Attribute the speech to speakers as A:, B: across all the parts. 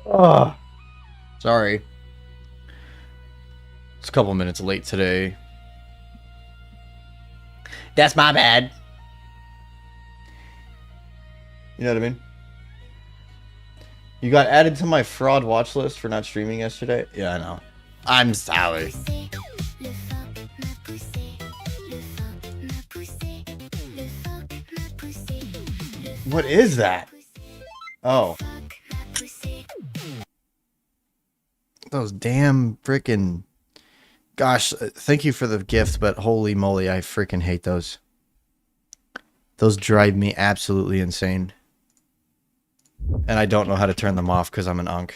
A: Oh, sorry. It's a couple minutes late today. That's my bad. You know what I mean? You got added to my fraud watch list for not streaming yesterday? Yeah, I know. I'm sorry. What is that? Oh. Those damn freaking... Gosh, thank you for the gift, but holy moly, I freaking hate those. Those drive me absolutely insane. And I don't know how to turn them off because I'm an unk.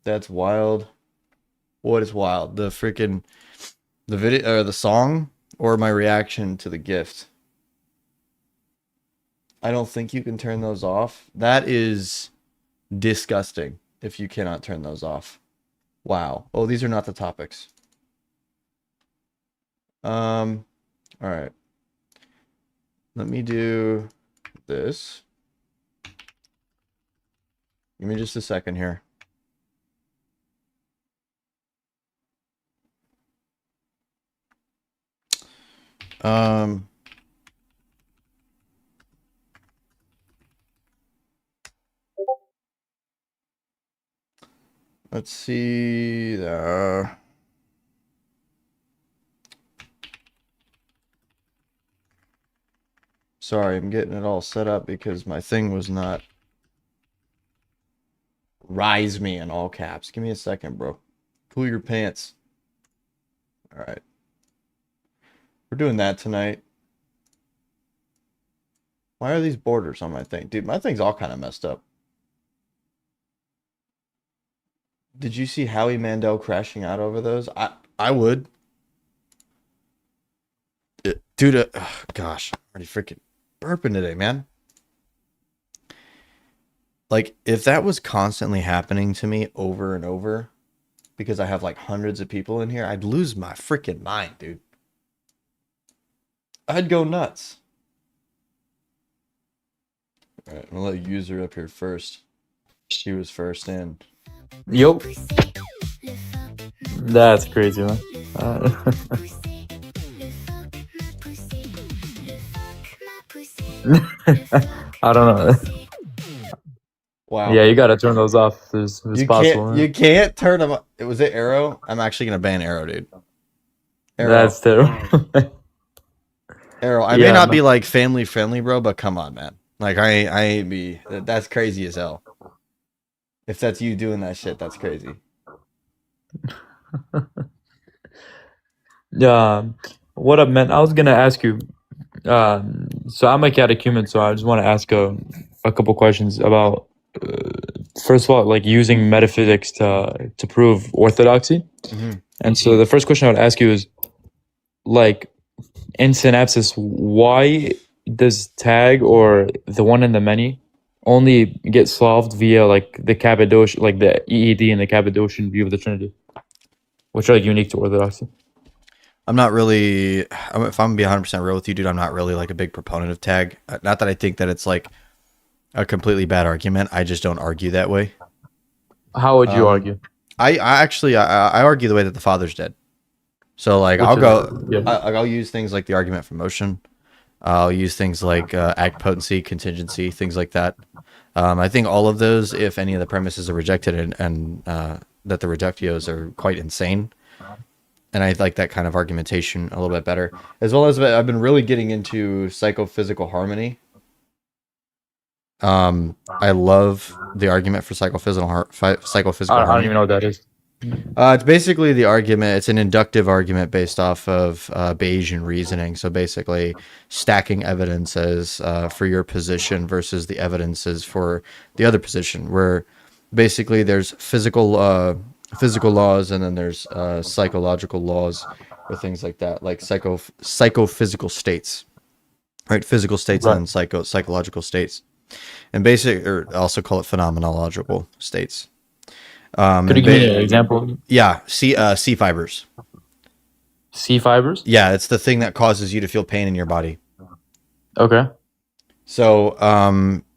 A: That's wild. What is wild? The freaking... The video, or the song, or my reaction to the gift? I don't think you can turn those off. That is disgusting if you cannot turn those off. Wow. Oh, these are not the topics. All right. Let me do this. Give me just a second here. Let's see there. Sorry, I'm getting it all set up because my thing was not rise me in all caps. Give me a second, bro. Cool your pants. All right. We're doing that tonight. Why are these borders on my thing? Dude, my thing's all kind of messed up. Did you see Howie Mandel crashing out over those? I would. Dude, gosh, I'm already freaking burping today, man. Like, if that was constantly happening to me over and over, because I have like hundreds of people in here, I'd lose my freaking mind, dude. I'd go nuts. All right, I'm gonna let user up here first. She was first in.
B: Yup. That's crazy, man. I don't know.
A: Wow.
B: Yeah, you gotta turn those off as possible. Man.
A: You can't turn them. Was it Arrow? I'm actually gonna ban Arrow, dude. Arrow.
B: That's terrible.
A: Arrow. I may not be like family friendly, bro, but come on, man. Like I ain't be. That's crazy as hell. If that's you doing that shit, that's crazy.
B: Yeah. What up, man? I was gonna ask you. So I'm a catechumen, so I just want to ask a couple questions about. First of all, like using metaphysics to prove orthodoxy.
A: Mm-hmm.
B: And so the first question I would ask you is, like, in synapsis, why does tag or the one and the many only get solved via like the Cappadocian, like the EED and the Cappadocian view of the Trinity, which are like unique to orthodoxy?
A: I'm not really. If I'm gonna be 100% real with you, dude, I'm not really like a big proponent of tag. Not that I think that it's like a completely bad argument. I just don't argue that way.
B: How would you argue?
A: I actually I argue the way that the Father's dead. So like I'll use things like the argument for motion. I'll use things like act potency, contingency, things like that. I think all of those, if any of the premises are rejected and that the reductios are quite insane, and I like that kind of argumentation a little bit better. As well as I've been really getting into psychophysical harmony. I love the argument for psychophysical harmony.
B: I don't even know what that is.
A: It's basically the argument. It's an inductive argument based off of Bayesian reasoning. So basically, stacking evidences for your position versus the evidences for the other position. Where basically there's physical laws and then there's psychological laws or things like that, like psychophysical states, right? Physical states and then psychological states, and or also call it phenomenological states.
B: Could you give me an example?
A: Yeah, C fibers.
B: C fibers.
A: Yeah, it's the thing that causes you to feel pain in your body.
B: Okay.
A: So,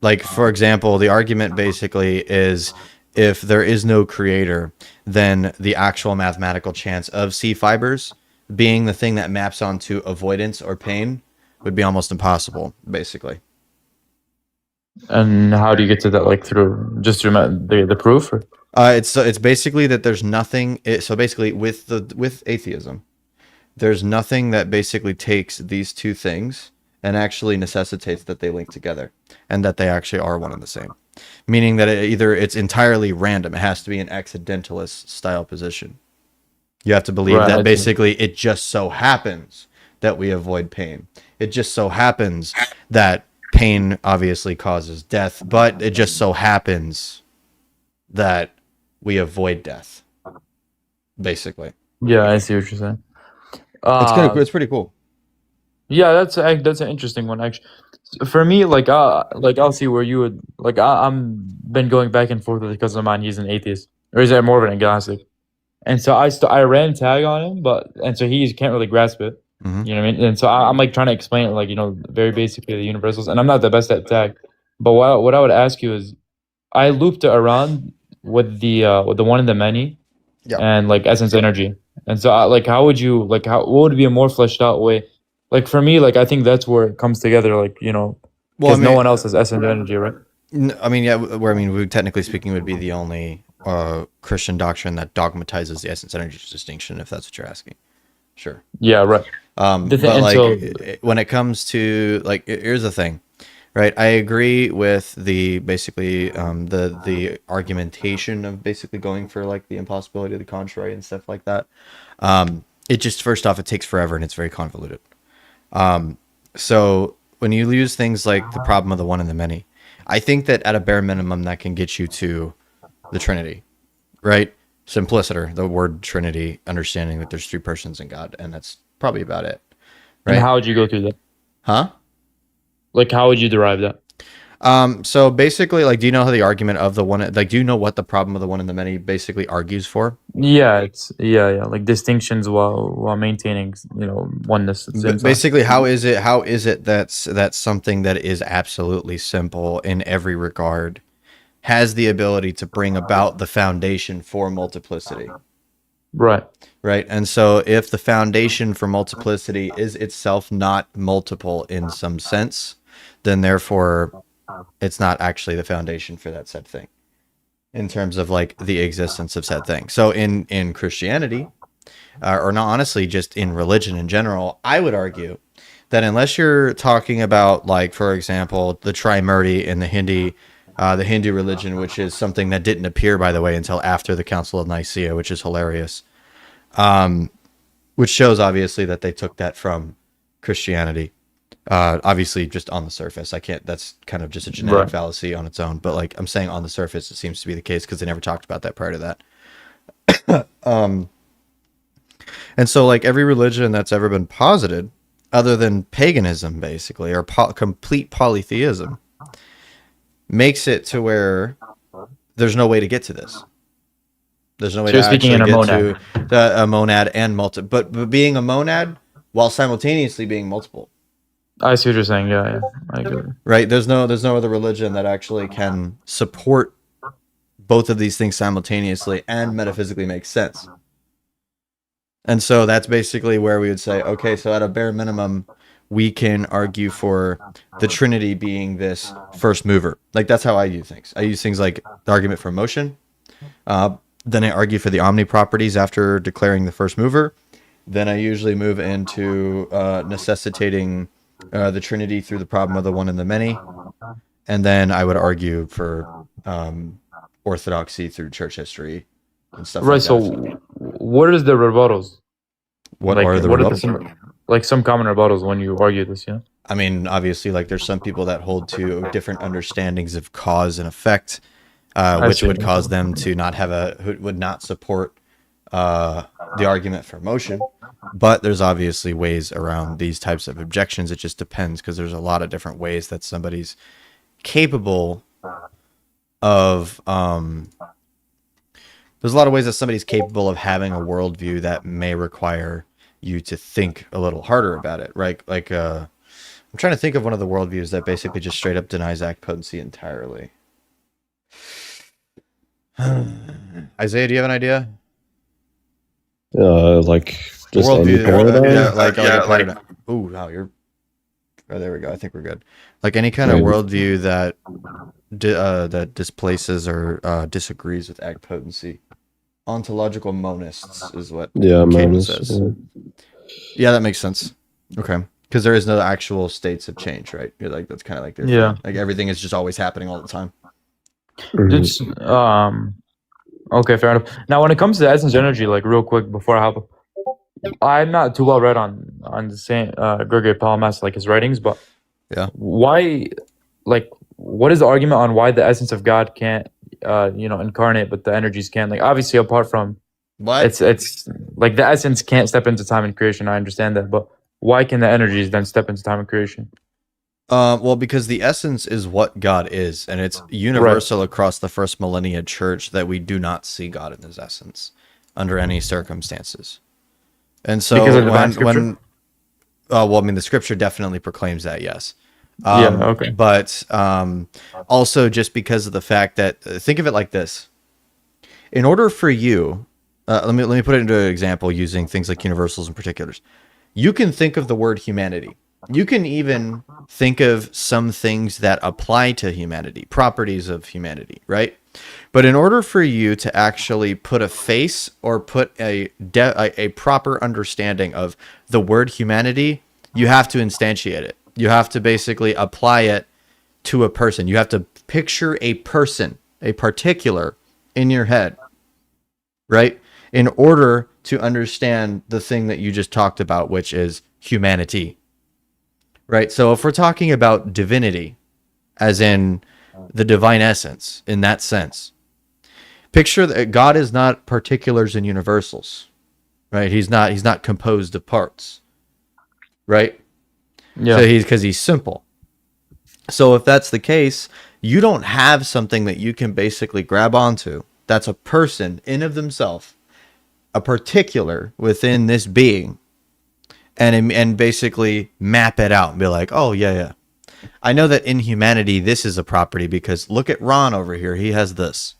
A: like for example, the argument basically is if there is no creator, then the actual mathematical chance of C fibers being the thing that maps onto avoidance or pain would be almost impossible, basically.
B: And how do you get to that? Like through just through the proof? Or?
A: It's basically that there's nothing. So basically, with atheism, there's nothing that basically takes these two things and actually necessitates that they link together and that they actually are one and the same. Meaning that either it's entirely random, it has to be an accidentalist style position. You have to believe
B: Right.
A: that
B: I see.
A: basically it just so happens that we avoid pain. It just so happens that pain obviously causes death, but it just so happens that we avoid death, basically.
B: Yeah, I see what you're saying.
A: It's kind of
B: Uh,
A: it's pretty cool.
B: yeah, that's an interesting one actually. For me, like I'll see where you would like. I'm been going back and forth with because of mine. He's an atheist, or is that more of an agnostic? And so I ran tag on him, but and so he can't really grasp it.
A: Hmm.
B: You know what I mean? And so I'm like trying to explain it, like very basically the universals. And I'm not the best at tag, but what I would ask you is, I looped it around with the one in the many
A: Yeah.
B: and like essence energy. And so like how would you like how what would be a more fleshed out way? Like for me, like I think that's where it comes together. Like
A: Well, I
B: because no
A: mean,
B: one else has essence energy, right?
A: I mean, yeah. Where I mean, we technically speaking would be the only Christian doctrine that dogmatizes the essence energy distinction, if that's what you're asking. Sure.
B: Yeah, right.
A: But
B: And
A: like
B: so
A: when it comes to like, here's the thing, right? I agree with the basically the argumentation of basically going for like the impossibility of the contrary and stuff like that. It just first off, it takes forever and it's very convoluted. So when you use things like the problem of the one and the many, I think that at a bare minimum that can get you to the Trinity, right? Simpliciter, the word Trinity, understanding that there's three persons in God, and that's probably about it,
B: and
A: right?
B: how would you go through that?
A: Huh?
B: Like how would you derive that?
A: So basically, like, do you know how the argument of the one, like, do you know what the problem of the one and the many basically argues for?
B: Yeah, it's yeah, like distinctions while maintaining, oneness at the same time.
A: Basically, how is it that's something that is absolutely simple in every regard has the ability to bring about the foundation for multiplicity,
B: Right.
A: right? And so if the foundation for multiplicity is itself not multiple in some sense, then therefore it's not actually the foundation for that said thing in terms of like the existence of said thing. So in Christianity, or not honestly, just in religion in general, I would argue that unless you're talking about like, for example, the Trimurti in the Hindu religion, which is something that didn't appear, by the way, until after the Council of Nicaea, which is hilarious, which shows obviously that they took that from Christianity. Obviously, just on the surface, I can't. That's kind of just a genetic
B: Right.
A: fallacy on its own. But like I'm saying, on the surface, it seems to be the case because they never talked about that prior to that. And so, like every religion that's ever been posited, other than paganism, basically, or complete polytheism, makes it to where there's no way to get to this. There's no way
B: So
A: to
B: you're speaking
A: actually
B: in a
A: get
B: monad.
A: to a monad and but being a monad while simultaneously being multiple.
B: I see what you're saying. Yeah, yeah. I get it.
A: Right? There's no other religion that actually can support both of these things simultaneously and metaphysically makes sense. And so that's basically where we would say, okay, so at a bare minimum, we can argue for the Trinity being this first mover. Like that's how I use things. I use things like the argument for motion. Then I argue for the omni properties after declaring the first mover. Then I usually move into necessitating the Trinity through the problem of the one and the many. And then I would argue for orthodoxy through church history and stuff
B: Right.
A: like
B: So
A: that.
B: what is the rebuttals?
A: What
B: Like
A: are the
B: what are the
A: rebuttals?
B: some common rebuttals when you argue this? Yeah.
A: I mean, obviously, like there's some people that hold to different understandings of cause and effect,
B: I
A: which
B: see.
A: would cause them to not have who would not support the argument for motion. But there's obviously ways around these types of objections. It just depends because there's a lot of different ways that somebody's capable of. There's a lot of ways that somebody's capable of having a worldview that may require you to think a little harder about it, right? Like, I'm trying to think of one of the worldviews that basically just straight up denies act potency entirely. Isaiah, do you have an idea?
C: Like
A: A
C: just any
A: worldview, yeah,
C: paradigm.
A: like a paradigm. Ooh, wow, you're. Oh, there we go. I think we're good. Like any kind of
C: Right.
A: worldview that that displaces or disagrees with act potency. Ontological monists is what
C: Yeah,
A: Caden
C: minus.
A: says. Yeah, that makes sense. Okay. Because there is no actual states of change, right? You're like, that's kind of like their
B: Yeah.
A: thing. Like everything is just always happening all the time.
B: It's okay, fair enough. Now, when it comes to essence energy, like real quick before I hop, I'm not too well read on the Saint Gregory Palamas, like his writings, but
A: Yeah.
B: why, like, what is the argument on why the essence of God can't, incarnate, but the energies can? Like, obviously, apart from
A: What?
B: it's like the essence can't step into time and creation. I understand that, but why can the energies then step into time and creation?
A: Well, because the essence is what God is, and it's universal across the first millennia church that we do not see God in his essence under any circumstances. And so
B: Because of divine scripture?
A: well, I mean, the scripture definitely proclaims that, yes.
B: Yeah. Okay.
A: But also just because of the fact that think of it like this: in order for you, let me put it into an example using things like universals and particulars. You can think of the word humanity. You can even think of some things that apply to humanity, properties of humanity, right? But in order for you to actually put a face or put a proper understanding of the word humanity, you have to instantiate it. You have to basically apply it to a person. You have to picture a person, a particular in your head, right? In order to understand the thing that you just talked about, which is humanity, right? So if we're talking about divinity, as in the divine essence, in that sense, picture that God is not particulars and universals, right? He's not composed of parts, right?
B: Yeah.
A: So he's simple. So if that's the case, you don't have something that you can basically grab onto. That's a person in of themselves, a particular within this being, and basically map it out and be like, oh yeah. I know that in humanity this is a property because look at Ron over here. He has this.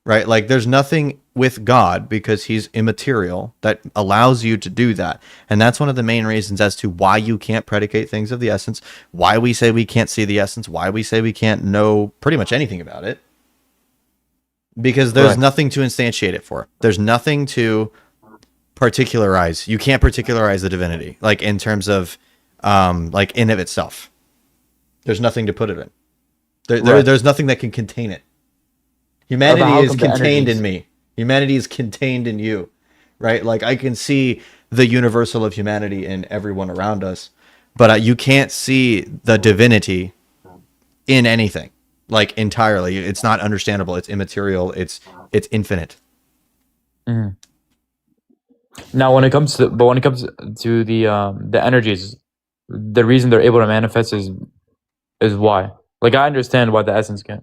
A: Right? Like there's nothing with God because he's immaterial that allows you to do that. And that's one of the main reasons as to why you can't predicate things of the essence, why we say we can't see the essence, why we say we can't know pretty much anything about it. Because there's nothing to instantiate it for. There's nothing to particularize. You can't particularize the divinity, like in terms of like in of itself. There's nothing to put it in. There's nothing that can contain it. Humanity is contained in me. Humanity is contained in you, right? Like I can see the universal of humanity in everyone around us, but you can't see the divinity in anything, like entirely. It's not understandable. It's immaterial. It's infinite.
B: Mm-hmm. Now, when it comes to the energies, the reason they're able to manifest is why. Like I understand why the essence can't.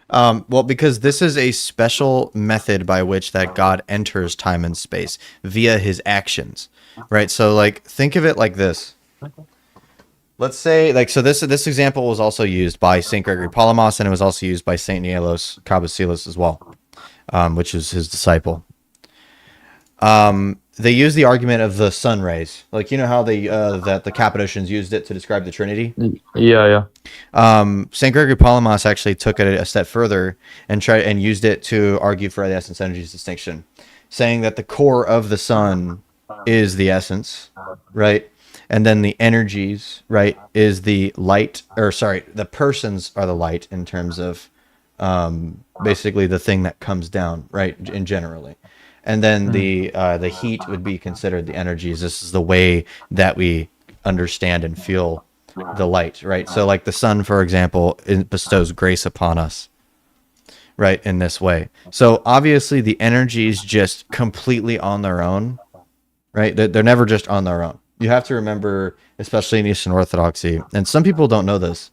A: Well, because this is a special method by which that God enters time and space via his actions, right? So, like, think of it like this. Let's say, like, so this example was also used by Saint Gregory Palamas, and it was also used by Saint Nielos Cabasilas as well, which is his disciple. They use the argument of the sun rays, like you know how they that the Cappadocians used it to describe the Trinity.
B: Yeah.
A: Saint Gregory Palamas actually took it a step further and used it to argue for the essence energies distinction, saying that the core of the sun is the essence, right? And then the energies, right, is the light, or sorry, the persons are the light in terms of basically the thing that comes down, right, in generally. And then the heat would be considered the energies. This is the way that we understand and feel the light, right? So like the sun, for example, it bestows grace upon us, right, in this way. So obviously the energies just completely on their own, right? They're never just on their own. You have to remember, especially in Eastern Orthodoxy, and some people don't know this,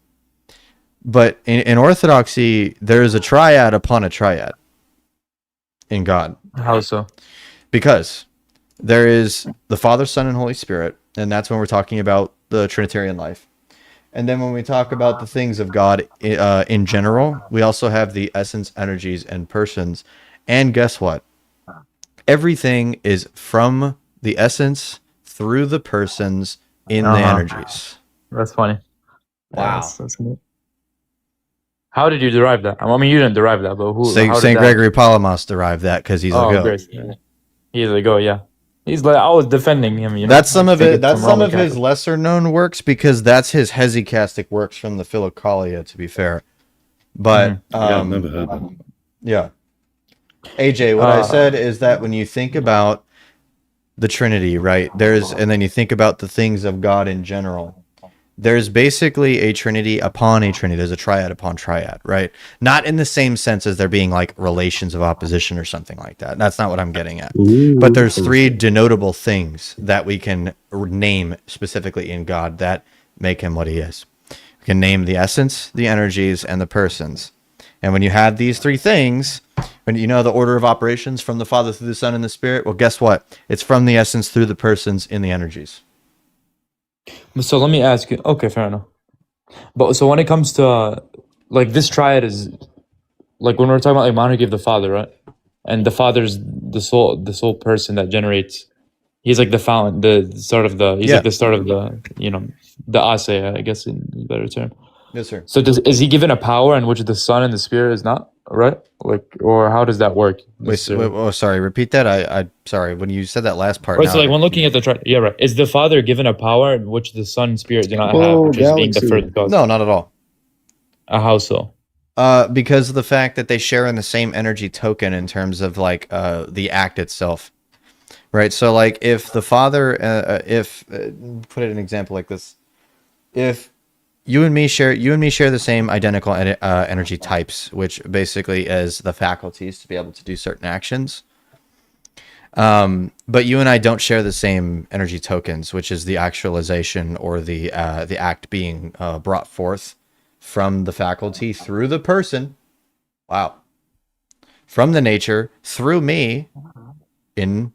A: but in Orthodoxy, there is a triad upon a triad in God.
B: How so?
A: Because There is the Father, Son, and Holy Spirit, and that's when we're talking about the Trinitarian life. And then when we talk about the things of God in general, we also have the essence, energies, and persons. And guess what? Everything is from the essence through the persons in the
B: Uh-huh.
A: energies.
B: That's funny. Yeah,
A: Wow.
B: that's good. How did you derive that? I mean, you didn't derive that, but who? How did
A: St.
B: that?
A: Gregory Palamas derived that because he's a
B: Oh,
A: goat.
B: great. Yeah. He's a go. Yeah, he's like I was defending him. You know,
A: That's some
B: I
A: of
B: think
A: it.
B: it's
A: That's
B: some
A: some
B: Roman
A: of his
B: Catholic.
A: lesser known works because that's his hesychastic works from the Philokalia, to be fair. But
C: Yeah, I've never heard that.
A: yeah. AJ, what I
B: Uh,
A: said is that when you think about the Trinity, right? And then you think about the things of God in general. There's basically a Trinity upon a Trinity. There's a triad upon triad, right? Not in the same sense as there being like relations of opposition or something like that. That's not what I'm getting at. But there's three denotable things that we can name specifically in God that make him what he is. We can name the essence, the energies, and the persons. And when you have these three things, when you know the order of operations from the Father through the Son and the Spirit, well, guess what? It's from the essence through the persons in the energies.
B: so let me ask you. Okay, fair enough. But so when it comes to like this triad is like when we're talking about like monarchy of the Father, right? And the Father's the sole person that generates. He's like the fountain, the start of the. He's
A: Yeah.
B: like the start of the. The ase, I guess in a better term.
A: Yes, sir.
B: So is he given a power in which the Son and the Spirit is not, right? Like, or how does that work?
A: Oh, sorry. Repeat that. I sorry. When you said that last part,
B: Right,
A: now
B: so like when looking at the chart, yeah, right. Is the Father given a power in which the Son and Spirit do not have,
C: Oh,
B: which is being the
C: galaxy.
B: first cause?
A: no, not at all.
B: How so?
A: Because of the fact that they share in the same energy token in terms of like the act itself, right? So like if the Father, if put it in an example like this, if you and me share the same identical energy types, which basically is the faculties to be able to do certain actions. But you and I don't share the same energy tokens, which is the actualization or the act being brought forth from the faculty through the person. Wow. From the nature through me in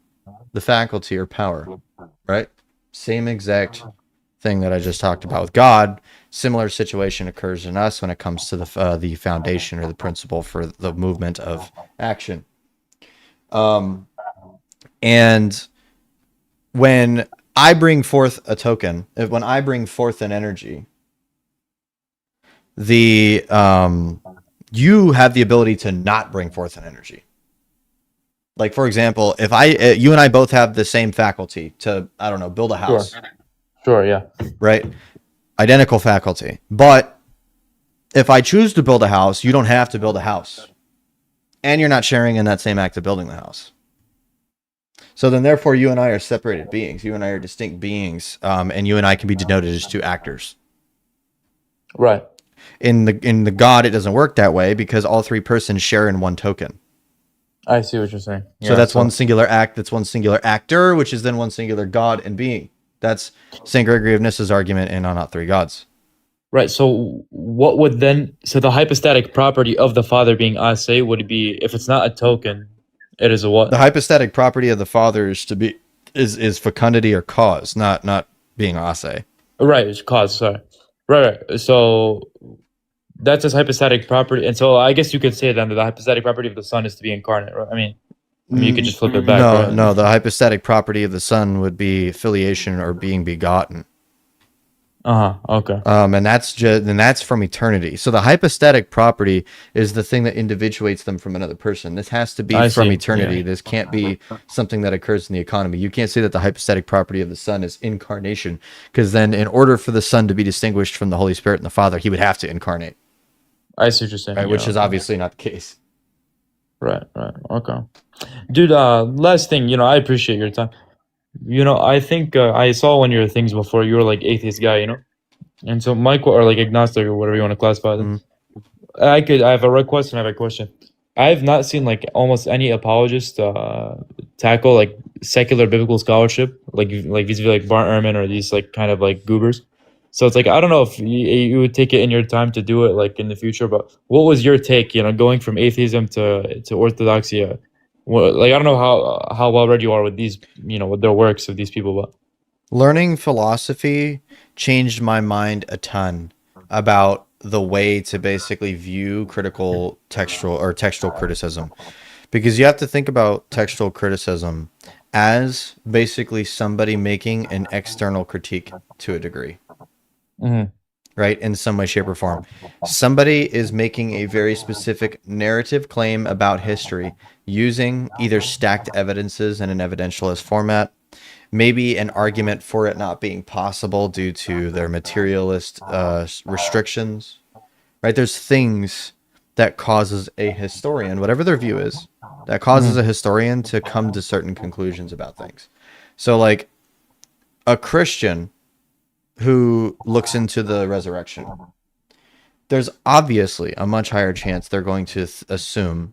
A: the faculty or power, right? Same exact thing that I just talked about with God. Similar situation occurs in us when it comes to the foundation or the principle for the movement of action. And when I bring forth a token, when I bring forth an energy, the you have the ability to not bring forth an energy. Like for example, if you and I both have the same faculty to, I don't know, build a house.
B: Sure, yeah.
A: Right? Identical faculty. But if I choose to build a house, you don't have to build a house. And you're not sharing in that same act of building the house. So then therefore you and I are separated beings. You and I are distinct beings. And you and I can be denoted as two actors.
B: Right.
A: In the God, it doesn't work that way because all three persons share in one token.
B: I see what you're saying.
A: So that's one singular act, that's one singular actor, which is then one singular God and being. That's St. Gregory of Nyssa's argument in On Not Three Gods.
B: Right. So what would then? So the hypostatic property of the Father being ase would be if it's not a token, it is a what?
A: The hypostatic property of the Father is fecundity or cause, not being ase.
B: Right. It's cause. Sorry. Right. So that's his hypostatic property, and so I guess you could say then that the hypostatic property of the Son is to be incarnate. Right? I mean you could just flip it back.
A: No,
B: right?
A: no. The hypostatic property of the Son would be filiation or being begotten.
B: Okay.
A: And that's from eternity. So the hypostatic property is the thing that individuates them from another person. This has to be from eternity.
B: Yeah.
A: This can't be something that occurs in the economy. You can't say that the hypostatic property of the Son is incarnation, because then in order for the Son to be distinguished from the Holy Spirit and the Father, he would have to incarnate.
B: I see what you're saying.
A: Right,
B: Yeah,
A: which is
B: okay.
A: obviously not the case.
B: Right. Okay. Dude, last thing, I appreciate your time. I think I saw one of your things before. You were like atheist guy, and so or like agnostic or whatever you want to classify them. I have a request and I have a question. I've not seen like almost any apologist tackle like secular biblical scholarship, like vis-a-vis like Bart Ehrman or these like kind of like goobers. So it's like I don't know if you would take it in your time to do it like in the future, but what was your take? Going from atheism to orthodoxy. Well, like, I don't know how well read you are with these, with their works of these people, but
A: Learning philosophy changed my mind a ton about the way to basically view critical textual criticism, because you have to think about textual criticism as basically somebody making an external critique to a degree,
B: Mhm.
A: right? In some way, shape, or form. Somebody is making a very specific narrative claim about history using either stacked evidences in an evidentialist format, maybe an argument for it not being possible due to their materialist restrictions, right? There's things that causes a historian, whatever their view is, that causes
B: Mhm.
A: a historian to come to certain conclusions about things. So, like a Christian who looks into the resurrection, there's obviously a much higher chance they're going to assume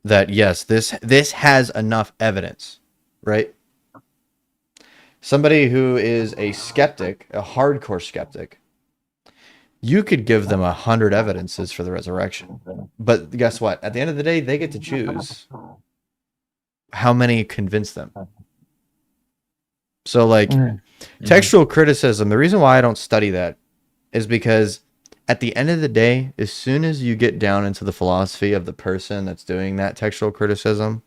A: that yes, this has enough evidence, right? Somebody who is a skeptic, a hardcore skeptic, you could give them 100 evidences for the resurrection. But guess what? At the end of the day, they get to choose how many convince them. So, like,
B: Mhm. Mhm.
A: textual criticism, the reason why I don't study that is because at the end of the day, as soon as you get down into the philosophy of the person that's doing that textual criticism,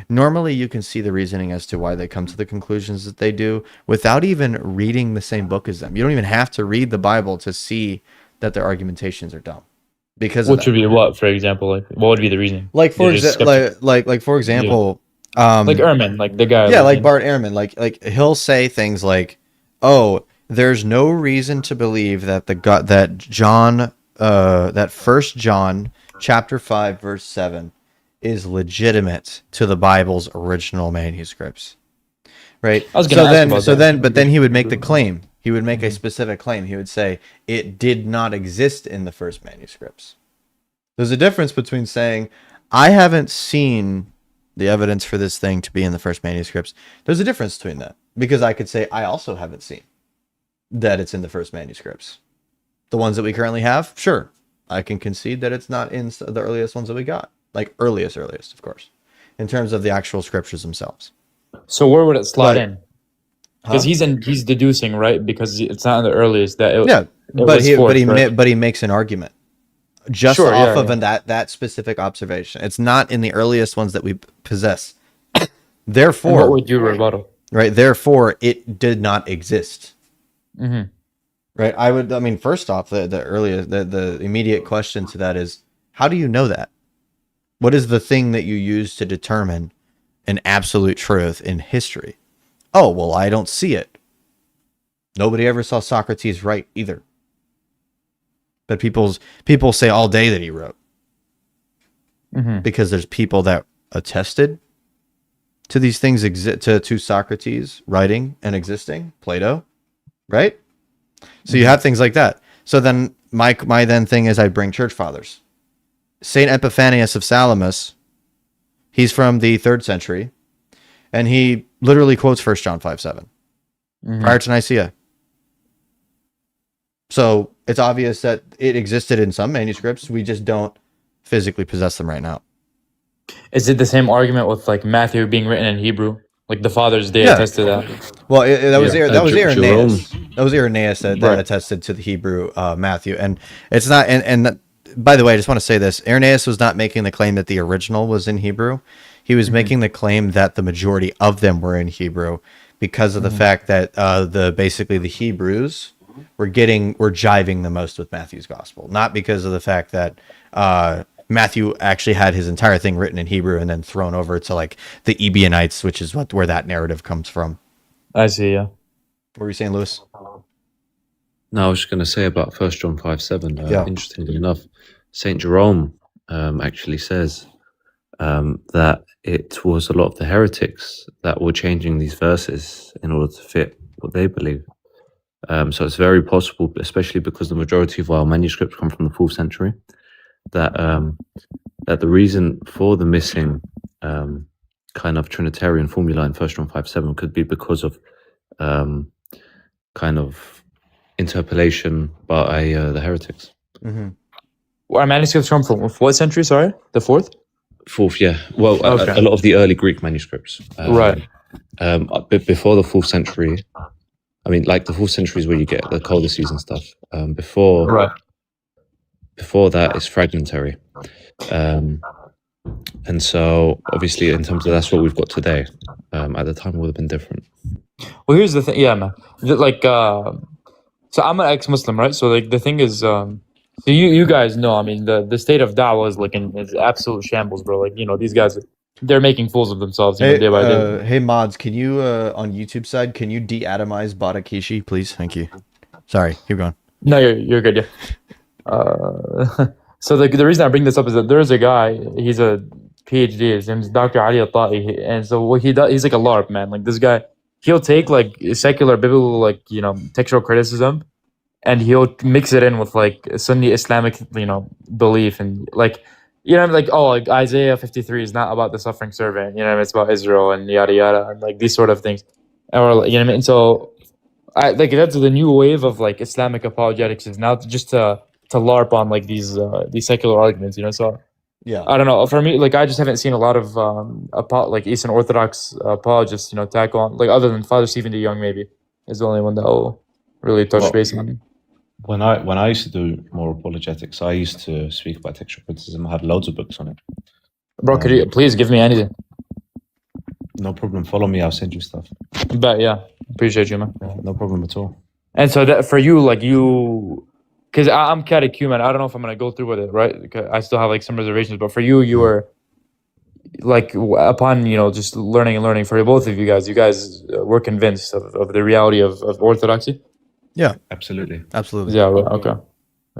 A: normally you can see the reasoning as to why they come to the conclusions that they do without even reading the same book as them. You don't even have to read the Bible to see that their argumentations are dumb because of
B: Which
A: that.
B: would be what, for example? Like, what would be the reason?
A: Like
B: They're
A: for
B: just
A: example,
B: skeptical.
A: like for
B: Yeah.
A: example,
B: Like Ehrman, like the guy,
A: yeah,
B: like,
A: like Bart Ehrman, like he'll say things like, "Oh, there's no reason to believe that the God that John, that First John chapter 5 verse 7 is legitimate to the Bible's original manuscripts." Right?
B: I was gonna ask about that.
A: But then he would make the claim. He would make a specific claim. He would say it did not exist in the first manuscripts. There's a difference between saying, I haven't seen the evidence for this thing to be in the first manuscripts. There's a difference between that because I could say, I also haven't seen that it's in the first manuscripts. The ones that we currently have, sure, I can concede that it's not in the earliest ones that we got. Like earliest, of course, in terms of the actual scriptures themselves.
B: So where would it slot
A: But,
B: in? Because
A: huh?
B: he's deducing, right? Because it's not in the earliest that
A: Yeah,
B: it was fourth, right?
A: but he makes an argument just
B: Sure,
A: off
B: yeah,
A: of
B: yeah.
A: that specific observation. It's not in the earliest ones that we possess.
B: And what
A: Therefore,
B: would you rebuttal?
A: right? Therefore, it did not exist.
B: Mm-hmm.
A: Right? I mean, first off, the earliest, the immediate question to that is, how do you know that? What is the thing that you use to determine an absolute truth in history? Oh, well, I don't see it. Nobody ever saw Socrates write either. But people say all day that he wrote
B: Mm-hmm.
A: because there's people that attested to these things to Socrates writing and existing, Plato, right? So you
B: Mm-hmm.
A: have things like that. So then my then thing is I bring church fathers. Saint Epiphanius of Salamis, he's from the 3rd century, and he literally quotes 1 John 5:7
B: Mm-hmm.
A: prior to Nicaea. So it's obvious that it existed in some manuscripts. We just don't physically possess them right now.
B: Is it the same argument with like Matthew being written in Hebrew? Like the fathers, they
A: Yeah.
B: attest to that.
A: Well,
B: Yeah.
A: that was
C: Jerome.
A: Irenaeus. That was Irenaeus that
B: Right.
A: attested to the Hebrew Matthew, and it's not. By the way, I just want to say this: Irenaeus was not making the claim that the original was in Hebrew. He was
B: Mm-hmm.
A: making the claim that the majority of them were in Hebrew because of the fact that basically the Hebrews were jiving the most with Matthew's gospel, not because of the fact that Matthew actually had his entire thing written in Hebrew and then thrown over to like the Ebionites, which is where that narrative comes from.
B: I see. Yeah.
A: What were you saying, Lewis?
C: No, I was just going to say about First John 5:7.
A: Yeah.
C: Interestingly enough, Saint Jerome actually says that it was a lot of the heretics that were changing these verses in order to fit what they believe. So it's very possible, especially because the majority of our manuscripts come from the 4th century, that that the reason for the missing kind of Trinitarian formula in First John 5:7 could be because of kind of interpolation by the heretics.
A: Mm-hmm.
B: Our manuscripts come from what century? Sorry, the fourth.
C: Fourth, yeah. Well,
B: Okay.
C: a lot of the early Greek manuscripts.
B: Right.
C: Before the 4th century, I mean, like the 4th century is where you get the codices and stuff.
B: Right.
C: Before that, it's fragmentary. And so, obviously, in terms of that's what we've got today. At the time, it would have been different.
B: Well, here's the thing. Yeah, man. So I'm an ex-Muslim, right? So like the thing is, so you guys know. I mean, the state of da'wah is like is absolute shambles, bro. Like these guys, they're making fools of themselves,
A: Hey,
B: day by day.
A: hey mods, can you on YouTube side, can you de-atomize Badakishi, please? Thank you. Sorry, keep going.
B: No, you're good. Yeah. So the reason I bring this up is that there's a guy. He's a PhD. His name's Dr. Ali Al-Ta'i, and so what he does, he's like a LARP man. Like this guy, he'll take like secular biblical textual criticism, and he'll mix it in with like Sunni Islamic belief, and like Isaiah 53 is not about the suffering servant, it's about Israel and yada yada, and like these sort of things, or what I mean. So I like that's the new wave of like Islamic apologetics is now just to LARP on like these secular arguments, So
A: Yeah.
B: I don't know. For me, like I just haven't seen a lot of like Eastern Orthodox apologists, tackle on like other than Father Stephen DeYoung maybe is the only one that will really touch base on.
C: When I used to do more apologetics, I used to speak about textual criticism. I had loads of books on it.
B: Bro, could you please give me anything?
C: No problem. Follow me. I'll send you stuff.
B: But yeah, appreciate you, man.
C: No problem at all.
B: And so that for you, like because I'm catechumen, I don't know if I'm gonna go through with it, right? Because I still have like some reservations. But for you, you were like upon just learning and learning. For both of you guys were convinced of the reality of orthodoxy.
A: Yeah,
C: Absolutely.
A: absolutely.
B: Yeah. Right, okay.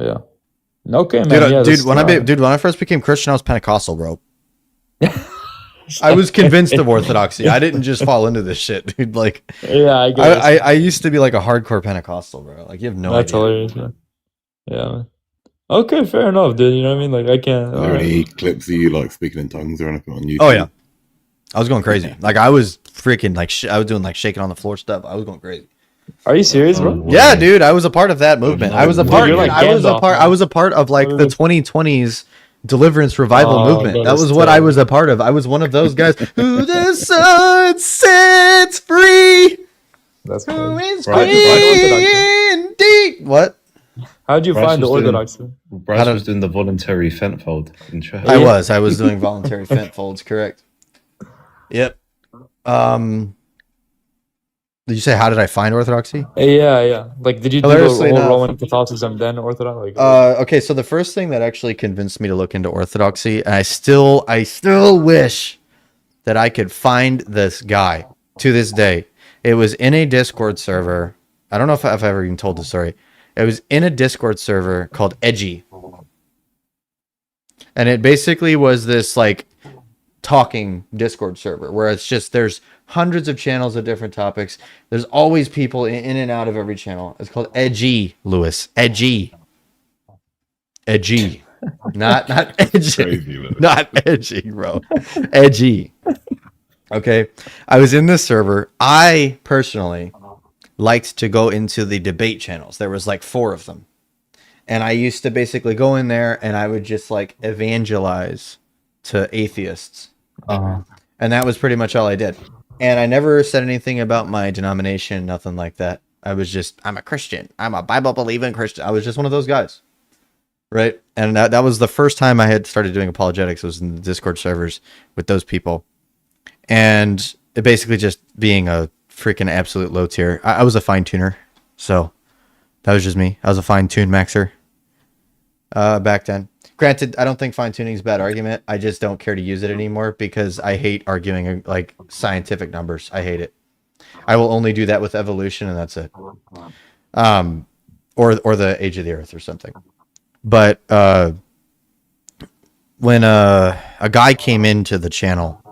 B: Yeah. Okay, man.
A: Dude, when I first became Christian, I was Pentecostal, bro. I was convinced of orthodoxy. I didn't just fall into this shit, dude. Like,
B: yeah, I get it.
A: I used to be like a hardcore Pentecostal, bro. Like, you have no
B: That's
A: idea.
B: hilarious, man. Yeah, man. Okay, fair enough, dude. You know what I mean? Like, I can't.
D: Are there any clips of you like speaking in tongues or anything on YouTube?
A: Oh yeah, I was going crazy. Like, I was freaking like I was doing like shaking on the floor stuff. I was going crazy.
B: Are you serious, bro?
A: Yeah, dude. I was a part of that movement. I was a part.
B: You're like
A: I was a
B: Gandalf,
A: part.
B: man.
A: I was a part of like the 2020s deliverance revival movement. That
B: that is
A: was what I
B: terrible.
A: was a part of. I was one of those guys who the sun sets free.
B: That's
A: Who
B: crazy.
A: is
C: Right,
A: free indeed? What?
B: How'd you
C: Bryce
B: find the
C: was doing-
B: orthodoxy?
C: Bryce was doing the voluntary fentfold in church.
A: I was doing voluntary fent folds. Correct. Yep. Did you say how did I find orthodoxy?
B: Yeah. Like, did you do the
A: Hilariously
B: whole
A: enough-
B: Roman Catholicism then Orthodox? Like,
A: Okay, so the first thing that actually convinced me to look into orthodoxy, and I still wish that I could find this guy to this day. It was in a Discord server. I don't know if I've ever even told the story. It was in a Discord server called Edgy. And it basically was this like talking Discord server where it's just there's hundreds of channels of different topics. There's always people in and out of every channel. It's called Edgy, Lewis. Edgy. Edgy. Not edgy.
D: Crazy, man.
A: Not edgy, bro. Edgy. Okay. I was in this server. I personally liked to go into the debate channels. There was like 4 of them. And I used to basically go in there and I would just like evangelize to atheists. And that was pretty much all I did. And I never said anything about my denomination, nothing like that. I'm a Christian. I'm a Bible believing Christian. I was just one of those guys. Right. And that was the first time I had started doing apologetics. It was in the Discord servers with those people. And it basically just being a freaking absolute low tier. I was a fine tuner. So that was just me. I was a fine tune maxer back then. Granted, I don't think fine tuning is a bad argument. I just don't care to use it anymore because I hate arguing like scientific numbers. I hate it. I will only do that with evolution and that's it. Or the age of the earth or something. But when a guy came into the channel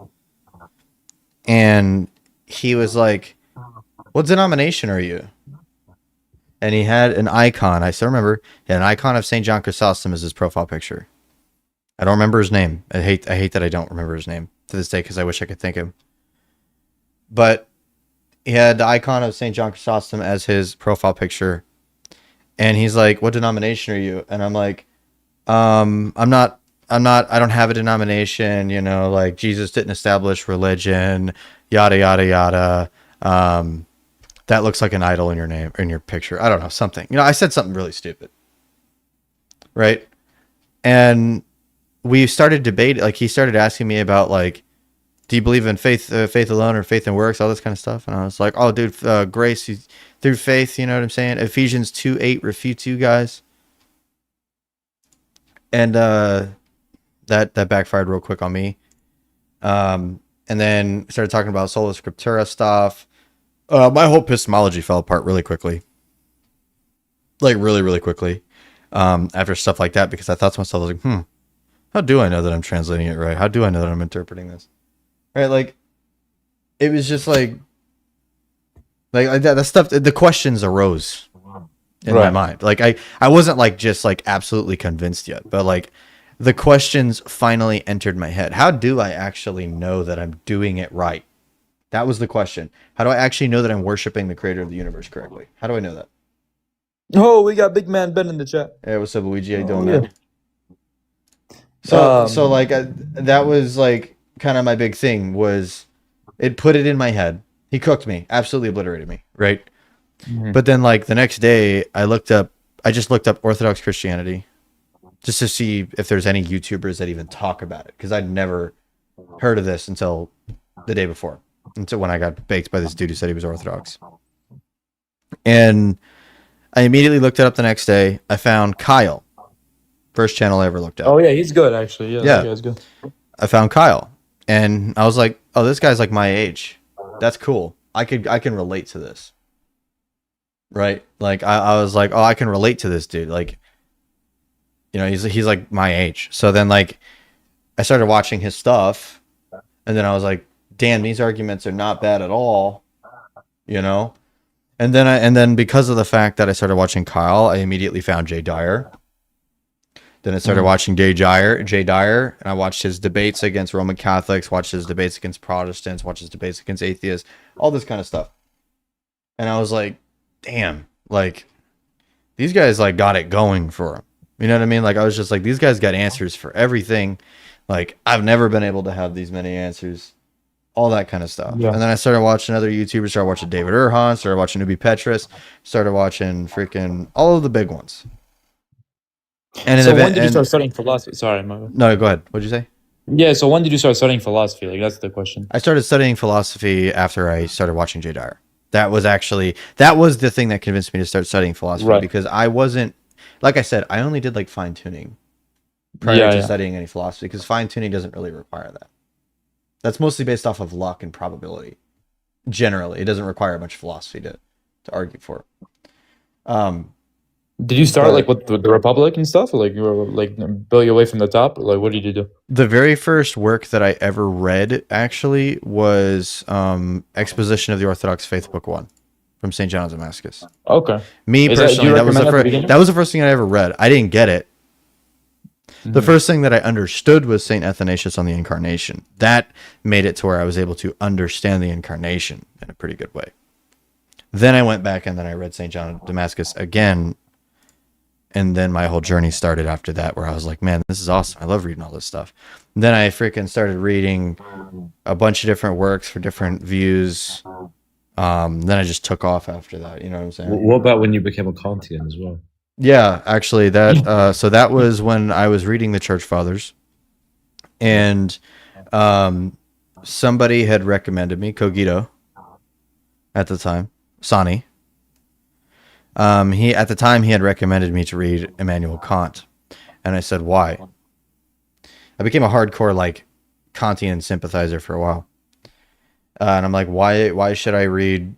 A: and he was like, "What denomination are you?" And he had an icon. I still remember. He had an icon of St. John Chrysostom as his profile picture. I don't remember his name. I hate that I don't remember his name to this day because I wish I could think him. But he had the icon of St. John Chrysostom as his profile picture. And he's like, "What denomination are you?" And I'm like, I'm not I don't have a denomination, you know, like Jesus didn't establish religion, yada yada yada. That looks like an idol in your name, in your picture. I don't know, something. You know, I said something really stupid. Right? And we started debating, like he started asking me about like, do you believe in faith alone or faith and works, all this kind of stuff? And I was like, oh, dude, grace through faith, you know what I'm saying? Ephesians 2:8 refutes you guys. And that backfired real quick on me. And then started talking about sola scriptura stuff. My whole epistemology fell apart really quickly. Like really, really quickly. After stuff like that, because I thought to myself, I was like, how do I know that I'm translating it right? How do I know that I'm interpreting this? Right? Like, it was just like that stuff, the questions arose in my mind. Like, I wasn't like just like absolutely convinced yet, but like the questions finally entered my head. How do I actually know that I'm doing it right? That was the question. How do I actually know that I'm worshiping the creator of the universe correctly? How do I know that?
B: Oh, we got Big Man Ben in the chat.
A: Hey, what's up, Luigi? How you doing, man? So like that was like kind of my big thing, was it put it in my head. He cooked me, absolutely obliterated me, right? But then like the next day I just looked up Orthodox Christianity just to see if there's any YouTubers that even talk about it, because I'd never heard of this until the day before, until when I got baked by this dude who said he was Orthodox. And I immediately looked it up the next day. I found Kyle. First channel I ever looked at.
B: Oh yeah, he's good actually. Yeah,
A: Yeah.
B: that guy's good.
A: I found Kyle, and I was like, "Oh, this guy's like my age. That's cool. I can relate to this." Right? Like I was like, "Oh, I can relate to this dude. Like, you know, he's like my age." So then like I started watching his stuff, and then I was like, "Damn, these arguments are not bad at all." You know? And then because of the fact that I started watching Kyle, I immediately found Jay Dyer. Then I started watching Jay Dyer, and I watched his debates against Roman Catholics, watched his debates against Protestants, watched his debates against atheists, all this kind of stuff. And I was like, damn, like these guys like got it going for them. You know what I mean? Like I was just like, these guys got answers for everything. Like I've never been able to have these many answers, all that kind of stuff.
B: Yeah.
A: And then I started watching other YouTubers, started watching David Erhan, started watching Nubi Petrus, started watching freaking all of the big ones. And
B: So when did you start studying philosophy? Sorry, my bad.
A: No, go ahead. What'd you say?
B: Yeah, so when did you start studying philosophy? Like that's the question.
A: I started studying philosophy after I started watching Jay Dyer. That was the thing that convinced me to start studying philosophy,
B: Right.
A: because I wasn't, like I said, I only did like fine tuning prior to studying any philosophy, because fine tuning doesn't really require that. That's mostly based off of luck and probability. Generally, it doesn't require much philosophy to argue for.
B: Did you start
A: But-
B: like with the Republic and stuff? Or, like you were like building away from the top? Or, like what did you do?
A: The very first work that I ever read actually was Exposition of the Orthodox Faith, Book 1 from St. John of Damascus.
B: Okay.
A: Me
B: Is that- do
A: personally,
B: you
A: that was
B: recommend at the
A: the
B: beginning?
A: that was the first thing I ever read. I didn't get it. The first thing that I understood was St. Athanasius on the Incarnation. That made it to where I was able to understand the Incarnation in a pretty good way. Then I went back and then I read St. John of Damascus again. And then my whole journey started after that, where I was like, man, this is awesome. I love reading all this stuff. And then I freaking started reading a bunch of different works for different views. Then I just took off after that. You know what I'm saying?
C: What about when you became a Kantian as well?
A: Yeah, actually, that so that was when I was reading the Church Fathers, and somebody had recommended me, Cogito, at the time, Sani. He had recommended me to read Immanuel Kant, and I said, why? I became a hardcore like Kantian sympathizer for a while, and I'm like, why should I read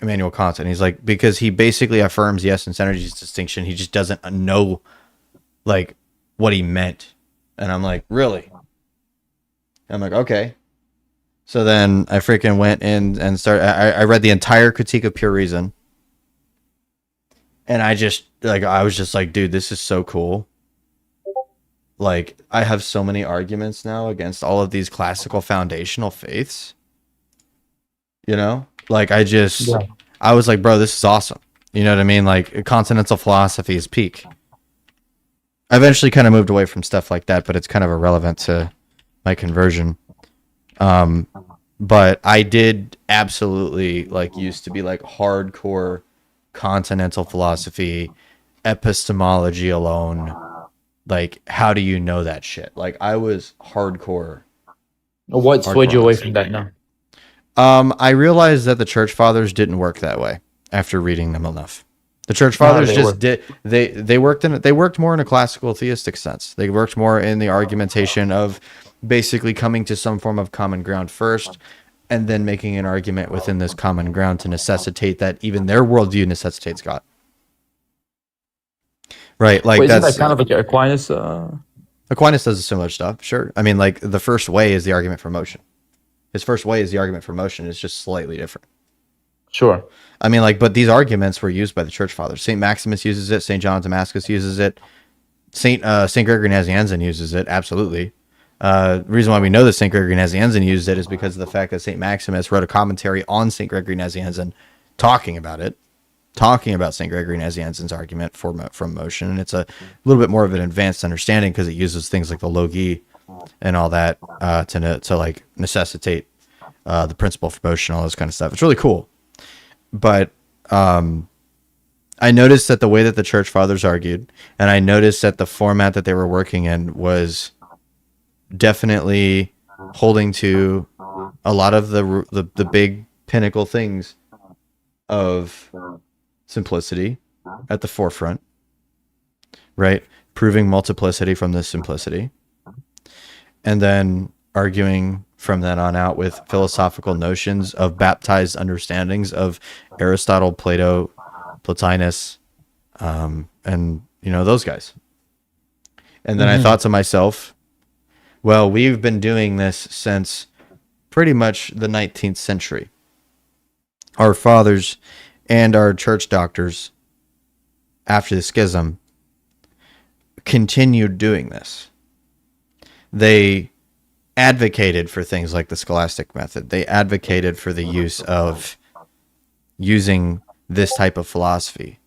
A: Immanuel Kant? And he's like, because he basically affirms yes and synergy's distinction. He just doesn't know like what he meant. And I'm like, really? I'm like, okay. So then I freaking went in and started. I read the entire Critique of Pure Reason. And I was just like, dude, this is so cool. Like, I have so many arguments now against all of these classical foundational faiths. You know? Like, I was like, bro, this is awesome. You know what I mean? Like, continental philosophy is peak. I eventually kind of moved away from stuff like that, but it's kind of irrelevant to my conversion. But I did absolutely like used to be like hardcore continental philosophy, epistemology alone. Like, how do you know that shit? Like, I was hardcore.
B: What swayed you
A: Hardcore.
B: away from that now?
A: I realized that the church fathers didn't work that way after reading them enough. The church
B: How
A: fathers
B: did they
A: just did they worked more in a classical theistic sense. They worked more in the argumentation of basically coming to some form of common ground first, and then making an argument within this common ground to necessitate that even their worldview necessitates God. Right, like
B: Wait, isn't
A: that's
B: that kind of like Aquinas?
A: Aquinas does a similar stuff. Sure, I mean, like the first way is the argument for motion. His first way is the argument for motion. It's just slightly different.
B: Sure.
A: I mean, like, but these arguments were used by the church fathers. Saint Maximus uses it. Saint John of Damascus uses it. Saint Gregory Nazianzen uses it. Absolutely. The reason why we know that Saint Gregory Nazianzen used it is because of the fact that Saint Maximus wrote a commentary on Saint Gregory Nazianzen, talking about Saint Gregory Nazianzen's argument from motion, and it's a little bit more of an advanced understanding because it uses things like the logi and all that to like necessitate the principle for motion, all this kind of stuff. It's really cool. But I noticed that the way that the church fathers argued, and I noticed that the format that they were working in was definitely holding to a lot of the big pinnacle things of simplicity at the forefront, right? Proving multiplicity from this simplicity, and then arguing from then on out with philosophical notions of baptized understandings of Aristotle, Plato, Plotinus, and those guys. And then I thought to myself, well, we've been doing this since pretty much the 19th century. Our fathers and our church doctors, after the schism, continued doing this. They advocated for things like the scholastic method. They advocated for the use of using this type of philosophy.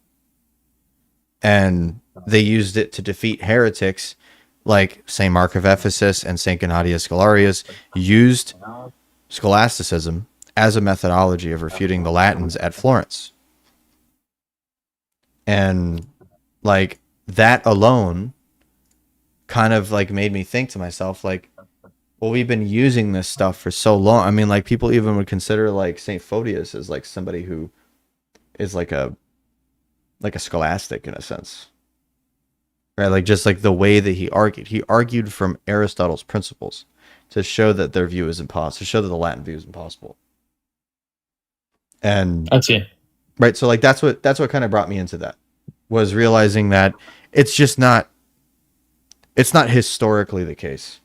A: And they used it to defeat heretics like St. Mark of Ephesus and St. Gennadius Scholarius used scholasticism as a methodology of refuting the Latins at Florence. And like that alone kind of like made me think to myself, like, well, we've been using this stuff for so long. I mean, like, people even would consider like St. Photius as like somebody who is like a scholastic in a sense, right? Like, just like the way that he argued from Aristotle's principles to show that their view is impossible, to show that the Latin view is impossible. And
B: I see.
A: Right, so like that's what kind of brought me into that, was realizing that it's not historically the case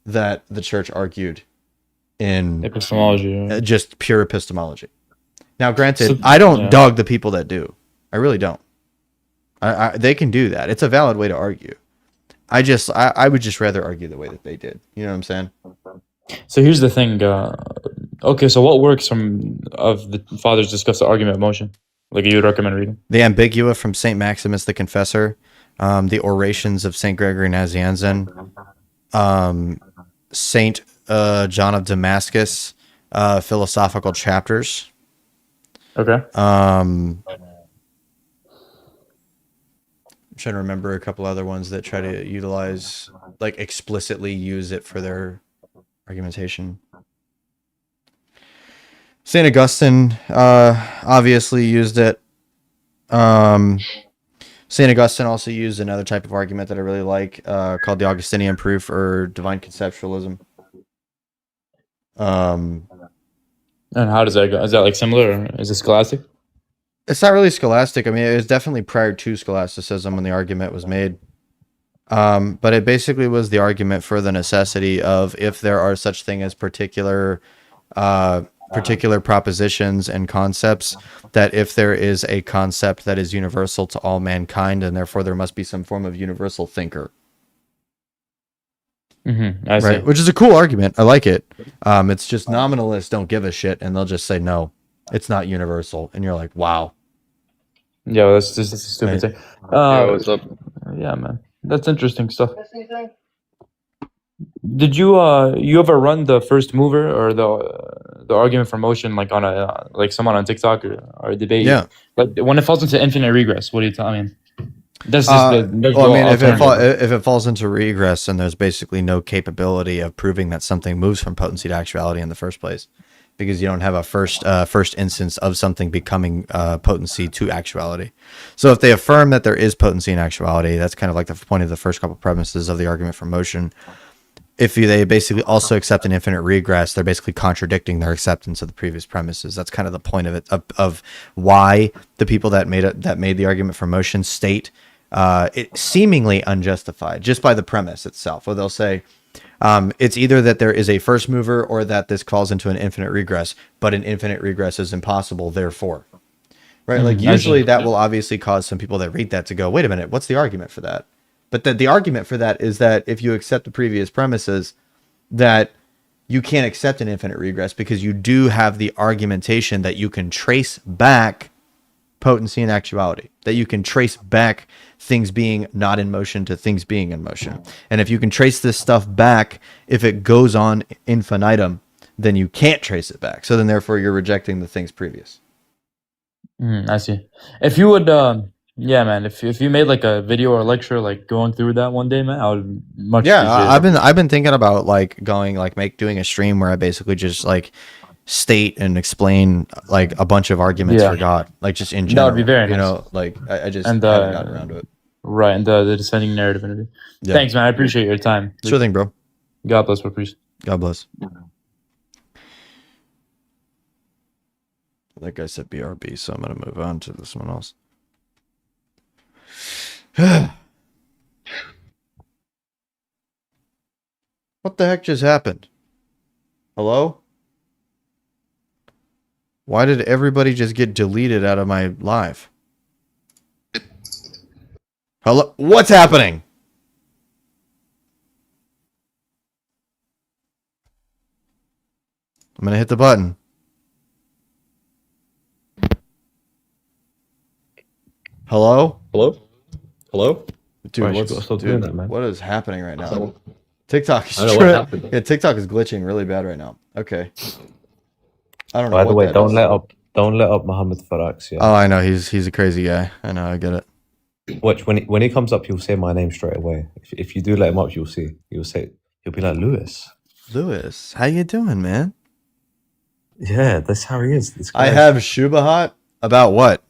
A: that the church argued in
B: Epistemology.
A: just pure epistemology. Now, granted,
B: So,
A: I don't
B: yeah.
A: dog the people that do. I really don't. They can do that. It's a valid way to argue. I would just rather argue the way that they did. You know what I'm saying?
B: So here's the thing. Okay, so what works of the fathers discuss the argument of motion? Like you would recommend reading?
A: The Ambigua from Saint Maximus the Confessor, the Orations of Saint Gregory Nazianzen, Saint John of Damascus, philosophical chapters.
B: Okay.
A: I'm trying to remember a couple other ones that try to utilize, like, explicitly use it for their argumentation. St. Augustine obviously used it. St. Augustine also used another type of argument that I really like, called the Augustinian proof or divine conceptualism.
B: And how does that go? Is that like similar? Or is it scholastic?
A: It's not really scholastic. I mean, it was definitely prior to scholasticism when the argument was made. But it basically was the argument for the necessity of, if there are such thing as particular propositions and concepts, that if there is a concept that is universal to all mankind, and therefore there must be some form of universal thinker.
B: I see.
A: Right, which is a cool argument. I like it. It's just nominalists don't give a shit, and they'll just say no, it's not universal, and you're like, wow.
B: Yeah, well, that's just a stupid thing.
E: Yo, what's up?
B: Yeah, man. That's interesting stuff. Did you you ever run the first mover or the argument for motion like on a like someone on TikTok or a debate?
A: Yeah.
B: But when it falls into infinite regress, what do you tell? I mean, that's just
A: Well, I mean, if
B: alternative.
A: if it falls into regress, then there's basically no capability of proving that something moves from potency to actuality in the first place, because you don't have a first instance of something becoming potency to actuality. So if they affirm that there is potency in actuality, that's kind of like the point of the first couple premises of the argument for motion. If they basically also accept an infinite regress, they're basically contradicting their acceptance of the previous premises. That's kind of the point of it, of why the people that made the argument for motion state it seemingly unjustified just by the premise itself. Where they'll say it's either that there is a first mover or that this falls into an infinite regress, but an infinite regress is impossible, therefore. Right? Like usually that will obviously cause some people that read that to go, wait a minute, what's the argument for that? But the argument for that is that if you accept the previous premises, that you can't accept an infinite regress because you do have the argumentation that you can trace back potency and actuality, that you can trace back things being not in motion to things being in motion. And if you can trace this stuff back, if it goes on infinitum, then you can't trace it back. So then therefore you're rejecting the things previous.
B: I see. If you would, yeah, man. If you made like a video or a lecture like going through that one day, man, I would much
A: Yeah,
B: appreciate it.
A: I've been thinking about like going like doing a stream where I basically just like state and explain like a bunch of arguments
B: Yeah.
A: for God, like just in
B: That
A: general.
B: would be very
A: you
B: nice.
A: know, like I just
B: And,
A: haven't gotten around to it.
B: Right, and the descending narrative and everything.
A: Yeah.
B: Thanks, man. I appreciate your time.
A: Sure thing, bro.
B: God bless, priest.
A: God bless. That guy said BRB, so I'm gonna move on to this one else. What the heck just happened? Hello? Why did everybody just get deleted out of my live? Hello? What's happening? I'm gonna hit the button. Hello?
E: Hello? Hello?
A: Dude,
C: Bro, you
A: what's
C: gotta stop doing that, man.
A: what is happening right now? TikTok is
E: I don't know what happened.
A: yeah, TikTok is glitching really bad right now. Okay. I don't know.
C: By the
A: what
C: way,
A: that
C: don't
A: is.
C: let up Muhammad Farax. Yeah.
A: Oh, I know he's a crazy guy. I know, I get it.
C: Watch when he comes up, he'll say my name straight away. If you do let him up, you'll see. He'll be like Lewis.
A: Lewis, how you doing, man?
C: Yeah, that's how he is. This
A: I
C: guy.
A: have Shubahat about what?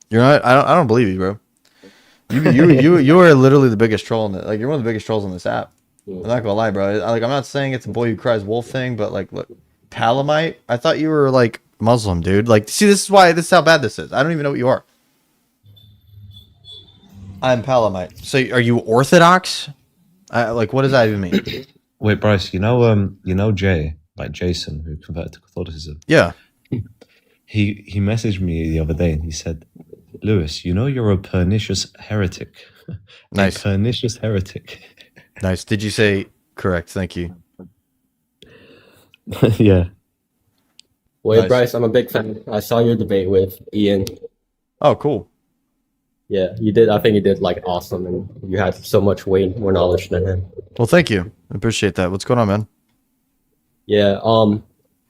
A: You're not. I don't believe you, bro. You are literally the biggest troll in the, like you're one of the biggest trolls on this app. I'm not gonna lie, bro. I'm not saying it's a boy who cries wolf thing, but like, look, Palamite. I thought you were like Muslim, dude. Like, see, this is how bad this is. I don't even know what you are. I'm Palamite. So, are you Orthodox? Like, what does that even mean?
C: Wait, Bryce. You know Jay, like Jason, who converted to Catholicism.
A: Yeah.
C: He messaged me the other day and he said, Lewis, you know you're a pernicious heretic.
A: Nice.
C: A pernicious heretic.
A: Nice. Did you say correct? Thank you.
C: Yeah.
E: Wait,
A: Nice.
E: Bryce, I'm a big fan. I saw your debate with Ian.
A: Oh, cool.
E: Yeah, you did. I think you did like awesome, and you had so much way more knowledge than him.
A: Well, thank you. I appreciate that. What's going on, man?
E: Yeah.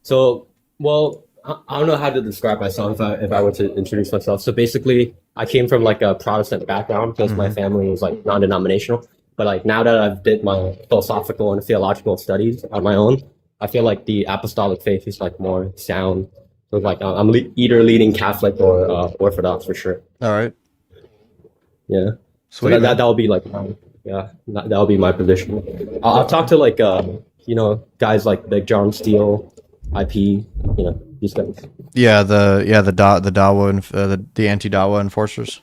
E: So, well, I don't know how to describe myself if I were to introduce myself. So basically, I came from like a Protestant background because my family was like non-denominational. But like now that I've did my philosophical and theological studies on my own, I feel like the apostolic faith is like more sound. So like I'm either leading Catholic or Orthodox for sure.
A: All right.
E: Yeah.
A: Sweet.
E: So
A: man.
E: that'll be like that'll be my position. I'll talk to like guys like John Steele, IP, these guys.
A: Yeah, the Dawa and the anti-Dawa enforcers.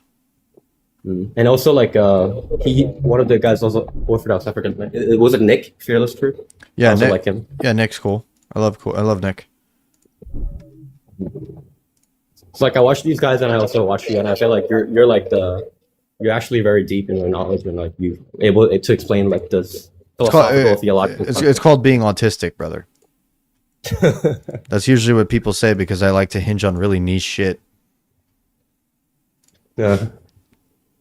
E: And also like one of the guys also Orthodox. I forget. Was it Nick Fearless Truth? I
A: Yeah,
E: also
A: Nick.
E: like him.
A: Yeah, Nick's cool. I love Nick.
E: It's like I watch these guys and I also watch you, and I feel like you're actually very deep in your knowledge and like you able to explain like this philosophical theological.
A: It's called being autistic, brother. That's usually what people say because I like to hinge on really niche shit.
E: Yeah.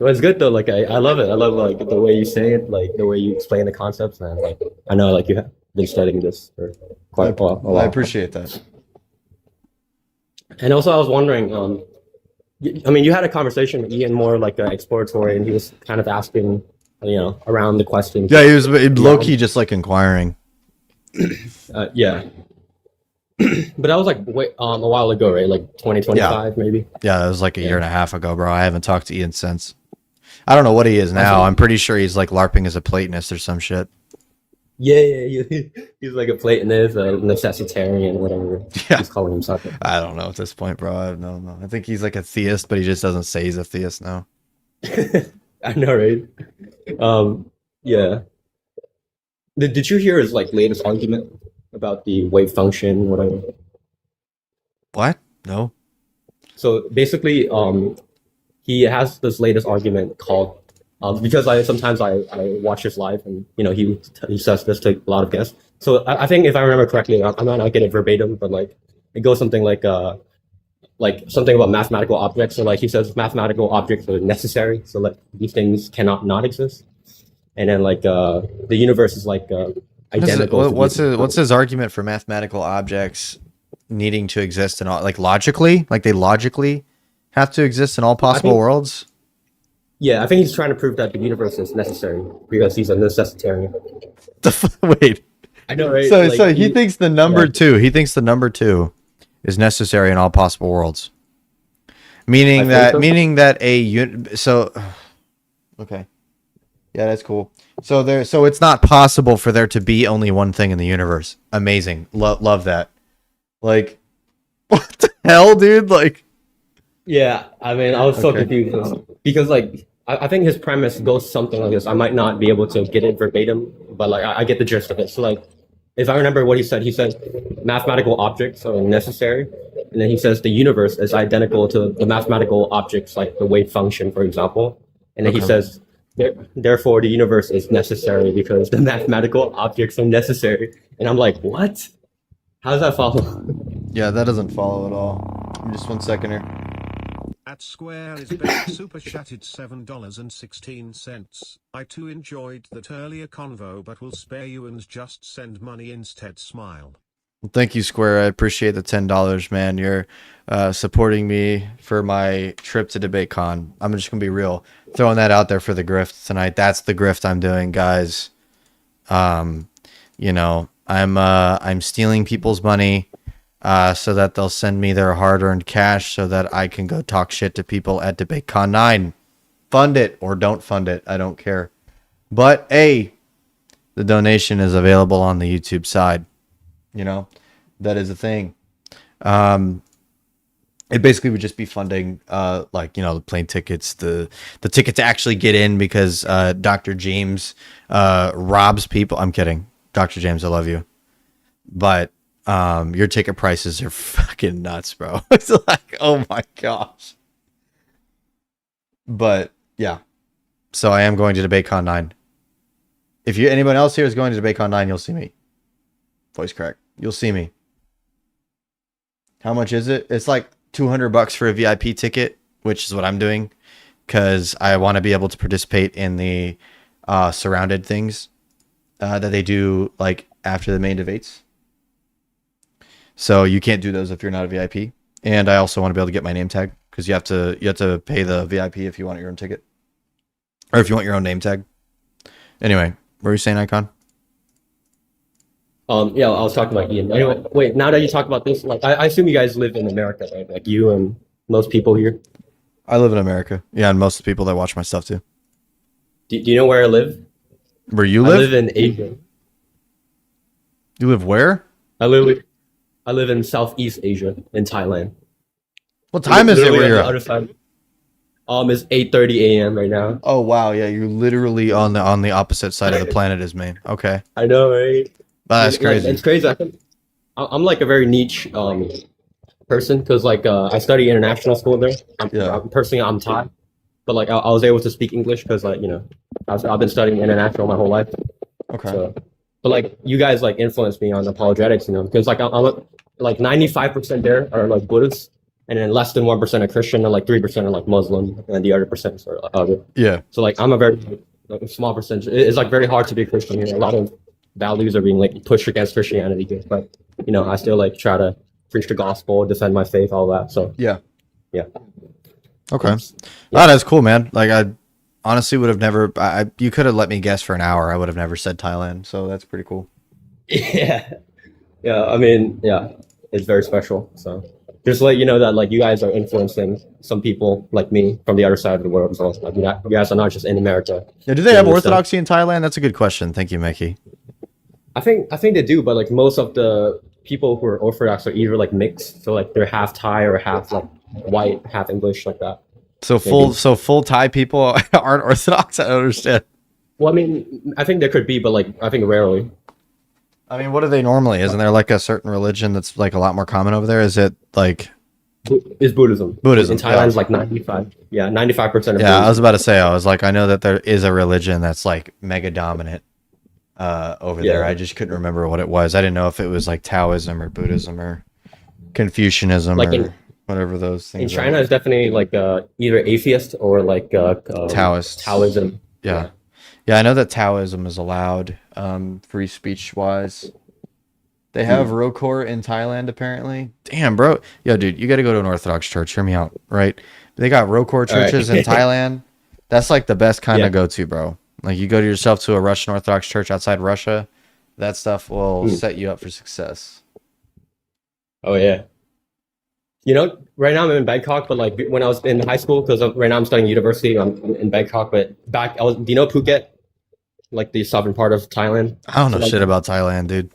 E: Well, it's good though. Like I love it. I love like the way you say it, like the way you explain the concepts, man. Like I know like you have been studying this for quite a
A: I
E: while.
A: appreciate that.
E: And also, I was wondering, I mean, you had a conversation with Ian more like exploratory, and he was kind of asking, around the questions.
A: Yeah, he was low key just like inquiring.
E: Yeah. But that was like a while ago, right? Like 2025, maybe.
A: Yeah, that was like a year and a half ago, bro. I haven't talked to Ian since. I don't know what he is now. I'm pretty sure he's like LARPing as a Platonist or some shit.
E: Yeah. He's like a Platonist, a necessitarian, whatever
A: Yeah.
E: he's calling himself.
A: I don't know at this point, bro. I don't know. I think he's like a theist, but he just doesn't say he's a theist now.
E: I know, right? Yeah. Did you hear his like latest argument about the wave function, whatever?
A: What? No.
E: So basically, he has this latest argument called because sometimes I watch his live, and he says this to a lot of guests. So I think if I remember correctly, I might not get it verbatim, but like it goes something like something about mathematical objects. So like he says mathematical objects are necessary, so like these things cannot not exist. And then like the universe is like identical.
A: What's his argument for mathematical objects needing to exist in all, like logically, like they logically have to exist in all possible worlds?
E: Yeah, I think he's trying to prove that the universe is necessary because he's a necessitarian.
A: Wait.
E: I know, right?
A: So he thinks the number two. He thinks the number two is necessary in all possible worlds. Meaning that okay. Yeah, that's cool. So it's not possible for there to be only one thing in the universe. Amazing. Love that. Like, what the hell, dude? Like,
E: yeah, I mean, I was so confused because like I think his premise goes something like this. I might not be able to get it verbatim, but like I get the gist of it. So like, if I remember what he said mathematical objects are necessary, and then he says the universe is identical to the mathematical objects like the wave function, for example, and then he says. Therefore, the universe is necessary because the mathematical objects are necessary. And I'm like, what? How does that follow?
A: Yeah, that doesn't follow at all. Just 1 second here.
F: At Square is back super chatted $7.16. I too enjoyed that earlier convo, but will spare you and just send money instead. Smile.
A: Well, thank you, Square. I appreciate the $10, man. You're supporting me for my trip to DebateCon. I'm just gonna be real, throwing that out there for the grift tonight. That's the grift I'm doing, guys. I'm stealing people's money so that they'll send me their hard-earned cash so that I can go talk shit to people at DebateCon 9. Fund it or don't fund it. I don't care. But the donation is available on the YouTube side. That is a thing. It basically would just be funding the plane tickets, the ticket to actually get in because Dr. James robs people. I'm kidding. Dr. James, I love you. But your ticket prices are fucking nuts, bro. It's like, oh my gosh. But yeah. So I am going to DebateCon 9. If anyone else here is going to DebateCon 9, you'll see me. Voice crack. You'll see me. How much is it? It's like $200 for a VIP ticket, which is what I'm doing because I want to be able to participate in the surrounded things that they do like after the main debates. So you can't do those if you're not a VIP. And I also want to be able to get my name tag because you have to pay the VIP if you want your own ticket or if you want your own name tag. Anyway, what were you saying, Icon?
E: Yeah, I was talking about Ian. Anyway, wait, now that you talk about this, like I assume you guys live in America, right? Like you and most people here.
A: I live in America. Yeah, and most of the people that watch my stuff too.
E: Do you know where I live?
A: Where you live?
E: I live in Asia.
A: You live where?
E: I live in Southeast Asia, in Thailand.
A: What time is it where you're
E: at?
A: at?
E: It's 8:30 a.m. right now.
A: Oh wow, yeah, you're literally on the opposite side of the planet as me. Okay.
E: I know, right?
A: That's crazy.
E: It's crazy. I'm like a very niche person because like I study international school there. I'm Thai, but like I was able to speak English because like I've been studying international my whole life.
A: Okay.
E: So, but like you guys like influenced me on apologetics, because like I'm like 95% there are like Buddhists, and then less than 1% are Christian, and like 3% are like Muslim, and the other percent are other.
A: Yeah.
E: So like I'm a very like, small percentage. It's like very hard to be Christian here. A lot of values are being like pushed against Christianity here, but you know I still like try to preach the gospel, defend my faith, all that. So
A: Yeah.
E: yeah.
A: Okay. Oh, that's cool, man. Like I honestly would have never. You could have let me guess for an hour. I would have never said Thailand. So that's pretty cool.
E: Yeah, yeah. I mean, yeah, it's very special. So just to let you know that like you guys are influencing some people like me from the other side of the world. So like, you guys are not just in America.
A: Yeah. Do they have orthodoxy in Thailand? That's a good question. Thank you, Mickey.
E: I think they do, but like most of the people who are Orthodox are either like mixed, so like they're half Thai or half like white, half English, like that.
A: So full Thai people aren't Orthodox. I don't understand.
E: Well, I mean, I think there could be, but like I think rarely.
A: I mean, what are they normally? Isn't there like a certain religion that's like a lot more common over there? Is it like
E: Is Buddhism?
A: Buddhism?
E: In Thailand, is like 95. Yeah, 95% of.
A: Yeah, I
E: Buddhism.
A: was about to say. I was like, I know that there is a religion that's like mega dominant over there. I just couldn't remember what it was. I didn't know if it was like Taoism or Buddhism or Confucianism
E: Like
A: or whatever those things.
E: In China, it's definitely like either atheist or like
A: Taoist.
E: Taoism.
A: Yeah. Yeah, I know that Taoism is allowed, free speech wise. They have Rokor in Thailand, apparently. Damn, bro. Yo, dude, you got to go to an Orthodox church. Hear me out, right? They got Rokor churches in Thailand. That's like the best kind of go-to, bro. Like you go to yourself to a Russian Orthodox church outside Russia, that stuff will set you up for success.
E: Oh yeah. You know, right now I'm in Bangkok, but like when I was in high school, because right now I'm studying university, I'm in Bangkok. But do you know Phuket, like the southern part of Thailand?
A: I don't know shit about Thailand, dude.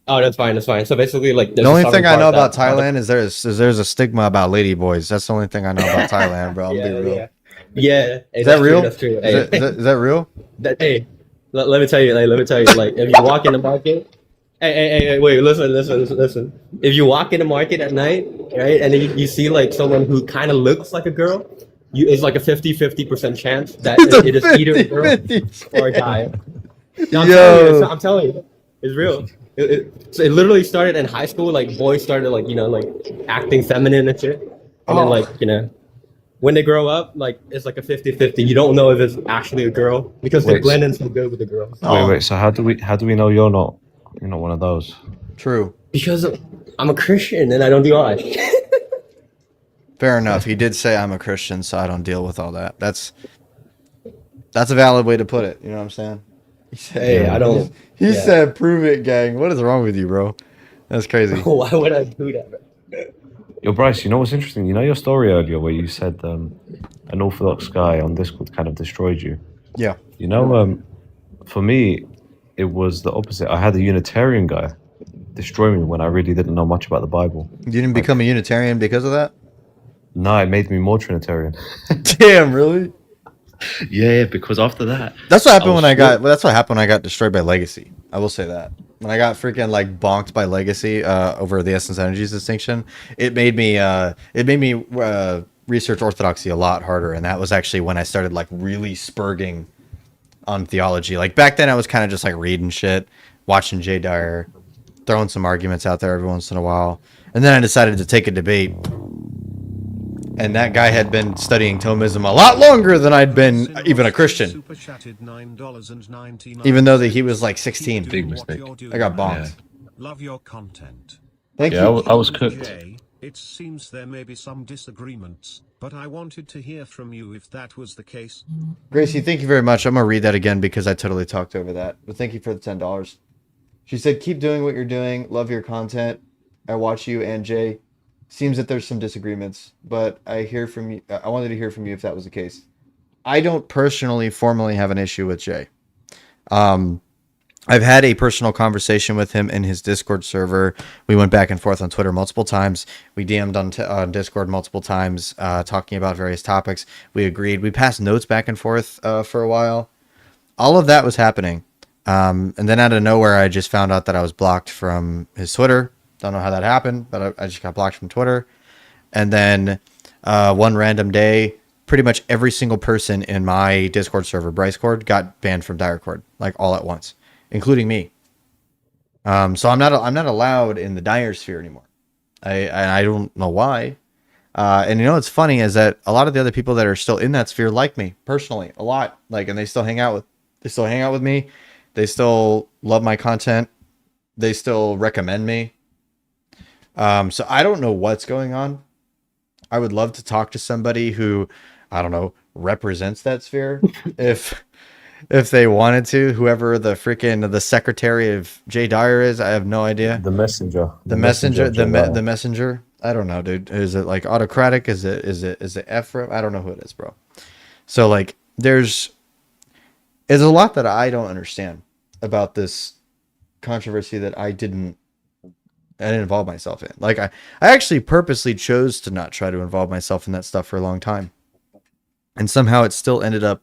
E: Oh, that's fine. That's fine. So basically, like
A: the only thing I know about Thailand is there's a stigma about lady boys. That's the only thing I know about Thailand, bro.
E: Yeah,
A: I'll be real.
E: Yeah.
A: Is that real?
E: That's true.
A: Is that real?
E: Hey, let me tell you. Like if you walk in the market. Hey, wait, listen. If you walk in the market at night, right, and then you see like someone who kind of looks like a girl, it's like a 50% chance that it is either a girl or a guy. No, I'm telling you, it's real. So it literally started in high school. Like boys started like like acting feminine and shit, and then like when they grow up, like it's like a 50-50. You don't know if it's actually a girl because they blend in so good with the girls.
C: Wait. So how do we know you're not one of those?
A: True.
E: Because I'm a Christian and I don't do all that.
A: Fair enough. He did say I'm a Christian, so I don't deal with all that. That's a valid way to put it. You know what I'm saying? He said,
E: hey, I don't.
A: He said, "Prove it, gang." What is wrong with you, bro? That's crazy.
E: Why would I do that?
C: Yo, Bryce, you know what's interesting? You know your story earlier where you said an Orthodox guy on Discord kind of destroyed you.
A: Yeah.
C: You know, for me, it was the opposite. I had a Unitarian guy destroy me when I really didn't know much about the Bible.
A: You didn't become a Unitarian because of that?
C: No, it made me more Trinitarian.
A: Damn, really?
C: Yeah, because after that,
A: that's what happened That's what happened when I got destroyed by Legacy. I will say that when I got freaking like bonked by Legacy over the Essence Energies distinction, it made me research orthodoxy a lot harder, and that was actually when I started like really spurging on theology. Like back then, I was kind of just like reading shit, watching Jay Dyer, throwing some arguments out there every once in a while, and then I decided to take a debate. And that guy had been studying Thomism a lot longer than I'd been even a Christian. Even though that he was like 16.
C: Big mistake.
A: I got bonked.
F: Love your content.
A: Thank you.
C: I was cooked.
F: It seems there may be some disagreements, but I wanted to hear from you if that was the case.
A: Gracie, thank you very much. I'm going to read that again because I totally talked over that. But thank you for the $10. She said, keep doing what you're doing. Love your content. I watch you and Jay. Seems that there's some disagreements, but I hear from you. I wanted to hear from you if that was the case. I don't personally formally have an issue with Jay. I've had a personal conversation with him in his Discord server. We went back and forth on Twitter multiple times. We DM'd on Discord multiple times, talking about various topics. We agreed. We passed notes back and forth for a while. All of that was happening. And then out of nowhere, I just found out that I was blocked from his Twitter. Don't know how that happened, but I just got blocked from Twitter. And then one random day, pretty much every single person in my Discord server, Brycecord, got banned from Direcord, like all at once, including me. So I'm not allowed in the Dire sphere anymore. I don't know why. And you know what's funny is that a lot of the other people that are still in that sphere like me personally a lot, like, and they still hang out with me. They still love my content. They still recommend me. So I don't know what's going on. I would love to talk to somebody who, I don't know, represents that sphere. if they wanted to, whoever the secretary of Jay Dyer is, I have no idea.
G: The messenger.
A: The messenger,
G: of Jeremiah.
A: the messenger. I don't know, dude. Is it like autocratic? Is it Ephraim? I don't know who it is, bro. So like, there's a lot that I don't understand about this controversy that I didn't involve myself in. Like I actually purposely chose to not try to involve myself in that stuff for a long time, and somehow it still ended up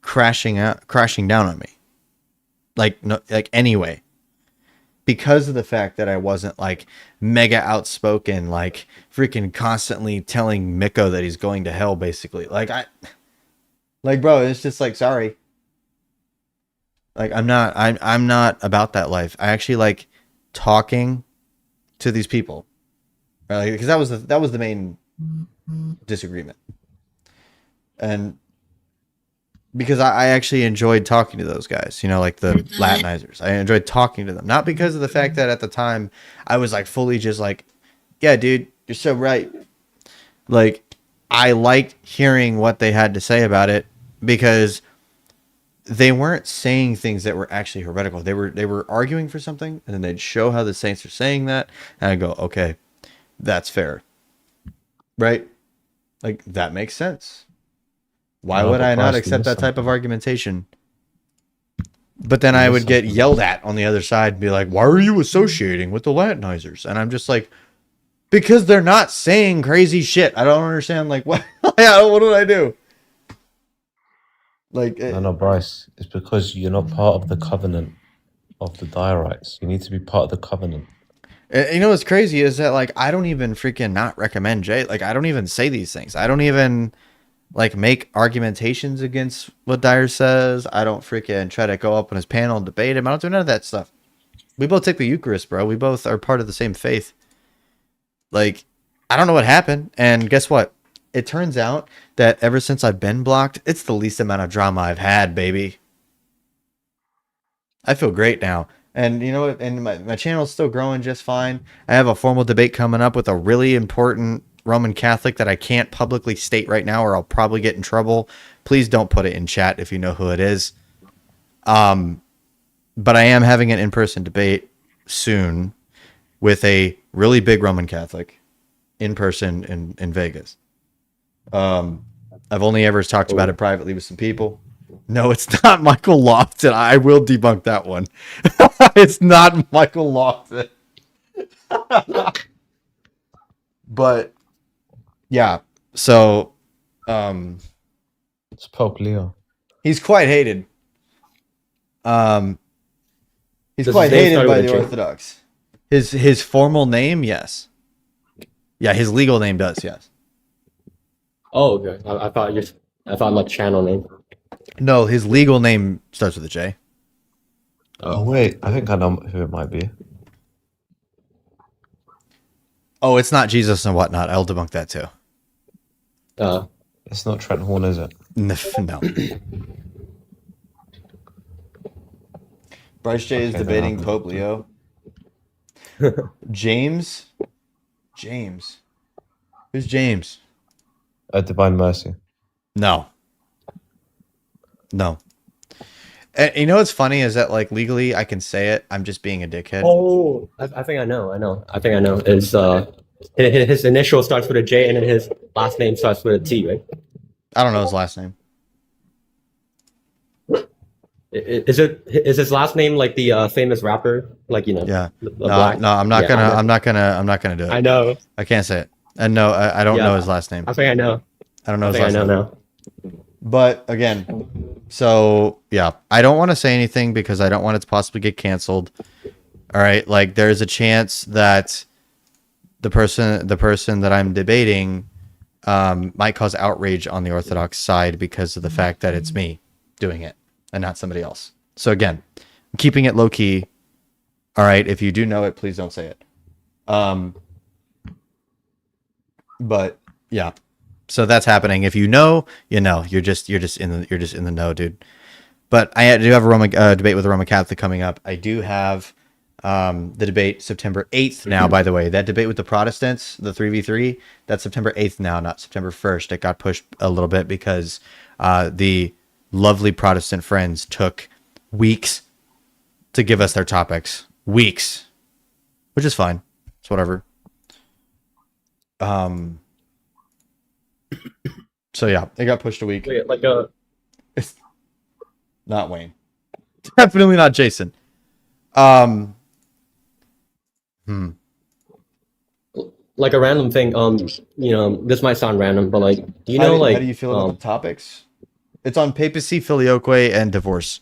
A: crashing down on me. Like anyway. Because of the fact that I wasn't like mega outspoken, like freaking constantly telling Miko that he's going to hell, basically. Bro, it's just like, sorry. Like, I'm not about that life. I actually like talking to these people. Because that was the main disagreement. And because I actually enjoyed talking to those guys, you know, like the Latinizers. I enjoyed talking to them. Not because of the fact that at the time I was like fully just like, yeah, dude, you're so right. Like, I liked hearing what they had to say about it because they weren't saying things that were actually heretical. They were arguing for something, and then they'd show how the saints are saying that, and I'd go, okay, that's fair. Right? Like, that makes sense. Why would I not accept that type of argumentation? But then I would get yelled at on the other side and be like, why are you associating with the Latinizers? And I'm just like, because they're not saying crazy shit. I don't understand. Like, what? What did I do? Like,
G: No, Bryce. It's because you're not part of the covenant of the Diorites. You need to be part of the covenant.
A: you know what's crazy is that, like, I don't even freaking not recommend Jay. Like, I don't even say these things. I don't even like make argumentations against what Dyer says. I don't freaking try to go up on his panel and debate him. I don't do none of that stuff. We both take the Eucharist, bro. We both are part of the same faith. Like, I don't know what happened. And guess what? It turns out that ever since I've been blocked, it's the least amount of drama I've had, baby. I feel great now. And you know what? And my channel's still growing just fine. I have a formal debate coming up with a really important Roman Catholic that I can't publicly state right now or I'll probably get in trouble. Please don't put it in chat if you know who it is. But I am having an in-person debate soon with a really big Roman Catholic in person in Vegas. I've only ever talked about it privately with some people. No, it's not Michael Lofton. I will debunk that one. It's not Michael Lofton. But yeah, so
G: It's Pope Leo.
A: he's quite hated. He's
E: Does
A: quite
E: his name
A: hated
E: start
A: by
E: with a
A: the
E: J?
A: Orthodox. His formal name, yes. Yeah, his legal name does, yes.
E: Oh, okay. I thought like channel name.
A: No, his legal name starts with a J.
G: Oh, wait. I think I know who it might be.
A: Oh, it's not Jesus and whatnot. I'll debunk that too.
G: It's not Trent Horn, is it?
A: No. Bryce J is
G: Okay, then
A: debating
G: I'll-
A: Pope Leo. James? Who's James?
G: Divine Mercy.
A: No. And you know what's funny is that, like, legally I can say it. I'm just being a dickhead.
E: Oh, I think I know. I think I know. It's his initial starts with a J and then his last name starts with a T, right?
A: I don't know his last name.
E: Is his last name like the famous rapper? Like, you know?
A: Yeah.
E: Black?
A: No, I'm not
E: Yeah,
A: gonna.
E: I know.
A: I'm not gonna do it.
E: I know.
A: I can't say it. And no, I don't
E: Yeah.
A: know his last name.
E: I think I know.
A: I don't know
E: I
A: his
E: think I
A: last
E: know
A: name.
E: now.
A: But again, so yeah, I don't want to say anything because I don't want it to possibly get canceled. All right, like there's a chance that the person that I'm debating might cause outrage on the Orthodox side because of the fact that it's me doing it and not somebody else. So again, I'm keeping it low key. All right, if you do know it, please don't say it. But Yeah. So that's happening. If you know, you know. You're just in the know, dude. But I do have a Roman debate with a Roman Catholic coming up. I do have the debate September 8th now, by the way. That debate with the Protestants, the 3v3, that's September 8th now, not September 1st. It got pushed a little bit because the lovely Protestant friends took weeks to give us their topics. Weeks. Which is fine. It's whatever. So yeah, it got pushed a week.
E: Wait, like
A: It's not Wayne. Definitely not Jason. Hmm.
E: like a random thing. This might sound random, but like, do you know
A: How do you feel about the topics? It's on papacy, filioque, and divorce.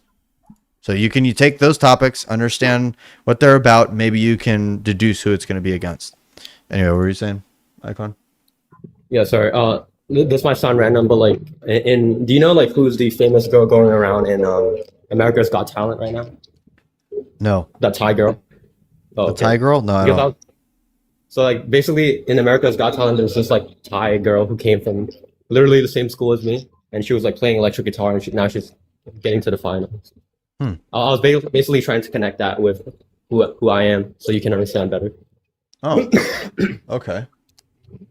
A: So you take those topics, understand what they're about. Maybe you can deduce who it's going to be against. Anyway, what were you saying, Icon?
E: Yeah, sorry. This might sound random, but like, do you know like who's the famous girl going around in America's Got Talent right now?
A: No.
E: That Thai girl. Oh,
A: The
E: okay.
A: Thai girl? No, I
E: Because
A: don't.
E: So like basically in America's Got Talent, there's this like Thai girl who came from literally the same school as me, and she was like playing electric guitar, and now she's getting to the finals.
A: Hmm.
E: I was basically trying to connect that with who I am, so you can understand better.
A: Oh, okay.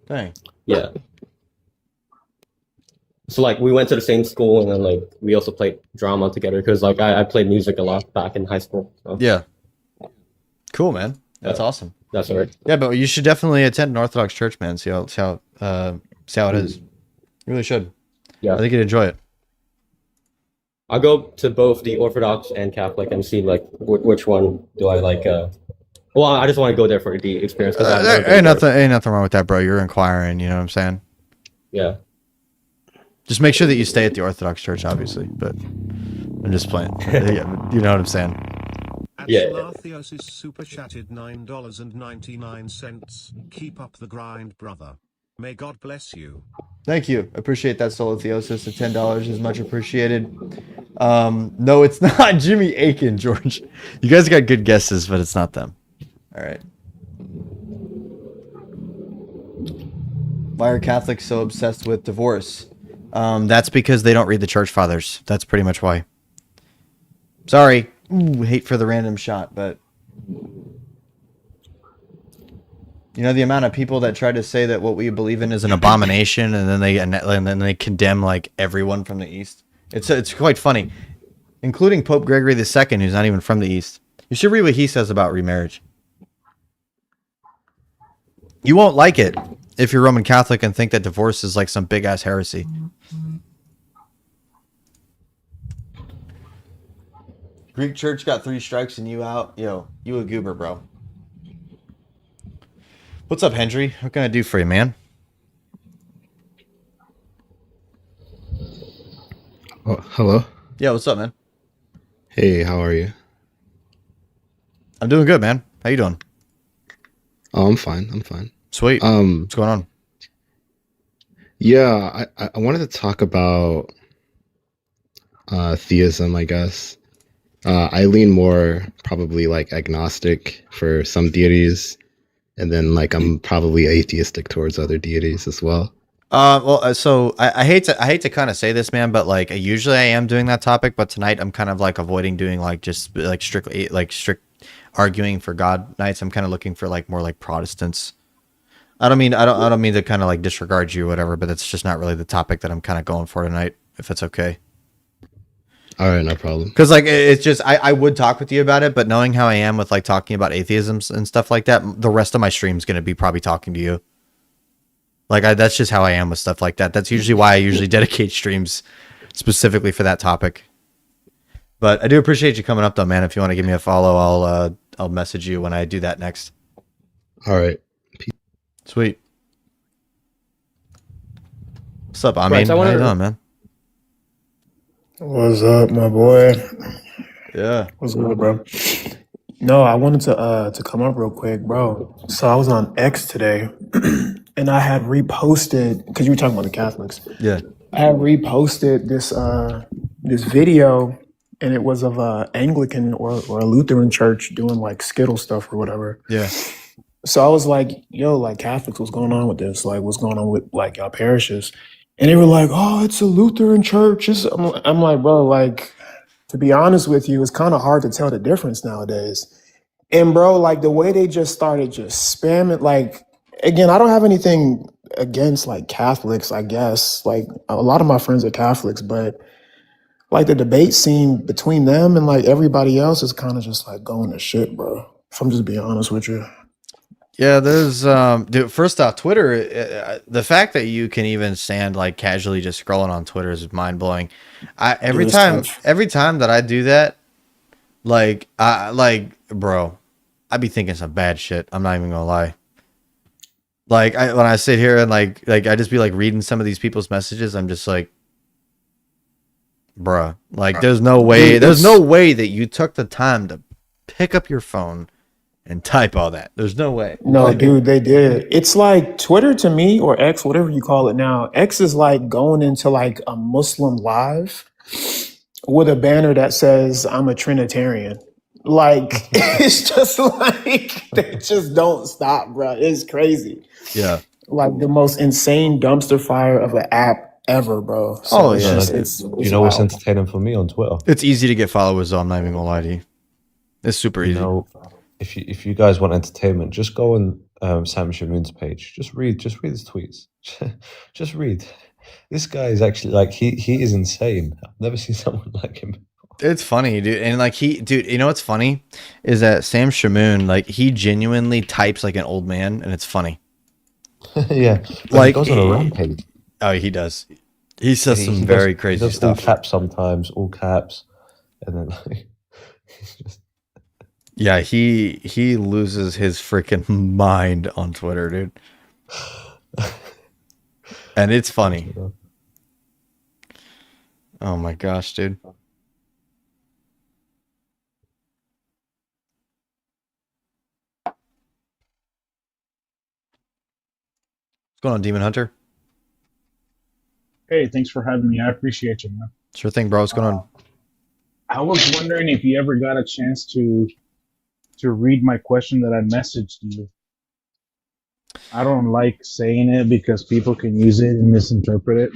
A: Dang.
E: Yeah. So like we went to the same school, and then like we also played drama together because like I played music a lot back in high school. So
A: Yeah. Cool, man. That's awesome.
E: that's all right.
A: Yeah, but you should definitely attend an Orthodox church, man. See how it is. You really should.
E: Yeah.
A: I think you'd enjoy it.
E: I'll go to both the Orthodox and Catholic and see like which one do I like. Well, I just want to go there for the experience.
A: There ain't nothing wrong with that, bro. You're inquiring. You know what I'm saying?
E: Yeah.
A: Just make sure that you stay at the Orthodox church, obviously. But I'm just playing. Yeah, you know what I'm saying?
E: Yeah.
F: Theosis super chatted $9.99. Keep up the grind, brother. May God bless you.
A: Thank you. Appreciate that, Solotheosis. The $10 is much appreciated. No, it's not Jimmy Aiken, George. You guys got good guesses, but it's not them. All right. Why are Catholics so obsessed with divorce? That's because they don't read the church fathers. That's pretty much why. Sorry. Ooh, hate for the random shot, but you know the amount of people that try to say that what we believe in is an abomination, and then they condemn like everyone from the East. It's quite funny, including Pope Gregory II, who's not even from the East. You should read what he says about remarriage. You won't like it if you're Roman Catholic and think that divorce is like some big ass heresy. Greek church got 3 strikes and you out. Yo, you a goober, bro. What's up, Hendry? What can I do for you, man?
H: Oh, hello.
A: Yeah, what's up, man?
H: Hey, how are you?
A: I'm doing good, man. How you doing?
H: Oh, I'm fine. I'm fine.
A: Sweet. What's going on?
H: Yeah, I wanted to talk about theism, I guess. I lean more probably like agnostic for some deities, and then like I'm probably atheistic towards other deities as well.
A: So I hate to kind of say this, man, but like usually I am doing that topic, but tonight I'm kind of like avoiding doing like just like strict arguing for God nights. I'm kind of looking for like more like Protestants. I don't mean to kind of like disregard you or whatever, but that's just not really the topic that I'm kind of going for tonight, if it's okay.
H: All right, no problem.
A: Because like it's just I would talk with you about it, but knowing how I am with like talking about atheisms and stuff like that, the rest of my stream's gonna be probably talking to you. Like that's just how I am with stuff like that. That's usually why I usually dedicate streams specifically for that topic. But I do appreciate you coming up though, man. If you want to give me a follow, I'll message you when I do that next.
H: All right.
A: Sweet. What's up, Amin? How you doing, man?
I: What's up, my boy?
A: Yeah.
I: What's good, bro? No, I wanted to come up real quick, bro. So I was on X today, and I had reposted because you were talking about the Catholics.
A: Yeah.
I: I had reposted this video, and it was of a Anglican or a Lutheran church doing like Skittle stuff or whatever.
A: Yeah.
I: So I was like, yo, like Catholics, what's going on with this? Like, what's going on with like our parishes? And they were like, oh, it's a Lutheran church. I'm like, bro, like, to be honest with you, it's kind of hard to tell the difference nowadays. And bro, like the way they just started just spamming, like, again, I don't have anything against like Catholics, I guess. Like a lot of my friends are Catholics, but like the debate scene between them and like everybody else is kind of just like going to shit, bro. If I'm just being honest with you.
A: Yeah, there's dude, first off, Twitter, the fact that you can even stand like casually just scrolling on Twitter is mind blowing. Every
I: It is
A: time
I: tough.
A: every time that I do that, bro, I be thinking some bad shit. I'm not even gonna lie. Like when I sit here and like I just be like reading some of these people's messages, I'm just like, bruh, like there's no way,
I: Dude,
A: there's no
I: it's
A: way that you took the time to pick up your phone and type all that. There's no way.
I: no,
A: Like,
I: dude, they did. It's like Twitter to me or X, whatever you call it now. X is like going into like a Muslim live with a banner that says I'm a Trinitarian. Like it's just like they just don't stop, bro. It's crazy.
A: yeah.
I: Like the most insane dumpster fire of an app ever, bro.
A: Oh
I: So it's
A: yeah.
I: just
G: Do
I: it's
G: you know what's
I: wild.
G: entertaining for me on Twitter?
A: It's easy to get followers, though. I'm not even gonna lie to you. It's super
G: You
A: easy.
G: know, if you guys want entertainment, just go on Sam Shamoon's page. Just read his tweets. Just read. This guy is actually like he is insane. I've never seen someone like him.
A: It's funny, dude. And like dude, you know what's funny is that Sam Shamoon, like he genuinely types like an old man, and it's funny.
G: Yeah, but
A: Like,
G: he goes on a rampage.
A: oh, he does. He says
G: He,
A: some
G: he
A: very
G: does,
A: crazy
G: he does all
A: stuff.
G: caps sometimes, all caps, and then like he's just
A: Yeah, he loses his freaking mind on Twitter, dude. And it's funny. Oh my gosh, dude. What's going on, Demon Hunter?
J: Hey, thanks for having me. I appreciate you, man.
A: Sure thing, bro. What's going on?
J: I was wondering if you ever got a chance to read my question that I messaged you. I don't like saying it because people can use it and misinterpret it.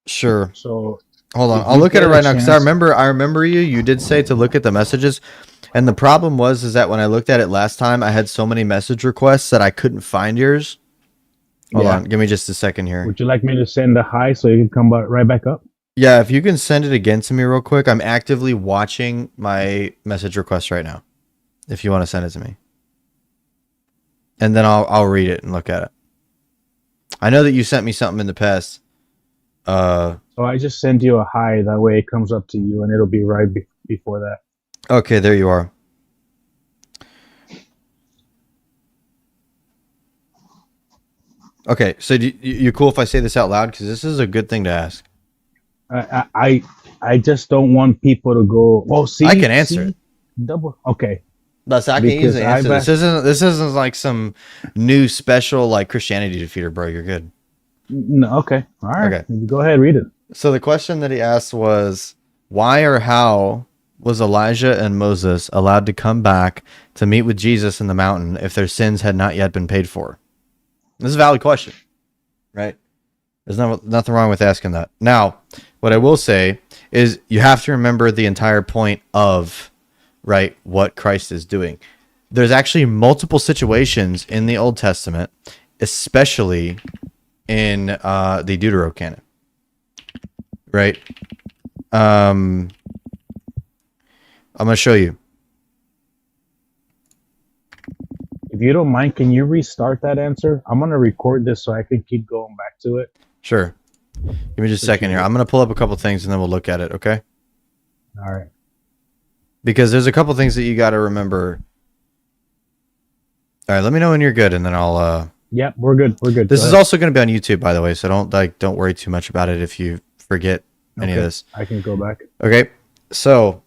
A: Sure.
J: So
A: Hold on.
J: if
A: I'll
J: you
A: look at
J: get
A: it
J: a
A: right now because I
J: chance,
A: remember you. You did say to look at the messages. And the problem is that when I looked at it last time, I had so many message requests that I couldn't find yours. Hold
J: yeah.
A: on. Give me just a second here.
J: Would you like me to send a hi so you can come right back up?
A: Yeah, if you can send it again to me real quick. I'm actively watching my message requests right now. If you want to send it to me. And then I'll read it and look at it. I know that you sent me something in the past.
J: So I just send you a hi. That way it comes up to you and it'll be right before that.
A: Okay, there you are. Okay, so you cool if I say this out loud? Because this is a good thing to ask.
J: I just don't want people to go, oh, see,
A: I can answer it.
J: Double. Okay.
A: That's I can
J: Because
A: easily answer. This isn't like some new special like Christianity defeater, bro. You're good.
J: No, okay. All right.
A: Okay.
J: Go ahead, read it.
A: So the question that he asked was, why or how was Elijah and Moses allowed to come back to meet with Jesus in the mountain if their sins had not yet been paid for? This is a valid question, right? There's nothing wrong with asking that. Now, what I will say is you have to remember the entire point of, right, what Christ is doing. There's actually multiple situations in the Old Testament, especially in the Deuterocanon, right? I'm going to show you.
J: If you don't mind, can you restart that answer? I'm going to record this so I can keep going back to it.
A: Sure. Give me just a second here. I'm going to pull up a couple things and then we'll look at it, okay?
J: All right.
A: Because there's a couple things that you got to remember. All right, let me know when you're good and then I'll
J: Yeah, we're good. We're good.
A: This
J: Go
A: is
J: ahead.
A: also going to be on YouTube, by the way, so don't worry too much about it if you forget any of
J: Okay,
A: this.
J: I can go back.
A: Okay. So,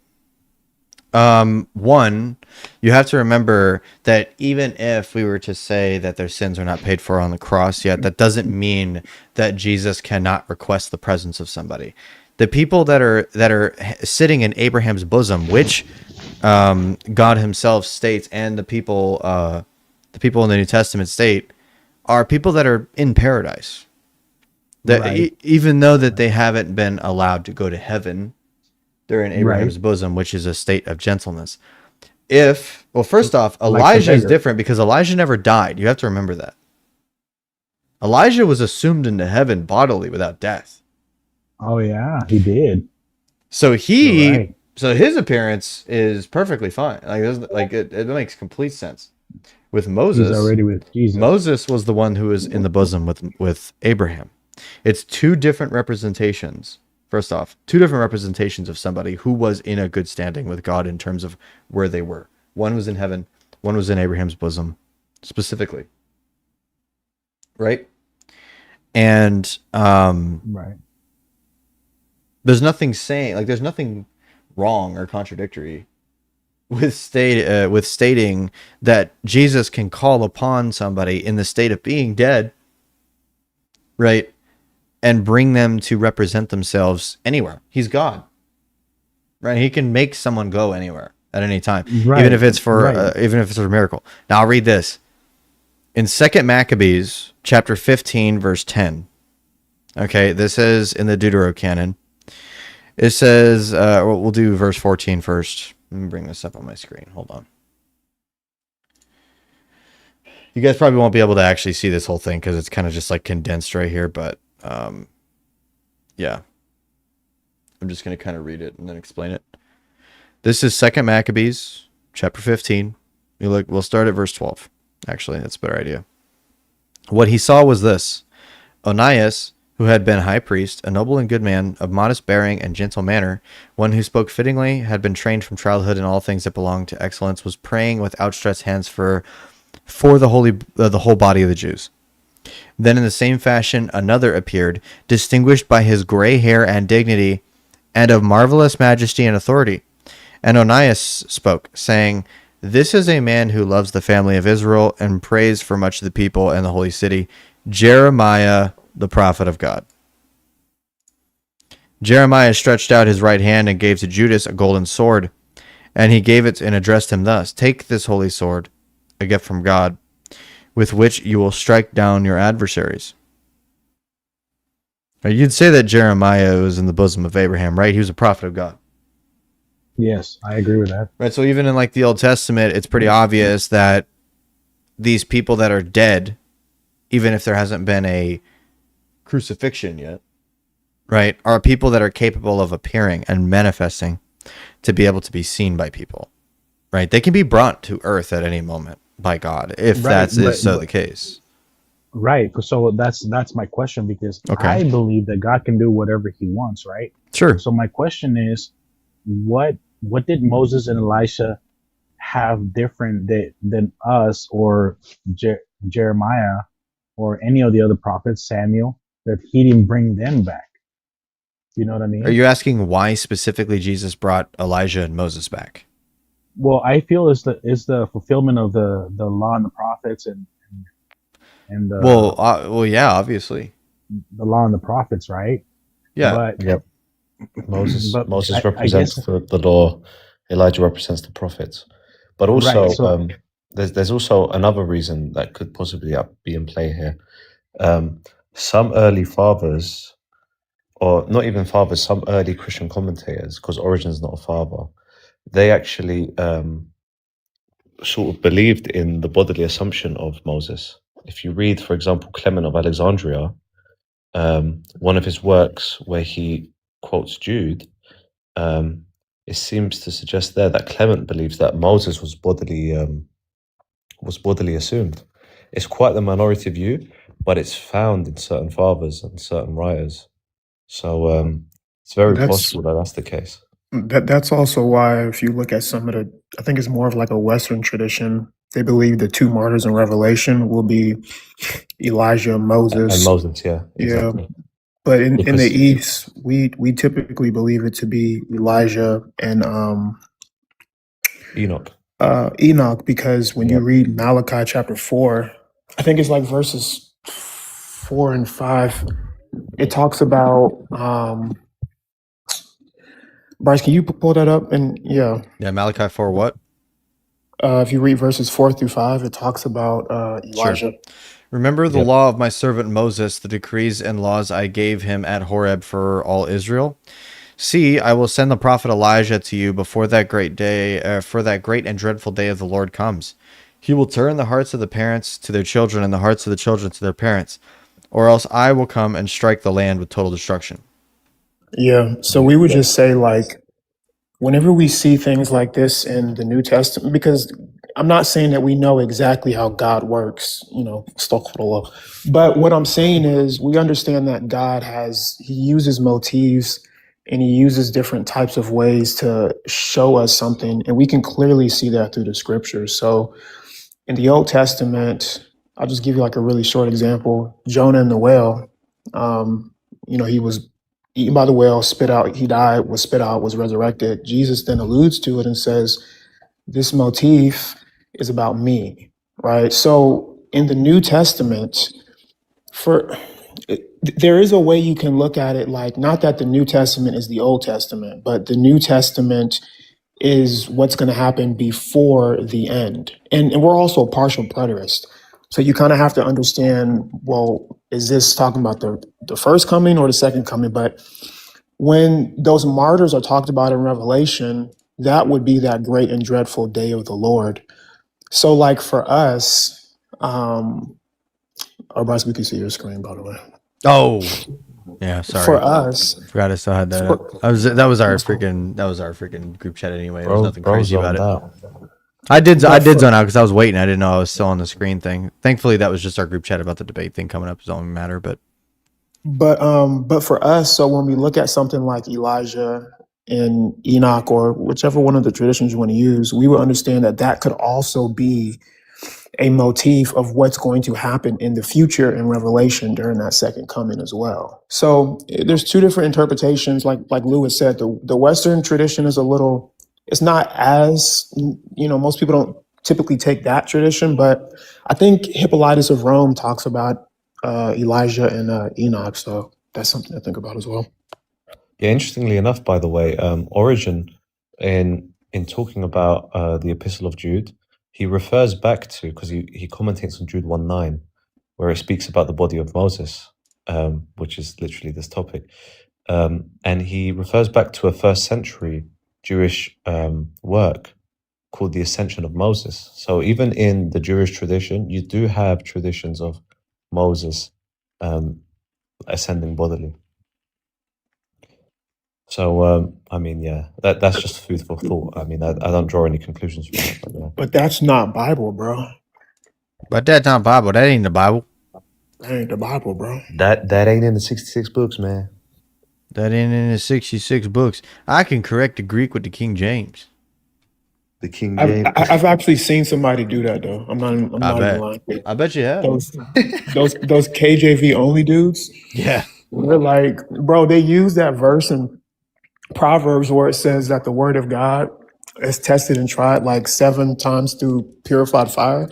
A: one, you have to remember that even if we were to say that their sins are not paid for on the cross yet, that doesn't mean that Jesus cannot request the presence of somebody. The people that are sitting in Abraham's bosom, which God himself states, and the people the people in the New Testament state, are people that are in paradise. That
J: Right.
A: even though that they haven't been allowed to go to heaven, they're in Abraham's bosom, which is a state of gentleness. Well, first off,
J: Like the
A: Elijah is
J: beggar.
A: different because Elijah never died. You have to remember that. Elijah was assumed into heaven bodily without death.
J: Oh yeah, he did.
A: So
J: You're right.
A: so his appearance is perfectly fine. It makes complete sense. With
J: He's
A: Moses,
J: already with Jesus.
A: Moses was the one who was in the bosom with Abraham. It's two different representations. First off, two different representations of somebody who was in a good standing with God in terms of where they were. One was in heaven, one was in Abraham's bosom, specifically. Right? And
J: Right.
A: there's nothing wrong or contradictory with stating that Jesus can call upon somebody in the state of being dead, right, and bring them to represent themselves anywhere. He's God, right? He can make someone go anywhere at any time,
J: Right.
A: even if it's for
J: Right.
A: a miracle. Now I'll read this in 2 Maccabees chapter 15 verse 10. Okay, this is in the Deuterocanon. It says, we'll do verse 14 first. Let me bring this up on my screen. Hold on. You guys probably won't be able to actually see this whole thing because it's kind of just like condensed right here. But yeah, I'm just going to kind of read it and then explain it. This is 2 Maccabees chapter 15. We'll start at verse 12. Actually, that's a better idea. What he saw was this: Onias, who had been high priest, a noble and good man, of modest bearing and gentle manner, one who spoke fittingly, had been trained from childhood in all things that belonged to excellence, was praying with outstretched hands for the whole body of the Jews. Then in the same fashion another appeared, distinguished by his gray hair and dignity, and of marvelous majesty and authority. And Onias spoke, saying, "This is a man who loves the family of Israel, and prays for much of the people and the holy city, Jeremiah, the prophet of God." Jeremiah stretched out his right hand and gave to Judas a golden sword, and he gave it and addressed him thus: "Take this holy sword, a gift from God, with which you will strike down your adversaries." Now, you'd say that Jeremiah was in the bosom of Abraham, right? He was a prophet of God.
J: Yes, I agree with that.
A: Right, so even in like the Old Testament, it's pretty obvious that these people that are dead, even if there hasn't been a crucifixion yet, right, are people that are capable of appearing and manifesting to be able to be seen by people, right? They can be brought to earth at any moment by God, if
J: Right,
A: is the case.
J: Right. So that's my question, because
A: Okay.
J: I believe that God can do whatever he wants, right?
A: Sure.
J: So my question is, what did Moses and Elisha have different than us or Jeremiah or any of the other prophets, Samuel, that he didn't bring them back? You know what I mean?
A: Are you asking why specifically Jesus brought Elijah and Moses back?
J: Well, I feel it's the fulfillment of the law and the prophets and the
A: Well, yeah, obviously.
J: the law and the prophets, right?
A: Yeah.
J: But
G: Yep. Moses
J: But
G: Moses
J: I
G: represents
J: guess-
G: the law. Elijah represents the prophets. But also,
J: Right, so-
G: there's also another reason that could possibly be in play here. Some early fathers, or not even fathers, some early Christian commentators, because Origen's not a father, they actually sort of believed in the bodily assumption of Moses. If you read, for example, Clement of Alexandria, one of his works where he quotes Jude, it seems to suggest there that Clement believes that Moses was bodily assumed. It's quite the minority view, but it's found in certain fathers and certain writers. So it's very possible that that's the case.
I: That's also why, if you look at some of the, I think it's more of like a Western tradition. They believe the two martyrs in Revelation will be Elijah and Moses.
G: And Moses, yeah, exactly.
I: Yeah, but in the
G: Because-
I: East, we typically believe it to be Elijah and
G: Enoch.
I: Enoch, because when you
G: Yep.
I: read Malachi chapter 4, I think it's like verses 4 and 5, it talks about Bryce, can you pull that up? And yeah,
A: Yeah, Malachi 4 what?
I: If you read verses 4 through 5, it talks about
A: Sure.
I: Elijah.
A: Remember the
G: Yep.
A: law of my servant Moses, the decrees and laws I gave him at Horeb for all Israel. See, I will send the prophet Elijah to you before that great day, for that great and dreadful day of the Lord comes. He will turn the hearts of the parents to their children and the hearts of the children to their parents, or else I will come and strike the land with total destruction.
I: Yeah. So we would just say, like, whenever we see things like this in the New Testament, because I'm not saying that we know exactly how God works, astaghfirullah. But what I'm saying is we understand that he uses motifs and he uses different types of ways to show us something. And we can clearly see that through the scriptures. So in the Old Testament, I'll just give you like a really short example. Jonah and the whale, he was eaten by the whale, spit out, he died, was spit out, was resurrected. Jesus then alludes to it and says, this motif is about me, right? So in the New Testament, there is a way you can look at it, like, not that the New Testament is the Old Testament, but the New Testament is what's going to happen before the end. And we're also a partial preterist. So you kind of have to understand, well, is this talking about the first coming or the second coming? But when those martyrs are talked about in Revelation, that would be that great and dreadful day of the Lord. So like for us, Bryce, we can see your screen, by the way.
A: Oh, yeah. Sorry.
I: For us,
A: Forgot I still had that up. That was our freaking group chat anyway. There was nothing crazy about it. I did zone out because I was waiting. I didn't know I was still on the screen thing. Thankfully, that was just our group chat about the debate thing coming up. It doesn't matter, but
I: for us, so when we look at something like Elijah and Enoch, or whichever one of the traditions you want to use, we would understand that that could also be a motif of what's going to happen in the future in Revelation during that second coming as well. So there's two different interpretations. Like Lewis said, the Western tradition is it's not as, most people don't typically take that tradition, but I think Hippolytus of Rome talks about Elijah and Enoch. So that's something to think about as well.
G: Yeah, interestingly enough, by the way, Origen, in talking about the Epistle of Jude, he refers back to, because he commentates on Jude 1:9, where it speaks about the body of Moses, which is literally this topic. And he refers back to a first century Jewish work called the Ascension of Moses. So even in the Jewish tradition, you do have traditions of Moses ascending bodily. So, I mean, yeah, that's just food for thought. I mean, I don't draw any conclusions from it. But, yeah.
I: But that's not Bible, bro.
A: But that's not Bible. That ain't the Bible.
I: That ain't the Bible, bro.
G: That ain't in the 66 books, man.
A: That ain't in the 66 books. I can correct the Greek with the King James.
G: The King James.
I: I've actually seen somebody do that though. I'm not even lying.
A: I bet you have.
I: Those KJV only dudes.
A: Yeah.
I: They're like, bro, they use that verse in Proverbs where it says that the word of God is tested and tried like 7 times through purified fire.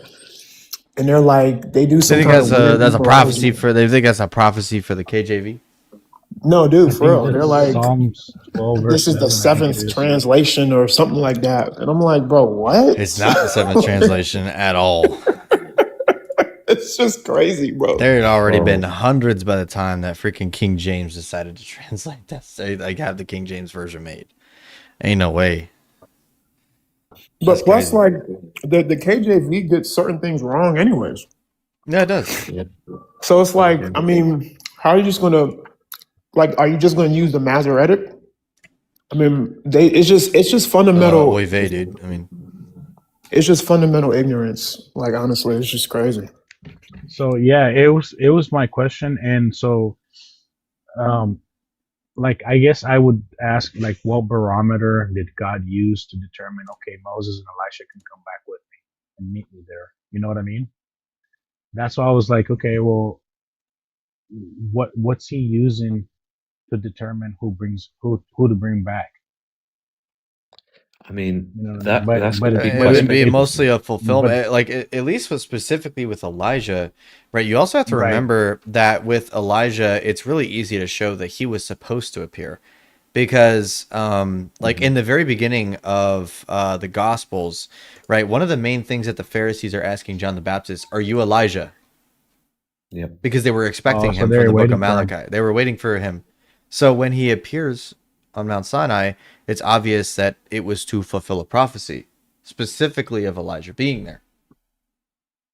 I: And they're like, they do some kind of weird
A: that's a prophecy
I: liberalism.
A: they think that's a prophecy for the KJV.
I: No, dude, for real. They're like,
J: Psalms 12,
I: this is the 7th translation or something like that. And I'm like, bro, what?
A: It's not the 7th translation at all.
I: It's just crazy, bro.
A: There had already been hundreds by the time that freaking King James decided to translate that. So, like, have the King James version made. Ain't no way.
I: But plus, like, the KJV gets certain things wrong anyways.
A: Yeah, it does.
I: So it's like, I mean, how are you just going to, like, are you just going to use the Masoretic? I mean, it's just fundamental.
A: Oy vey, dude. I mean,
I: it's just fundamental ignorance. Like, honestly, it's just crazy.
J: So yeah, it was my question, and so, like, I guess I would ask, like, what barometer did God use to determine, okay, Moses and Elisha can come back with me and meet me there? You know what I mean? That's why I was like, okay, well, what's he using to determine who to bring back?
C: I mean,
J: You know what I mean?
C: that's
J: But
C: going to be
A: it
C: quite
A: would be
C: speculative.
A: mostly a fulfillment. Like, at least specifically with Elijah, right? You also have to remember that with Elijah, it's really easy to show that he was supposed to appear. because like in the very beginning of the Gospels, right, one of the main things that the Pharisees are asking John the Baptist, are you Elijah?
C: Yep.
A: Because they were expecting
J: so
A: him
J: they
A: from
J: were
A: the book of
J: waiting for him.
A: Malachi. They were waiting for him. So when he appears on Mount Sinai, it's obvious that it was to fulfill a prophecy, specifically of Elijah being there.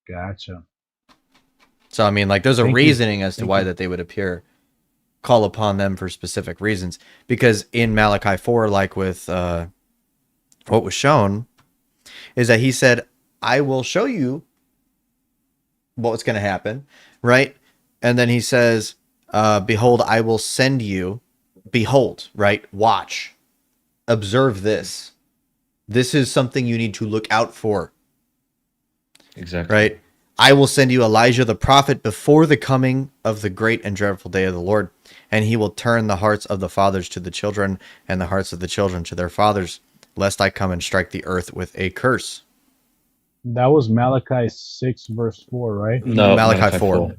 J: Gotcha.
A: So, I mean, like, there's a
J: Thank you.
A: reasoning as to
J: Thank
A: why
J: you.
A: that they would appear, call upon them for specific reasons. Because in Malachi 4, like with what was shown, is that he said, I will show you what's going to happen, right? And then he says, behold, I will send you. Behold, right? Watch. Observe this. This is something you need to look out for,
C: Exactly.
A: right? I will send you Elijah the prophet before the coming of the great and dreadful day of the Lord, and he will turn the hearts of the fathers to the children and the hearts of the children to their fathers, lest I come and strike the earth with a curse.
J: That was Malachi 6, verse 4, right?
C: No,
A: Malachi 4.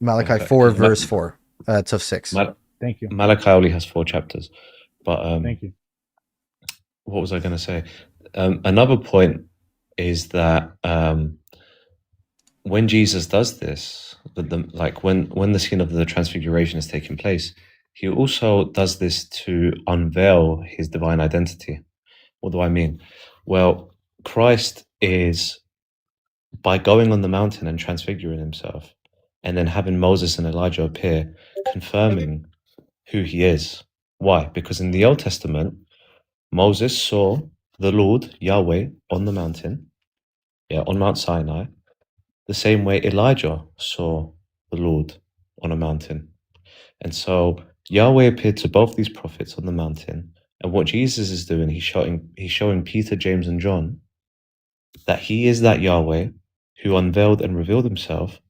A: Malachi 4, verse 4 to 6.
J: Thank you.
C: Malachi only has 4 chapters. But
J: Thank you.
C: what was I going to say? Another point is that when Jesus does this, like when the scene of the transfiguration is taking place, he also does this to unveil his divine identity. What do I mean? Well, Christ is, by going on the mountain and transfiguring himself, and then having Moses and Elijah appear, confirming who he is. Why? Because in the Old Testament, Moses saw the Lord, Yahweh, on the mountain, on Mount Sinai, the same way Elijah saw the Lord on a mountain. And so Yahweh appeared to both these prophets on the mountain. And what Jesus is doing, he's showing Peter, James, and John that he is that Yahweh who unveiled and revealed himself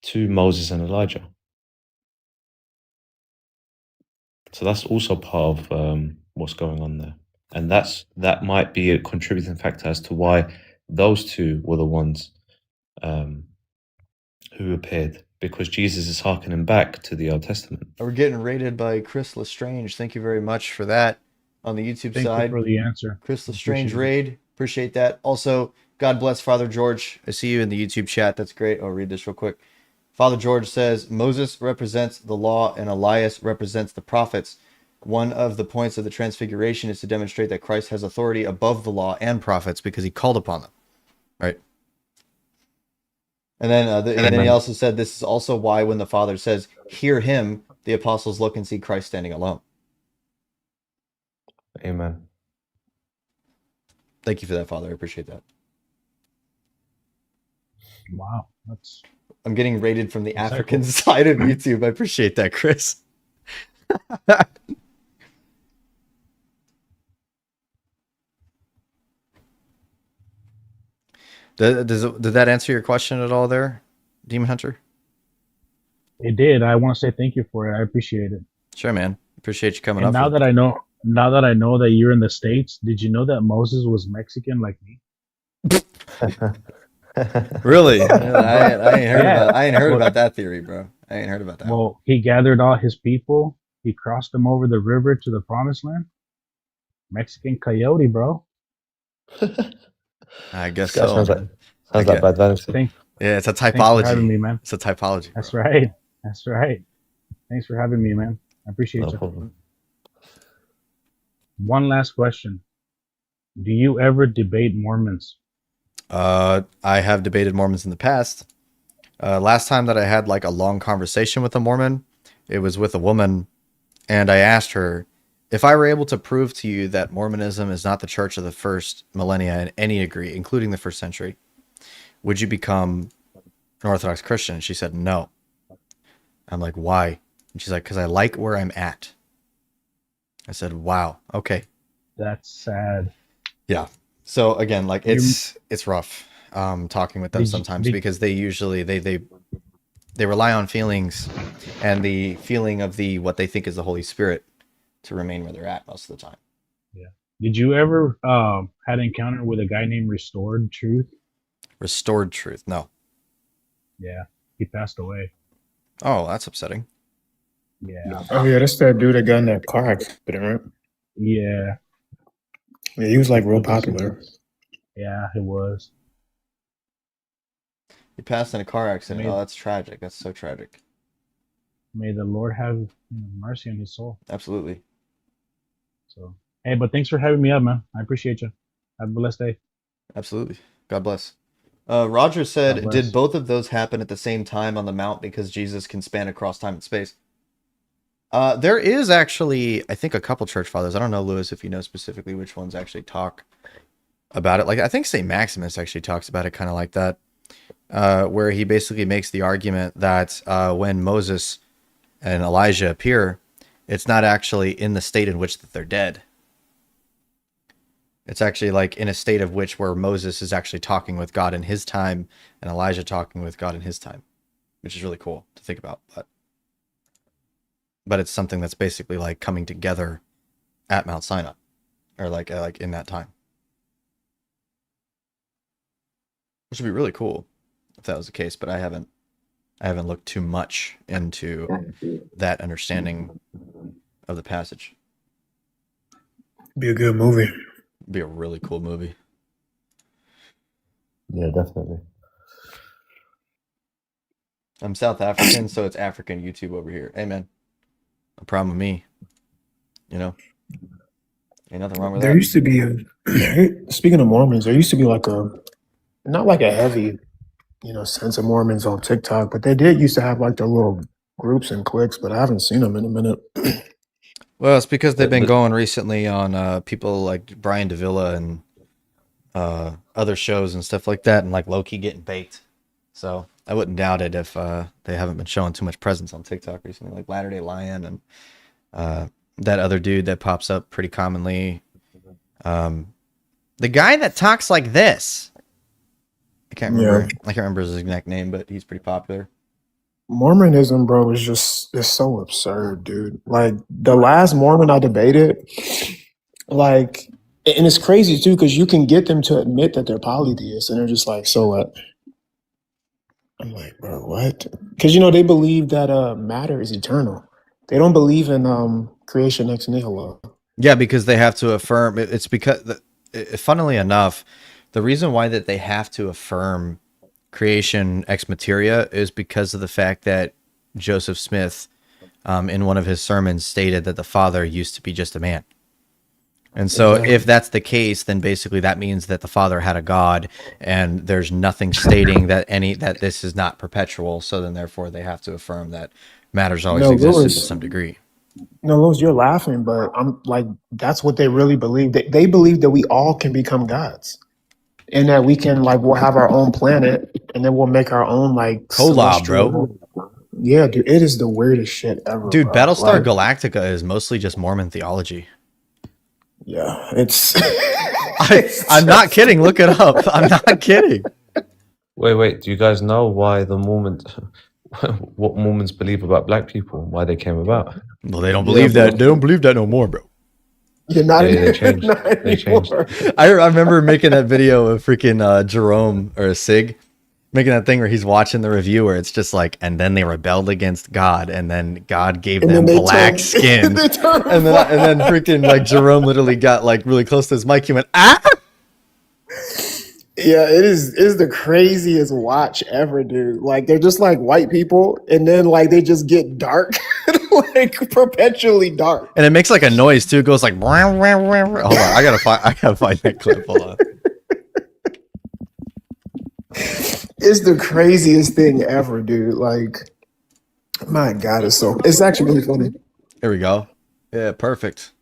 C: to Moses and Elijah. So that's also part of what's going on there. And that might be a contributing factor as to why those two were the ones who appeared, because Jesus is hearkening back to the Old Testament.
A: We're getting rated by Chris Lestrange. Thank you very much for that on the YouTube
J: Thank
A: side.
J: you for the answer.
A: Chris Lestrange
J: Appreciate it.
A: raid. Appreciate that. Also, God bless Father George. I see you in the YouTube chat. That's great. I'll read this real quick. Father George says, Moses represents the law and Elias represents the prophets. One of the points of the transfiguration is to demonstrate that Christ has authority above the law and prophets because he called upon them. Right? And then he also said, this is also why when the Father says, hear him, the apostles look and see Christ standing alone.
C: Amen.
A: Thank you for that, Father. I appreciate that.
J: Wow.
A: I'm getting rated from the African side of YouTube. I appreciate that, Chris. Did that answer your question at all there, Demon Hunter?
J: It did. I want to say thank you for it. I appreciate it.
A: Sure, man. Appreciate you coming
J: And
A: up.
J: now that I know that you're in the States, did you know that Moses was Mexican like me?
A: Really? I ain't heard about that theory, bro. I ain't heard about that.
J: Well, he gathered all his people. He crossed them over the river to the promised land. Mexican coyote, bro.
A: I guess
G: This guy
A: so.
G: sounds like bad vanity.
A: Yeah, it's a
J: Thanks for
A: typology.
J: having me, man.
A: It's a typology.
J: That's right. That's right. Thanks for having me, man. I appreciate
C: No
J: you.
C: problem.
J: One last question. Do you ever debate Mormons?
A: I have debated Mormons in the past. Last time that I had like a long conversation with a Mormon, it was with a woman, and I asked her, if I were able to prove to you that Mormonism is not the church of the first millennia in any degree, including the first century, would you become an Orthodox Christian? And she said, no. I'm like, why? And she's like, because I like where I'm at. I said, wow. Okay.
J: That's sad.
A: Yeah. So again, like it's rough talking with them sometimes because they usually they rely on feelings and the feeling of what they think is the Holy Spirit to remain where they're at most of the time.
J: Yeah. Did you ever had an encounter with a guy named Restored Truth?
A: Restored Truth? No.
J: Yeah. He passed away.
A: Oh, that's upsetting.
J: Yeah.
I: Oh yeah, that's that dude that got in that car accident, right?
J: Yeah.
I: Yeah, he was like real popular.
J: Yeah, it was.
A: He passed in a car accident.
J: May,
A: Oh, that's tragic. That's so tragic.
J: may the Lord have mercy on his soul.
A: Absolutely.
J: So, hey, but thanks for having me up, man. I appreciate you. Have a blessed day.
A: Absolutely. God bless. Roger
J: God
A: said, did
J: bless.
A: both of those happen at the same time on the mount because Jesus can span across time and space? There is actually, I think, a couple church fathers. I don't know, Lewis, if you know specifically which ones actually talk about it. Like, I think St. Maximus actually talks about it kind of like that, where he basically makes the argument that when Moses and Elijah appear, it's not actually in the state in which that they're dead. It's actually like in a state of which where Moses is actually talking with God in his time and Elijah talking with God in his time, which is really cool to think about. But it's something that's basically like coming together at Mount Sinai, or like in that time, which would be really cool if that was the case. But I haven't looked too much into that understanding of the passage.
I: Be a good movie.
A: Be a really cool movie.
G: Yeah, definitely.
A: I'm South African, so it's African YouTube over here. Hey, man. No problem with me. You know? Ain't nothing wrong with
I: There
A: that.
I: used to be speaking of Mormons, there used to be like not like a heavy, sense of Mormons on TikTok, but they did used to have like their little groups and cliques, but I haven't seen them in a minute.
A: Well, it's because they've been going recently on people like Brian Davila and other shows and stuff like that, and like Loki getting baked. So I wouldn't doubt it if they haven't been showing too much presence on TikTok recently, like Latter Day Lion and that other dude that pops up pretty commonly. The guy that talks like this. I can't remember his exact name, but he's pretty popular.
I: Mormonism, bro, is so absurd, dude. Like the last Mormon I debated, like, and it's crazy too because you can get them to admit that they're polytheists, and they're just like, so what? I'm like, bro, what? Because they believe that matter is eternal. They don't believe in creation ex nihilo.
A: Yeah, because they have to affirm. It's because, funnily enough, the reason why that they have to affirm creation ex materia is because of the fact that Joseph Smith, in one of his sermons, stated that the Father used to be just a man. And so if that's the case, then basically that means that the Father had a God, and there's nothing stating that this is not perpetual. So then therefore they have to affirm that matter's always existed to some degree.
I: No, Lewis, you're laughing, but I'm like, that's what they really believe. They believe that we all can become gods. And that we can we'll have our own planet, and then we'll make our own
A: Collab, bro.
I: Yeah, dude, it is the weirdest shit ever.
A: Dude,
I: bro.
A: Battlestar Galactica is mostly just Mormon theology.
I: Yeah, it's.
A: I'm not kidding. Look it up. I'm not kidding.
G: Wait. Do you guys know why the Mormons, what Mormons believe about black people, why they came about?
A: Well, they don't believe that. They don't believe that no more, bro.
I: You're not.
G: They changed. They changed.
A: I remember making that video of freaking Jerome or Sig making that thing where he's watching the review where it's just like, and then they rebelled against God, and then God gave them black skin, and then freaking Jerome literally got really close to his mic. He went, ah.
I: Yeah, it is the craziest watch ever, dude. They're just like white people, and then they just get dark, perpetually dark.
A: And it makes a noise too. It goes like, hold on, I gotta find that clip. Hold on.
I: It's the craziest thing ever, dude. My God, it's actually really funny.
A: Here we go. Yeah, perfect.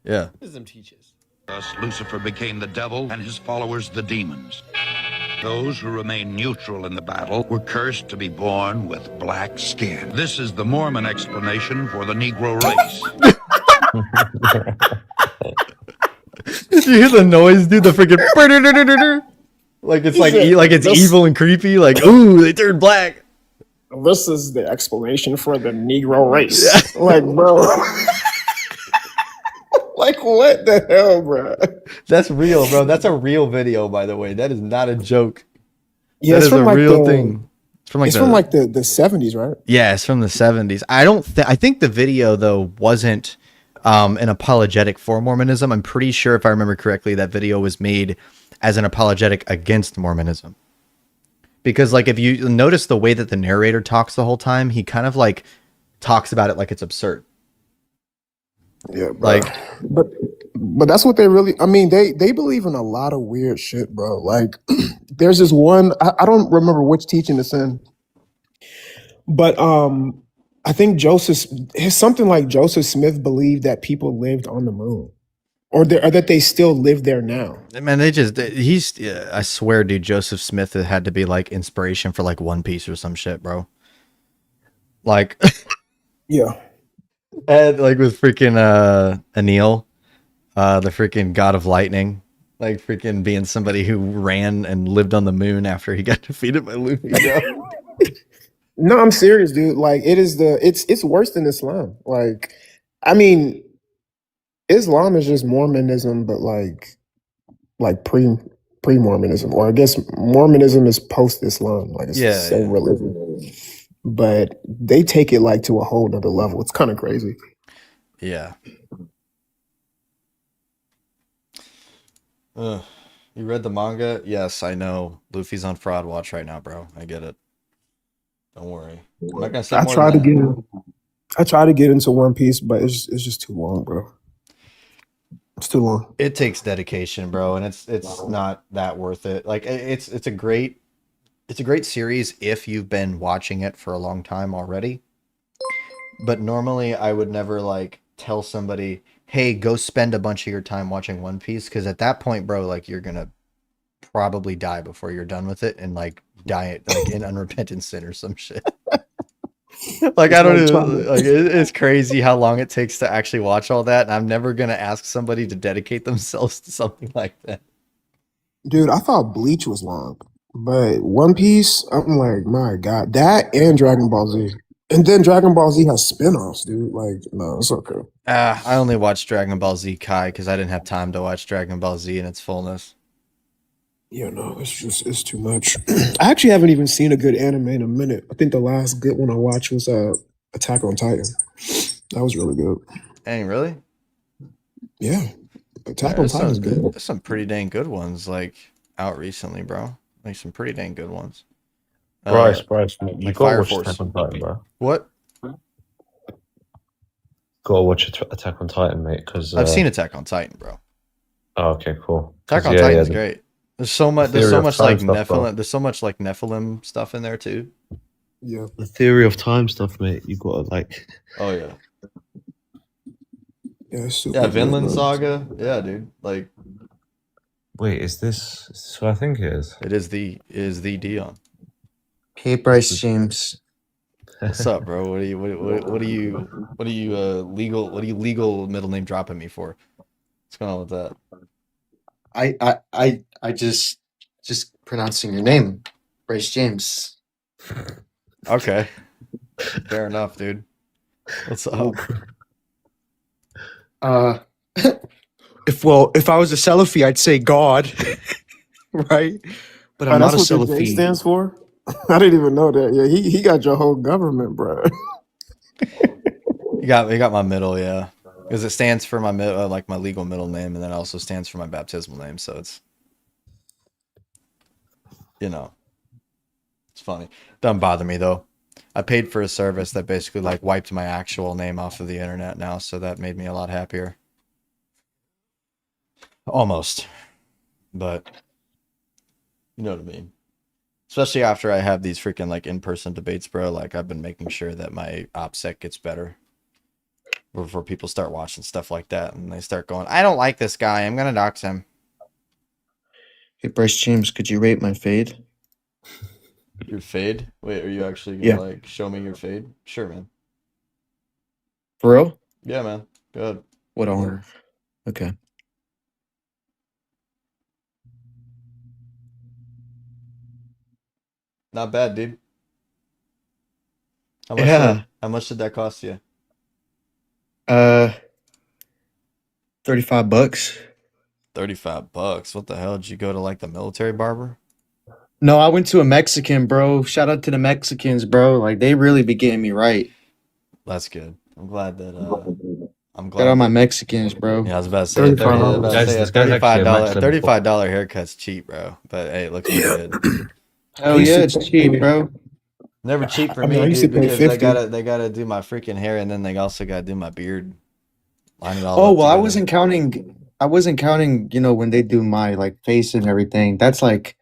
A: Yeah.
K: Teaches. Thus, Lucifer became the devil and his followers the demons. Those who remained neutral in the battle were cursed to be born with black skin. This is the Mormon explanation for the Negro race.
A: Did you hear the noise, dude? The freaking it's evil and creepy. Ooh, they turned black.
I: This is the explanation for the Negro race. Bro. What the hell, bro?
A: That's real, bro. That's a real video, by the way. That is not a joke.
I: Yeah,
A: that is
I: a
A: real thing.
I: It's from like the 70s, right?
A: Yeah, it's from the 70s. I think the video though wasn't an apologetic for Mormonism. I'm pretty sure, if I remember correctly, that video was made as an apologetic against Mormonism. Because like if you notice the way that the narrator talks the whole time, he kind of like talks about it like it's absurd.
I: Yeah, bro.
A: Like,
I: but that's what they really. I mean, they believe in a lot of weird shit, bro. Like, there's this one. I don't remember which teaching it's in, but I think something like Joseph Smith believed that people lived on the moon, or that they still live there now.
A: man, I swear, dude, Joseph Smith had to be like inspiration for like One Piece or some shit, bro. Like,
I: Yeah.
A: and like with freaking Anil, the freaking god of lightning, like freaking being somebody who ran and lived on the moon after he got defeated by Luffy. Bro.
I: No, I'm serious, dude. Like, it's worse than Islam. Like, I mean, Islam is just Mormonism, but like pre Mormonism, or I guess Mormonism is post Islam. Like, it's the same religion, but they take it like to a whole nother level. It's kind of crazy.
A: Yeah. You read the manga? Yes, I know. Luffy's on Fraud Watch right now, bro. I get it. Don't worry. I'm not gonna say more than that.
I: I try to get into One Piece, but it's just too long, bro. It's too long.
A: It takes dedication, bro, and it's not that worth it. Like it's a great series if you've been watching it for a long time already. But normally I would never like tell somebody, "Hey, go spend a bunch of your time watching One Piece," because at that point, bro, like you're gonna probably die before you're done with it, and like die like in unrepentant sin or some shit. Like I don't know, like it's crazy how long it takes to actually watch all that, and I'm never gonna ask somebody to dedicate themselves to something like that.
I: Dude, I thought Bleach was long, but One Piece, I'm like, my God, that and Dragon Ball Z. And then Dragon Ball Z has spin-offs, dude. Like, no, it's okay.
A: I only watched Dragon Ball Z Kai because I didn't have time to watch Dragon Ball Z in its fullness.
I: Yeah, no, it's too much. I actually haven't even seen a good anime in a minute. I think the last good one I watched was Attack on Titan. That was really good.
A: Dang, really?
I: Yeah. Attack on Titan is good.
A: There's some pretty dang good ones like out recently, bro. Like some pretty dang good ones.
G: Bryce, you
A: like
G: gotta
A: Fire
G: watch
A: Force.
G: Attack on Titan, bro.
A: What?
G: Gotta watch Attack on Titan, mate. Because
A: I've seen Attack on Titan, bro.
G: Oh, okay, cool.
A: Attack on Titan is great. There's so much like
G: Nephilim.
A: Bro. There's so much like Nephilim stuff in there too.
I: Yeah.
G: The theory of time stuff, mate. You gotta like.
A: Oh yeah.
I: Yeah, super
A: yeah, Vinland Saga. Yeah, dude. Like,
G: wait, is this what I think it is?
A: It is the Dion.
L: Hey, Bryce James.
A: What's up, bro? What are you legal middle name dropping me for? What's going on with that?
L: I just pronouncing your name, Bryce James.
A: Okay, fair enough, dude. What's up?
L: If I was a Salafi, I'd say God, right? But I'm not a
I: that's what the J
L: Salafi.
I: stands for? I didn't even know that. Yeah, he got your whole government, bro.
A: You got my middle, yeah, because it stands for my like my legal middle name, and then it also stands for my baptismal name. So it's, it's funny. Doesn't bother me though. I paid for a service that basically like wiped my actual name off of the internet now, so that made me a lot happier. Almost, but you know what I mean. Especially after I have these freaking like in-person debates, bro. Like I've been making sure that my OPSEC gets better before people start watching stuff like that and they start going, I don't like this guy, I'm gonna dox him.
L: Hey, Bryce James, could you rate my fade?
A: Your fade? Wait, are you actually gonna like show me your fade? Sure, man.
L: For real?
A: Yeah, man. Good.
L: What order? Okay.
A: Not bad, dude. How much did that cost you?
L: $35.
A: $35. What the hell? Did you go to like the military barber?
L: No, I went to a Mexican, bro. Shout out to the Mexicans, bro. Like they really be getting me right.
A: That's good. I'm glad that I'm
L: Shout out
A: glad
L: my
A: that
L: Mexicans, bro.
A: yeah, I was about to say a 30 I was about to
C: Guys,
A: say a
C: this guy's actually a max level
A: $35 haircut's cheap, bro. But hey, it looks pretty good.
L: Hell yeah, it's cheap, bro.
A: Never cheap for
I: I mean, I
A: me,
I: used to
A: dude,
I: pay
A: because
I: 50.
A: they gotta do my freaking hair and then they also gotta do my beard. Line it all
L: Oh
A: up
L: well, I
A: together.
L: wasn't counting. I wasn't counting. You know, when they do my like face and everything. That's like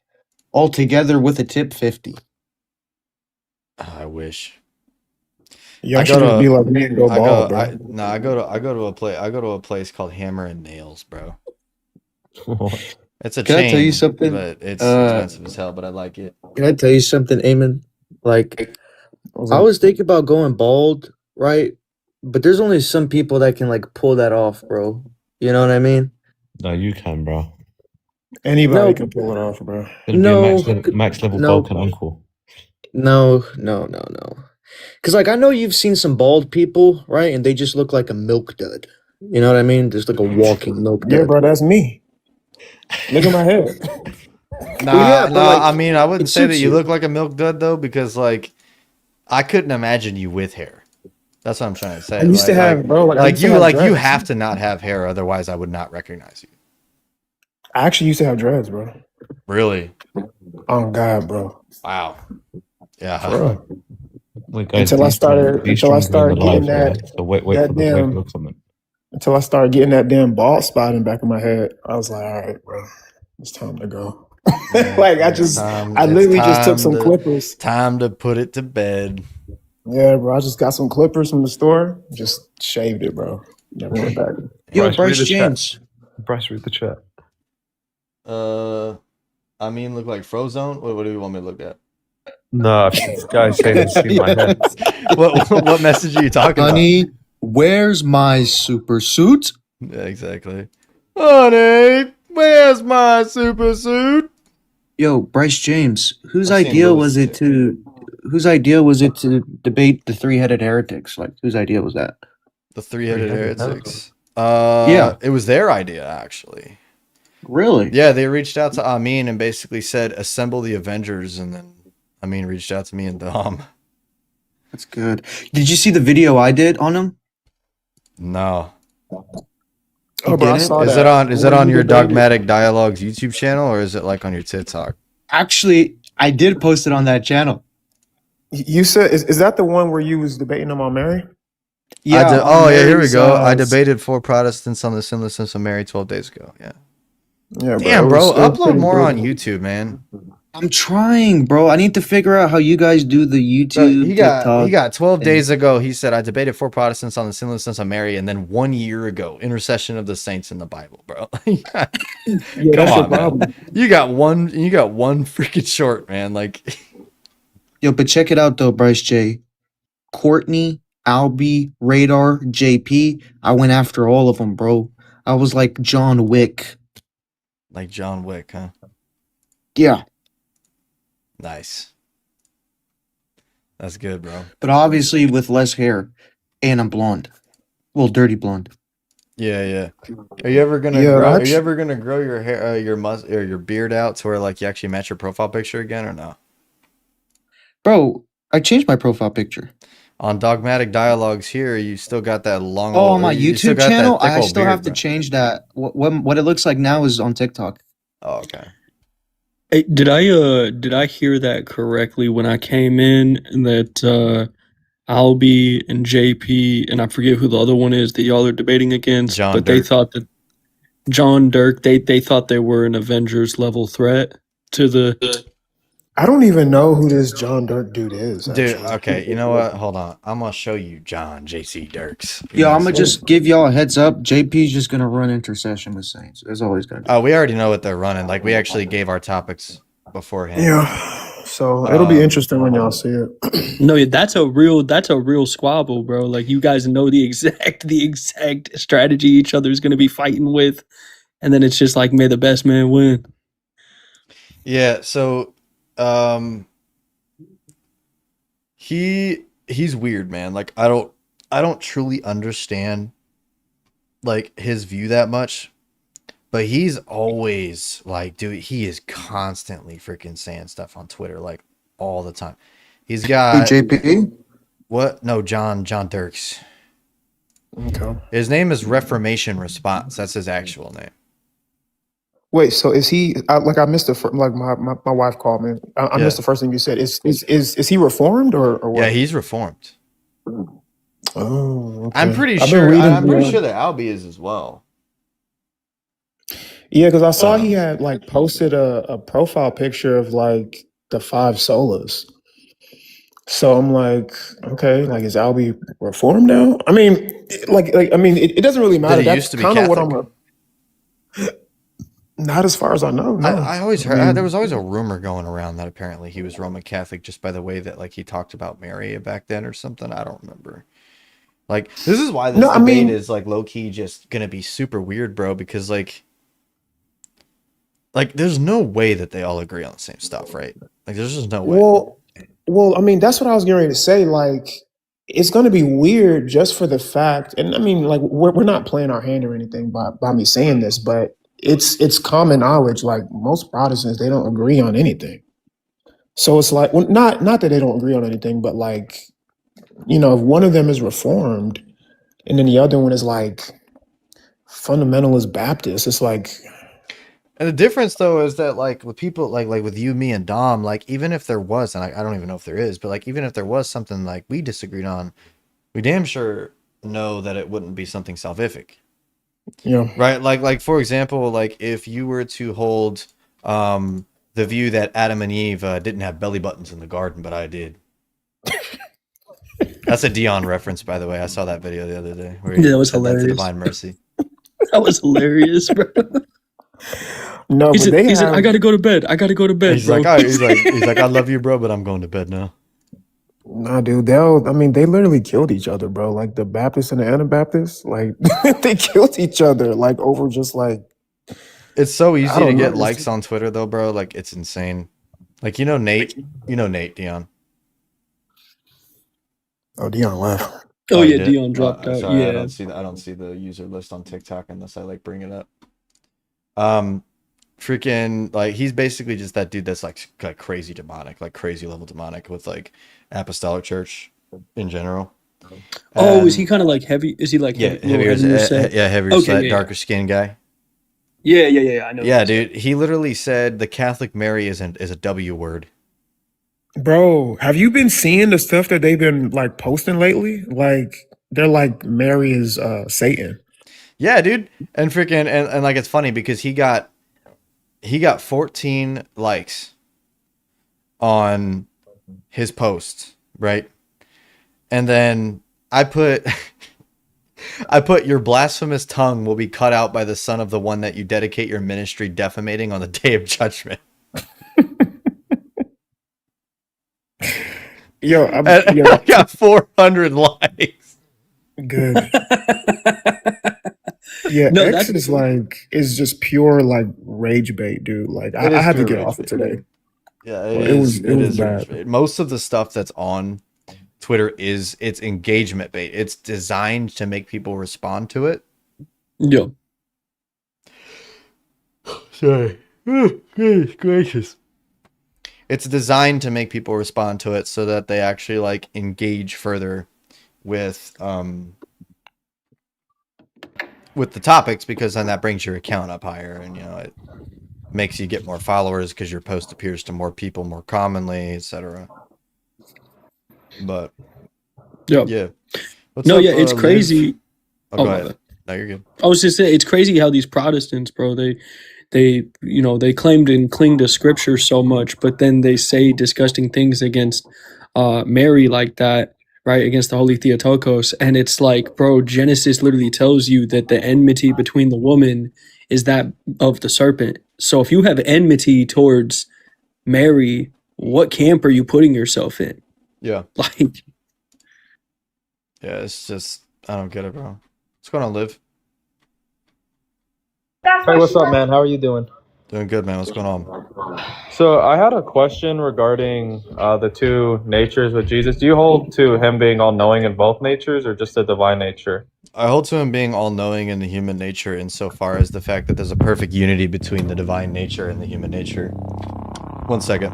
L: all together with a tip 50.
A: I wish.
I: You
A: I
I: actually
A: go
I: just be
A: to
I: like me and go
A: I go
I: bald, bro.
A: I no I go to a place called Hammer and Nails, bro.
G: What?
A: It's a
L: Can I tell you
A: chain,
L: something?
A: but it's expensive as hell, but I like it.
L: Can I tell you something, Eamon? Like,
I: Was
L: I
I: it-
L: was thinking about going bald, right? But there's only some people that can like pull that off, bro. You know what I mean?
G: No, you can, bro.
I: Anybody
L: No,
I: can pull it off, bro.
G: Gonna be a max level
L: no,
G: Vulcan uncle.
L: no. Because like I know you've seen some bald people, right? And they just look like a milk dud. You know what I mean? Just like a walking milk
I: Yeah,
L: dud.
I: bro, that's me. Look at my head.
L: yeah, but like
A: I mean, I wouldn't
L: it
A: say that
L: suits
A: you
L: you.
A: look like a milk dud though, because like I couldn't imagine you with hair. That's what I'm trying to say.
I: I used to have, bro, like I used to have
A: you
I: dreads.
A: have to not have hair, otherwise I would not recognize you.
I: I actually used to have dreads, bro.
A: Really?
I: Oh God, bro.
A: Wow. Yeah.
I: For real.
G: Wait, guys,
I: Until I
G: be
I: started
G: strong during the
I: getting
G: live, yeah?
I: that
G: So wait
I: that
G: for the
I: damn
G: comment.
I: until I started getting that damn bald spot in the back of my head, I was like, all right, bro, it's time to go. Like I literally just took some clippers.
A: Time to put it to bed.
I: Yeah, bro. I just got some clippers from the store, just shaved it, bro. Never went back.
L: Yo,
G: Bryce, read
L: Bryce
G: the chat.
L: James.
G: Bryce, read the chat.
A: I mean, look like Frozone. What do you want me to look at?
G: No, this guy's saying he's seen my head.
A: What message are you talking
L: Honey, where's my super suit?
A: about? Yeah, exactly. Honey, where's my super suit?
L: Yo, Bryce James, whose
A: I've seen
L: idea
A: Lewis
L: was it to debate the three-headed heretics? Like, whose idea was that?
A: The three-headed
G: Three-headed
A: heretics.
L: Yeah.
A: It was their idea actually.
L: Really?
A: Yeah, they reached out to Amin and basically said, "Assemble the Avengers," and then Amin reached out to me and Dom.
L: That's good. Did you see the video I did on him?
A: No.
I: Oh, bro, I
L: didn't?
I: saw
A: Is
I: that.
A: it
I: When
A: on
I: you
A: your
I: debated-
A: Dogmatic Dialogues YouTube channel or is it like on your TikTok?
L: Actually, I did post it on that channel.
I: You said is that the one where you was debating them on Mary?
L: Yeah.
A: Oh
L: on
A: yeah, here we
L: Mary's,
A: go. I debated 4 Protestants on the sinlessness of Mary 12 days ago. Yeah.
I: Yeah,
A: Damn,
I: it
A: bro,
I: was
A: upload
I: pretty
A: more on
I: brutal.
A: YouTube, man.
L: I'm trying, bro. I need to figure out how you guys do the
A: Bro,
L: YouTube,
A: he
L: TikTok.
A: got 12
L: and-
A: days ago. He said I debated 4 Protestants on the sinlessness of Mary, and then 1 year ago, intercession of the saints in the Bible, bro.
I: Yeah,
A: Come
I: that's
A: on,
I: the
A: man.
I: problem.
A: You got one freaking short, man. Like
L: Yo, but check it out though, Bryce J. Courtney, Albie, Radar, JP. I went after all of them, bro. I was like John Wick.
A: John Wick, huh?
L: Yeah,
A: Nice. That's good, bro.
L: but obviously with less hair, and I'm blonde. Well, dirty blonde.
A: Yeah, yeah. Are you ever gonna
I: Yeah,
A: grow? Are you
I: actu-
A: ever gonna grow your hair, or your beard out to where like you actually match your profile picture again, or no?
L: Bro, I changed my profile picture.
A: On Dogmatic Dialogues here, you still got that long.
L: Oh, on my
A: you still
L: YouTube
A: got that
L: channel,
A: thick
L: I
A: old
L: still
A: beard,
L: have to
A: bro.
L: change that. What it looks like now is on TikTok.
A: Oh, okay.
M: Hey, did I hear that correctly when I came in that Albie and JP and I forget who the other one is that y'all are debating against,
A: John
M: but they
A: Dirk.
M: thought that John Dirk they thought they were an Avengers level threat to the
I: I don't even know who this John Dirk dude is.
A: Dude,
I: Actually.
A: okay, you know what? Hold on. I'm gonna show you John JC Dirks.
L: Yo, I'm gonna just give y'all a heads up. JP's just gonna run intercession with Saints. That's all he's gonna do.
A: Oh, we already know what they're running. Like we actually gave our topics beforehand.
I: Yeah. So it'll be interesting when y'all see it.
M: No, yeah, that's a real squabble, bro. Like you guys know the exact strategy each other is gonna be fighting with, and then it's just like may the best man win.
A: Yeah, so he's weird, man. Like I don't truly understand like his view that much. But he's always like, dude, he is constantly freaking saying stuff on Twitter, like all the time. He's
L: Who,
A: got
L: JP?
A: what? No, John Dirks.
I: Okay.
A: His name is Reformation Response. That's his actual name.
I: Wait, so is he like I missed the like my wife called me. I
A: Yeah.
I: missed the first thing you said. Is he reformed or
A: Yeah,
I: what?
A: he's reformed.
I: Oh,
A: I'm
I: okay.
A: pretty
I: I've been
A: sure.
I: reading.
A: I'm pretty sure that Albie is as well.
I: Yeah, because I saw he had like posted a profile picture of like the 5 solas. So I'm like, okay, like is Albie reformed now? I mean, it doesn't really matter.
A: Did he
I: That's
A: used to be
I: kind of what
A: Catholic?
I: not as far as I know. No,
A: I always heard
I: mean,
A: there was always a rumor going around that apparently he was Roman Catholic just by the way that like he talked about Mary back then or something. I don't remember. Like this is why this
I: No, I
A: debate
I: mean-
A: is like low key just gonna be super weird, bro. Because like there's no way that they all agree on the same stuff, right? Like there's just no way.
I: Well, I mean, that's what I was getting ready to say. Like, it's going to be weird just for the fact, and I mean, like, we're not playing our hand or anything by me saying this, but it's common knowledge. Like most Protestants, they don't agree on anything. So it's like, well, not that they don't agree on anything, but like, if one of them is Reformed, and then the other one is like fundamentalist Baptist, it's like,
A: And the difference though is that like with people like with you, me, and Dom, like even if there was, and I don't even know if there is, but like even if there was something like we disagreed on, we damn sure know that it wouldn't be something salvific.
I: Yeah.
A: Right? Like for example, like if you were to hold the view that Adam and Eve didn't have belly buttons in the garden, but I did. That's a Dion reference, by the way. I saw that video the other day. Where he
M: Yeah, that was
A: said that to
M: hilarious.
A: Divine Mercy.
M: That was hilarious, bro.
I: no,
M: He
I: but
M: said,
I: they
M: he said,
I: have.
M: I gotta go to bed. I gotta go to bed,
A: He's
M: bro.
A: like, oh, he's like, I love you, bro, but I'm going to bed now.
I: Nah, dude, they literally killed each other, bro. Like the Baptists and the Anabaptists, like they killed each other, like over just like.
A: It's so easy
I: I
A: to
I: don't know,
A: get
I: it's
A: likes
I: just-
A: on Twitter, though, bro. Like it's insane. Like Nate, Dion.
I: Oh, Dion left.
M: Oh
A: you
M: yeah,
A: did?
M: Dion dropped out.
A: Sorry, I
M: Yeah.
A: don't see the user list on TikTok unless I like bring it up. Freaking like he's basically just that dude that's like crazy demonic, like crazy level demonic with like apostolic church in general.
M: Oh, is he kind of like heavy? Is he like
A: Yeah,
M: heavy,
A: heavier,
M: heavier set?
A: heavier
M: Okay,
A: set,
M: yeah,
A: darker skin guy.
M: Yeah, I know.
A: Yeah, dude. He literally said the Catholic Mary is a W word.
I: Bro, have you been seeing the stuff that they've been like posting lately? Like they're like Mary is Satan.
A: Yeah, dude. And freaking and like it's funny because he got 14 likes on his post, right? And then I put your blasphemous tongue will be cut out by the son of the one that you dedicate your ministry defamating on the day of judgment.
I: Yo,
A: And I got 400 likes.
I: good. Yeah,
M: No,
I: X
M: that's-
I: is like is just pure like rage bait, dude. Like I
A: It is
I: had to
A: pure
I: get
A: rage
I: off it
A: bait.
I: today.
A: Yeah,
I: Well,
A: it is
I: rage
A: bad.
I: bait.
A: Most of the stuff that's on Twitter it's engagement bait. It's designed to make people respond to it.
M: Yeah.
A: Sorry. Goodness gracious. It's designed to make people respond to it so that they actually like engage further with the topics, because then that brings your account up higher, and it makes you get more followers because your post appears to more people more commonly, etc. But yeah. What's
M: No,
A: up,
M: yeah, it's
A: Liv?
M: crazy.
A: Oh, go
M: my
A: ahead.
M: bad.
A: No, you're good.
M: I was just saying, it's crazy how these Protestants, bro, they claimed and cling to scripture so much, but then they say disgusting things against Mary like that, right? Against the Holy Theotokos. And it's like, bro, Genesis literally tells you that the enmity between the woman is that of the serpent. So if you have enmity towards Mary, what camp are you putting yourself in?
A: Yeah.
M: Like,
A: Yeah, it's just I don't get it, bro. What's going on, Liv?
N: Hey, what's up, man? How are you doing?
A: Doing good, man. What's going on?
N: So I had a question regarding the two natures with Jesus. Do you hold to him being all-knowing in both natures, or just the divine nature?
A: I hold to him being all-knowing in the human nature insofar as the fact that there's a perfect unity between the divine nature and the human nature. 1 second.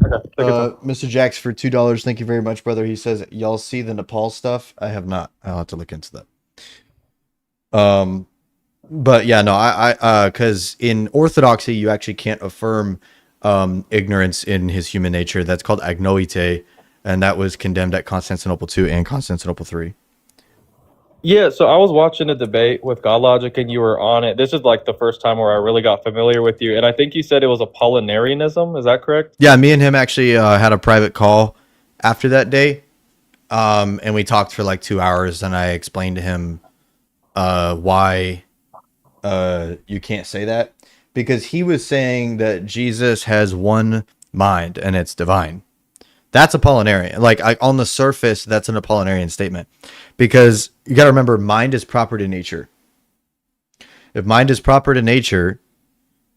N: Okay, take your time.
A: Mr. Jax for $2. Thank you very much, brother. He says, y'all see the Nepal stuff? I have not. I'll have to look into that. But yeah, no, because in orthodoxy, you actually can't affirm ignorance in his human nature. That's called agnoite, and that was condemned at Constantinople II and Constantinople III.
N: Yeah, so I was watching a debate with God Logic and you were on it. This is like the first time where I really got familiar with you. And I think you said it was Apollinarianism. Is that correct?
A: Yeah, me and him actually had a private call after that day, and we talked for like 2 hours, and I explained to him why you can't say that, because he was saying that Jesus has one mind and it's divine. That's Apollinarian. Like on the surface, that's an Apollinarian statement, because you got to remember, mind is proper to nature. If mind is proper to nature,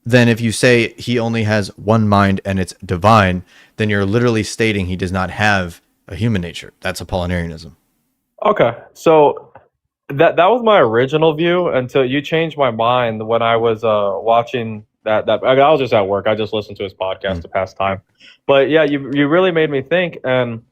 A: then if you say he only has one mind and it's divine, then you're literally stating he does not have a human nature. That's Apollinarianism.
N: Okay, so that was my original view until you changed my mind when I was watching that. I was just at work. I just listened to his podcast to pass time. But yeah, you really made me think, and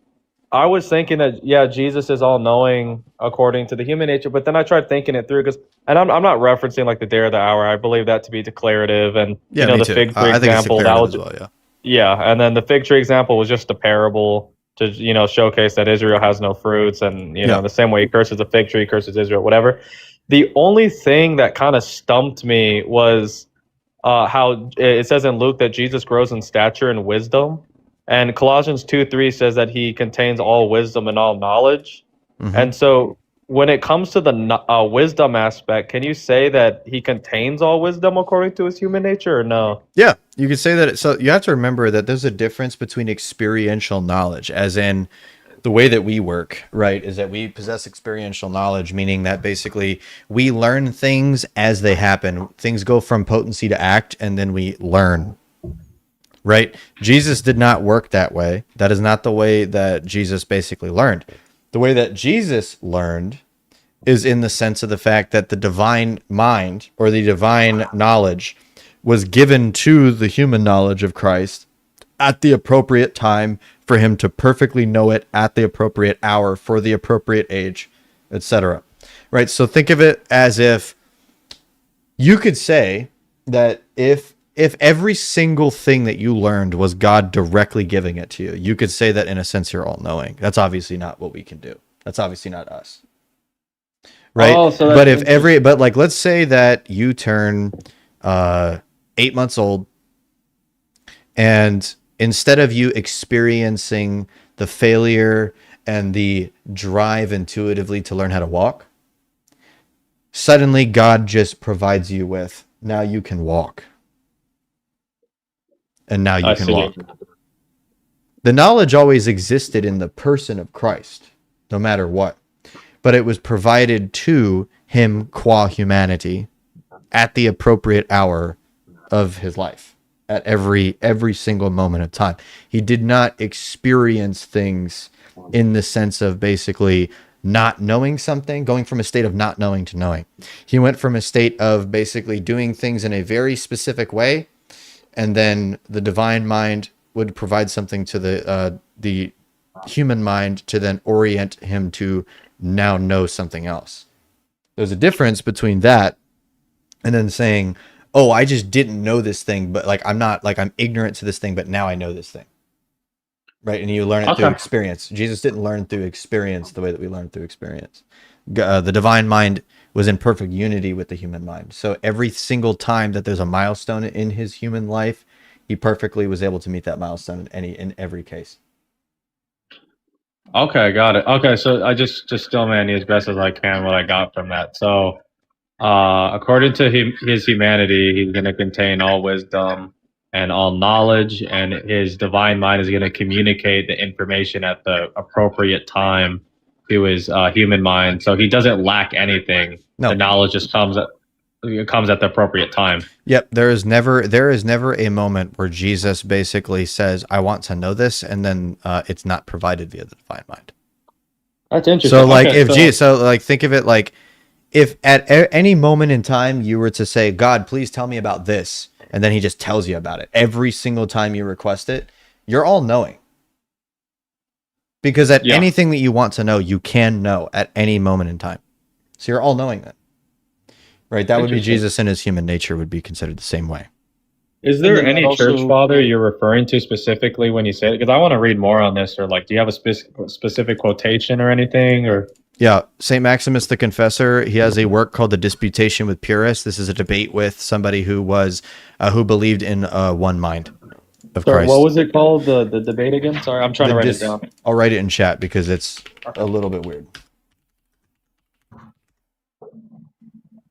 N: I was thinking that Jesus is all knowing according to the human nature. But then I tried thinking it through, and I'm not referencing like the day or the hour. I believe that to be declarative, and
A: Yeah,
N: you know
A: me
N: the
A: too.
N: fig tree
A: I think it's
N: example that
A: declarative
N: was
A: as well. Yeah.
N: yeah, and then the fig tree example was just a parable to showcase that Israel has no fruits, and
A: Yeah.
N: the same way he curses the fig tree, he curses Israel, whatever. The only thing that kind of stumped me was how it says in Luke that Jesus grows in stature and wisdom, and Colossians 2:3 says that he contains all wisdom and all knowledge.
A: Mhm.
N: And so when it comes to the wisdom aspect, can you say that he contains all wisdom according to his human nature, or no?
A: Yeah, you could say that. So you have to remember that there's a difference between experiential knowledge, as in the way that we work, right? Is that we possess experiential knowledge, meaning that basically we learn things as they happen. Things go from potency to act, and then we learn, right? Jesus did not work that way. That is not the way that Jesus basically learned. The way that Jesus learned is in the sense of the fact that the divine mind or the divine knowledge was given to the human knowledge of Christ at the appropriate time for him to perfectly know it at the appropriate hour for the appropriate age, etc. Right? So think of it as if you could say that if every single thing that you learned was God directly giving it to you, you could say that in a sense you're all knowing. That's obviously not what we can do. That's obviously not us. Right?
N: Oh, so
A: But
N: that's
A: but like let's say that you turn 8 months old, and instead of you experiencing the failure and the drive intuitively to learn how to walk, suddenly God just provides you with, now you can walk. And now you
N: I
A: can
N: see.
A: walk. The knowledge always existed in the person of Christ, no matter what. But it was provided to him qua humanity at the appropriate hour of his life, at every single moment of time. He did not experience things in the sense of basically not knowing something, going from a state of not knowing to knowing. He went from a state of basically doing things in a very specific way, and then the divine mind would provide something to the human mind to then orient him to now know something else. There's a difference between that and then saying, oh, I just didn't know this thing, but I'm ignorant to this thing, but now I know this thing. Right? And you learn it through
N: Okay.
A: experience. Jesus didn't learn through experience the way that we learn through experience. The divine mind was in perfect unity with the human mind. So every single time that there's a milestone in his human life, he perfectly was able to meet that milestone in every case.
N: Okay, got it. Okay, so I just still man as best as I can what I got from that. So, according to his humanity, he's going to contain all wisdom and all knowledge, and his divine mind is going to communicate the information at the appropriate time to his human mind. So he doesn't lack anything.
A: No.
N: The knowledge just comes at the appropriate time.
A: Yep, there is never a moment where Jesus basically says, I want to know this, and then it's not provided via the divine mind.
N: That's interesting.
A: So like
N: Okay,
A: if Jesus, so like think of it like if at any moment in time you were to say, God, please tell me about this, and then he just tells you about it every single time you request it, you're all knowing. Because at
N: Yeah.
A: anything that you want to know, you can know at any moment in time. So you're all knowing that. Right? That would be
N: Interesting.
A: Jesus, and his human nature would be considered the same way.
N: Is
M: And
N: there
M: then that
N: any church
M: also
N: father you're referring to specifically when you say it? Because I want to read more on this, or like, do you have a specific quotation or anything? Or
A: Yeah, St. Maximus the Confessor, he has a work called The Disputation with Purists. This is a debate with somebody who was who believed in one mind of
N: sorry,
A: Christ.
N: what was it called? The debate again? Sorry, I'm trying to write it down.
A: I'll write it in chat because it's a little bit weird.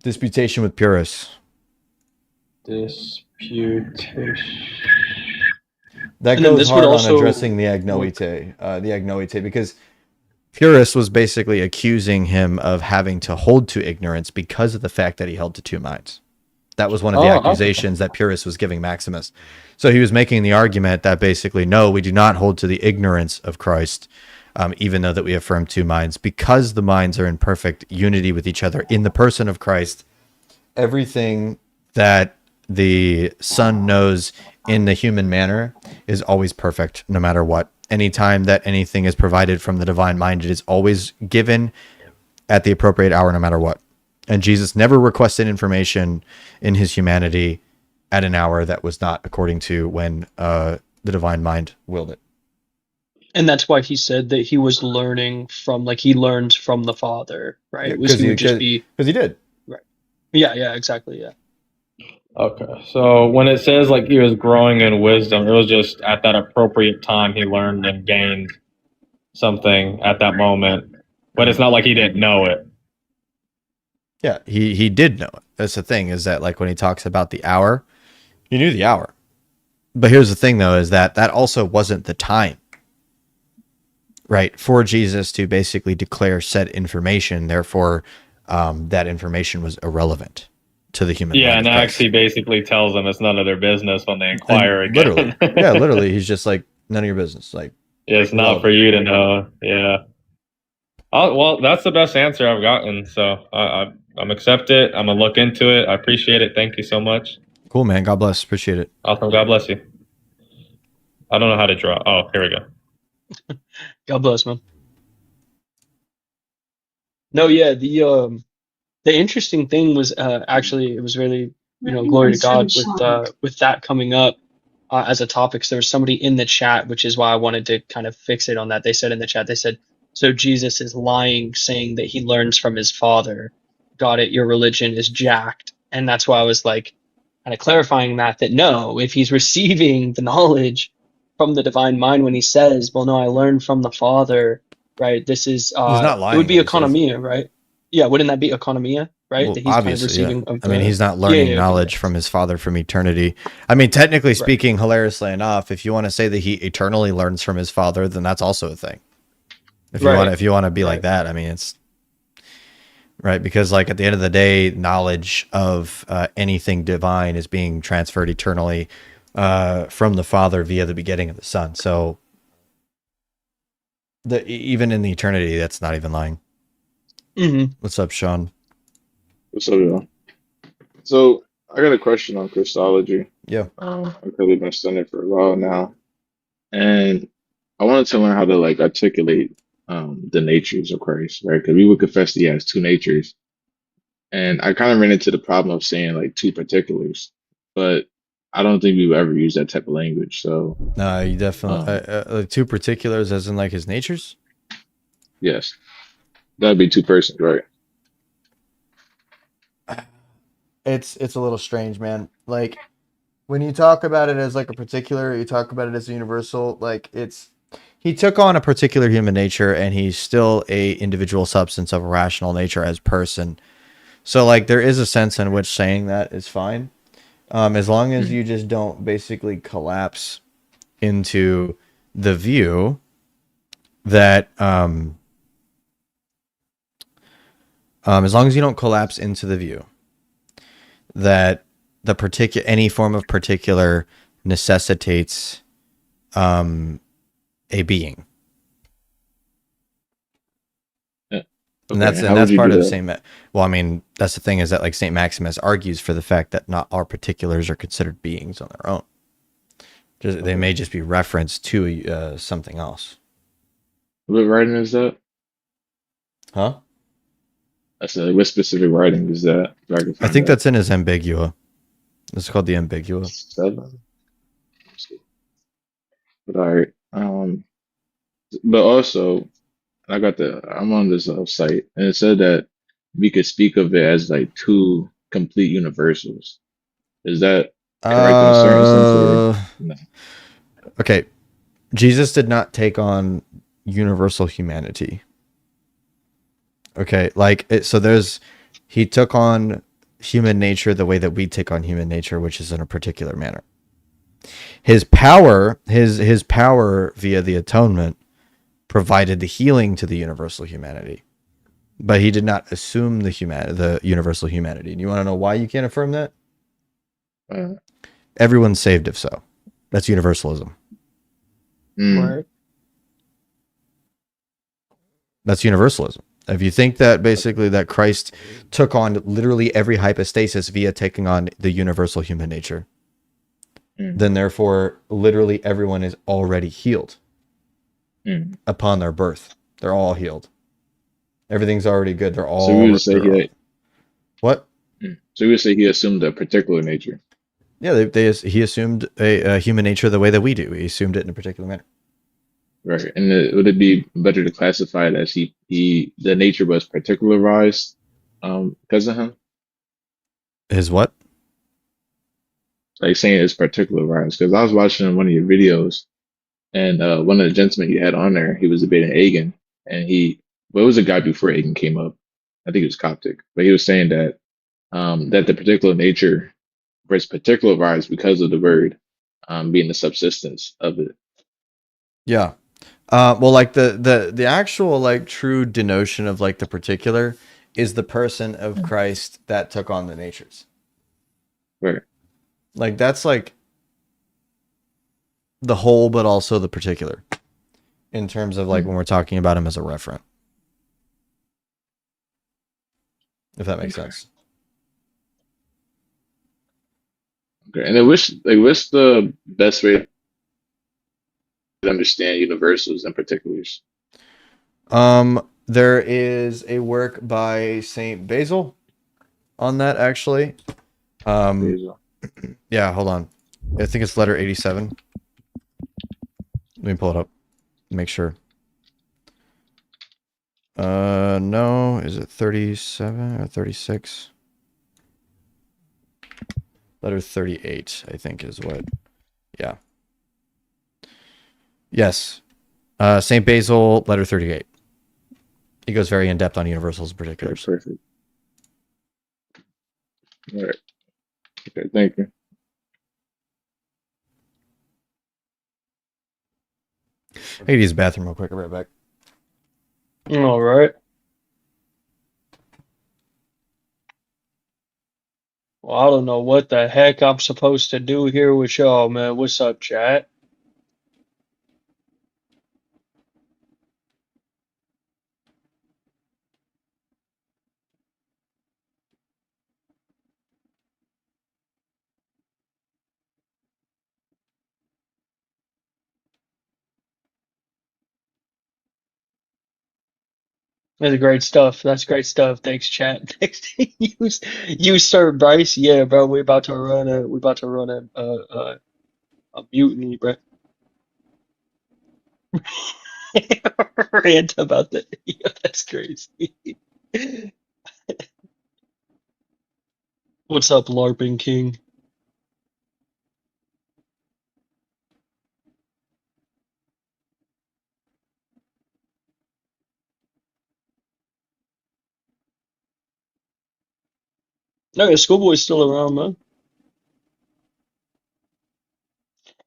A: Disputation with Purists.
N: Disputation.
A: That
M: And then
A: goes
M: this would
A: hard on
M: also
A: addressing the agnoite, because Purist was basically accusing him of having to hold to ignorance because of the fact that he held to two minds. That was one of the accusations that Purist was giving Maximus. So he was making the argument that basically, no, we do not hold to the ignorance of Christ, even though that we affirm two minds, because the minds are in perfect unity with each other in the person of Christ. Everything that the Son knows in the human manner is always perfect, no matter what. Anytime that anything is provided from the divine mind, it is always given at the appropriate hour, no matter what. And Jesus never requested information in his humanity at an hour that was not according to when the divine mind willed it.
M: And that's why he said that he was learning from, like, he learns from the Father, right? It was
A: Because
M: he would just be
A: he did.
M: right. Yeah, exactly. Yeah.
N: Okay, so when it says like he was growing in wisdom, it was just at that appropriate time he learned and gained something at that moment, but it's not like he didn't know it.
A: Yeah, he did know it. That's the thing, is that like when he talks about the hour, he knew the hour. But here's the thing, though, is that also wasn't the time, right, for Jesus to basically declare said information. Therefore, that information was irrelevant to the human
N: Yeah,
A: mind
N: and
A: of Christ.
N: Acts he basically tells them it's none of their business when they inquire
A: And
N: again.
A: literally, he's just like, none of your business. Like,
N: It's not for you to know. Yeah. Well, that's the best answer I've gotten. So I'm accept it. I'm gonna look into it. I appreciate it. Thank you so much.
A: Cool, man. God bless. Appreciate it.
N: Awesome. God bless you. I don't know how to draw. Oh, here we go.
M: God bless, man. No, yeah, the interesting thing was actually it was really, glory to God with that coming up as a topic. So there was somebody in the chat, which is why I wanted to kind of fixate on that. They said in the chat, they said, so Jesus is lying, saying that he learns from his Father. Got it, your religion is jacked. And that's why I was like kind of clarifying that no, if he's receiving the knowledge from the divine mind when he says, well, no, I learned from the Father, right? This is
A: He's not lying.
M: it would be
A: when he says-
M: economia, right? Yeah, wouldn't that be economia, right?
A: Well,
M: that he's kind of
A: obviously, yeah.
M: receiving of
A: I mean,
M: the-
A: he's not
M: Yeah,
A: learning
M: yeah,
A: knowledge from his Father from eternity. I mean, technically speaking, hilariously enough, if you want to say that he eternally learns from his Father, then that's also a thing. If you want to be like that, I mean, it's right, because like at the end of the day, knowledge of anything divine is being transferred eternally from the Father via the begetting of the Son. So even in the eternity, that's not even lying.
M: Mm-hmm.
A: What's up, Sean?
O: What's up, y'all? So I got a question on Christology.
A: Yeah.
O: I've probably been studying for a while now, and I wanted to learn how to like articulate the natures of Christ, right? Because we would confess that he has two natures, and I kind of ran into the problem of saying like two particulars, but I don't think we've ever used that type of language. So
A: No, you definitely two particulars, as in like his natures.
O: yes, that'd be two persons, right?
A: It's a little strange, man. Like when you talk about it as like a particular, you talk about it as a universal. Like he took on a particular human nature, and he's still a individual substance of a rational nature as person. So like there is a sense in which saying that is fine, as long as you just don't basically collapse into the view that as long as you don't collapse into the view that any form of particular necessitates a being. And
O: Okay, how would
A: that's
O: you
A: part
O: do
A: of
O: that?
A: Saint. Well, I mean, that's the thing is that like Saint Maximus argues for the fact that not all particulars are considered beings on their own. They may just be referenced to something else.
O: What writing is that?
A: Huh?
O: I said, what specific writing is that? So I can
A: I
O: find
A: think
O: that.
A: that's in his Ambigua. It's called the Ambigua.
O: 7. Let's see. But all right. But also, I'm on this site, and it said that we could speak of it as like two complete universals. Is that correct in a certain sense, or no?
A: Okay. Jesus did not take on universal humanity. Okay, he took on human nature the way that we take on human nature, which is in a particular manner. His power via the atonement provided the healing to the universal humanity. But he did not assume the universal humanity. And you want to know why you can't affirm that? Everyone's saved if so. That's universalism.
M: Right.
A: That's universalism. If you think that basically that Christ took on literally every hypostasis via taking on the universal human nature, then therefore literally everyone is already healed upon their birth. They're all healed. Everything's already good. They're all.
O: So we would say
A: what?
O: So we would say he assumed a particular nature.
A: Yeah, he assumed a human nature the way that we do. He assumed it in a particular manner.
O: Right. And would it be better to classify it as the nature was particularized because of him?
A: His what?
O: Like saying it's particularized. Because I was watching one of your videos, and one of the gentlemen you had on there, he was debating Agan, and it was a guy before Agan came up. I think he was Coptic, but he was saying that that the particular nature was particularized because of the word being the subsistence of it.
A: Yeah. Well, like the actual like true denotion of like the particular is the person of Christ that took on the natures.
O: Right.
A: Like that's like the whole, but also the particular in terms of like when we're talking about him as a referent. If that makes sense.
O: Okay. And then what's the best way to understand universals and particulars?
A: There is a work by Saint Basil on that actually.
O: Basil.
A: Yeah, hold on. I think it's letter 87. Let me pull it up. Make sure. No, is it 37 or 36? Letter 38, I think is what. Yeah. Yes. St. Basil, letter 38. He goes very in depth on universals and particulars.
O: Okay, perfect. All right. Okay, thank you.
A: I need to use the bathroom real quick. I'll be right back.
M: All right. Well, I don't know what the heck I'm supposed to do here with y'all, man. What's up, chat? That's great stuff. That's great stuff. Thanks, chat. Thanks, you, Sir Bryce. Yeah, bro. We're about to run a mutiny, bro. Rant about that. Yeah, that's crazy. What's up, LARPing King? No, yeah, Schoolboy's still around, man.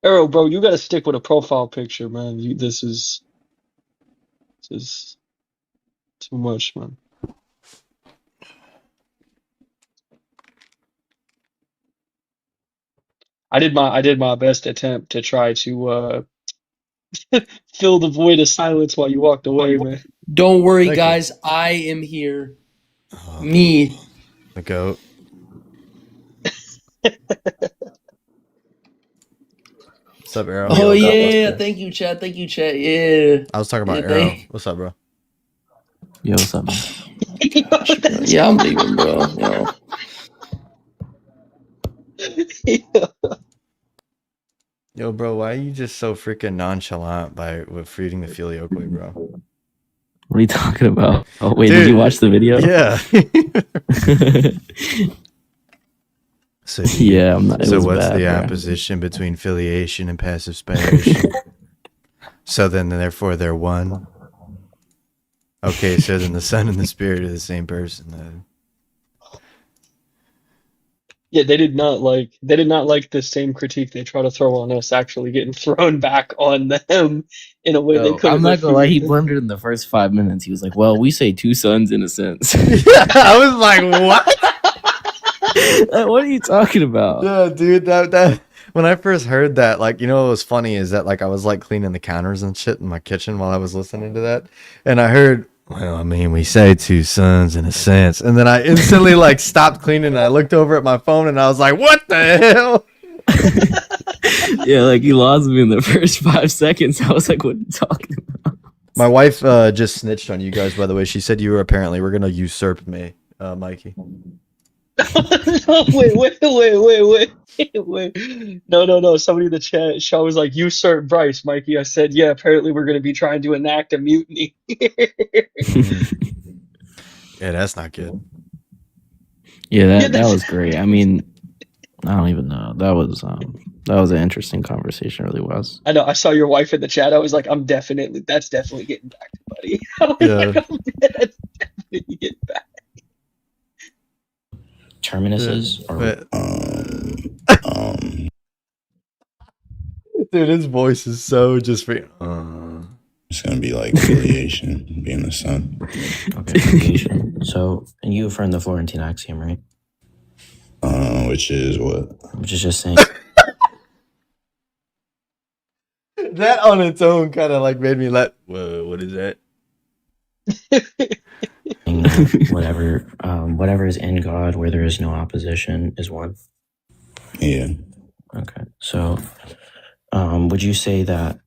M: Arrow, bro, you gotta stick with a profile picture, man. This is too much, man. I did my best attempt to try to fill the void of silence while you walked away, man. Don't worry,
A: Thank you.
M: guys. I am here. Me.
A: The goat. What's up, Arrow?
M: Oh yeah, thank you, chat. Thank you, chat. Yeah.
A: I was talking about
M: Yeah,
A: Arrow. What's up, bro?
P: Yo, what's up, man?
M: Yeah, I'm leaving, bro.
A: Yo, bro, why are you just so freaking nonchalant with reading the filioque, bro?
P: What are you talking about? Oh, wait,
A: Dude,
P: did you watch the video?
A: Yeah. So
P: yeah, I'm not. It
A: So
P: was
A: what's
P: bad,
A: the
P: bro.
A: opposition between filiation and passive spiration? So then, therefore, they're one. Okay, so then the Son and the Spirit are the same person. Then.
M: Yeah, they did not like the same critique they try to throw on us actually getting thrown back on them in a way they
P: Yo,
M: couldn't.
P: I'm not gonna lie, he
M: refute.
P: blundered in the first 5 minutes. He was like, "Well, we say two sons in a sense."
A: I was like, what?
P: What are you talking about?
A: Yeah, dude, that when I first heard that, like, you know what was funny is that, like, I was like cleaning the counters and shit in my kitchen while I was listening to that, and I heard, well, I mean, we say two sons in a sense, and then I instantly like stopped cleaning and I looked over at my phone and I was like, what the hell?
P: Yeah, like he lost me in the first 5 seconds. I was like, "What are you talking about?"
A: My wife just snitched on you guys, by the way. She said you were gonna usurp me, Mikey.
M: No, wait. No. Somebody in the chat, Shaw was like, usurp Bryce, Mikey. I said, yeah, apparently we're going to be trying to enact a mutiny.
A: Yeah, that's not good.
P: Yeah, that was great. I mean, I don't even know. That was an interesting conversation. It really was.
M: I know, I saw your wife in the chat. I was like, that's definitely getting back to buddy. I was
A: Yeah.
M: like, oh, man, that's definitely getting back.
P: Terminuses
A: Dude, his voice is so just free.
Q: It's gonna be like affiliation, being the son.
P: Okay, affiliation. So, and you affirm the Florentine axiom, right?
Q: Which is what?
P: Which is just saying
A: That on its own kind of like made me let. Whoa, what is that?
P: whatever is in God, where there is no opposition, is one.
Q: Yeah.
P: Okay. So, would you say that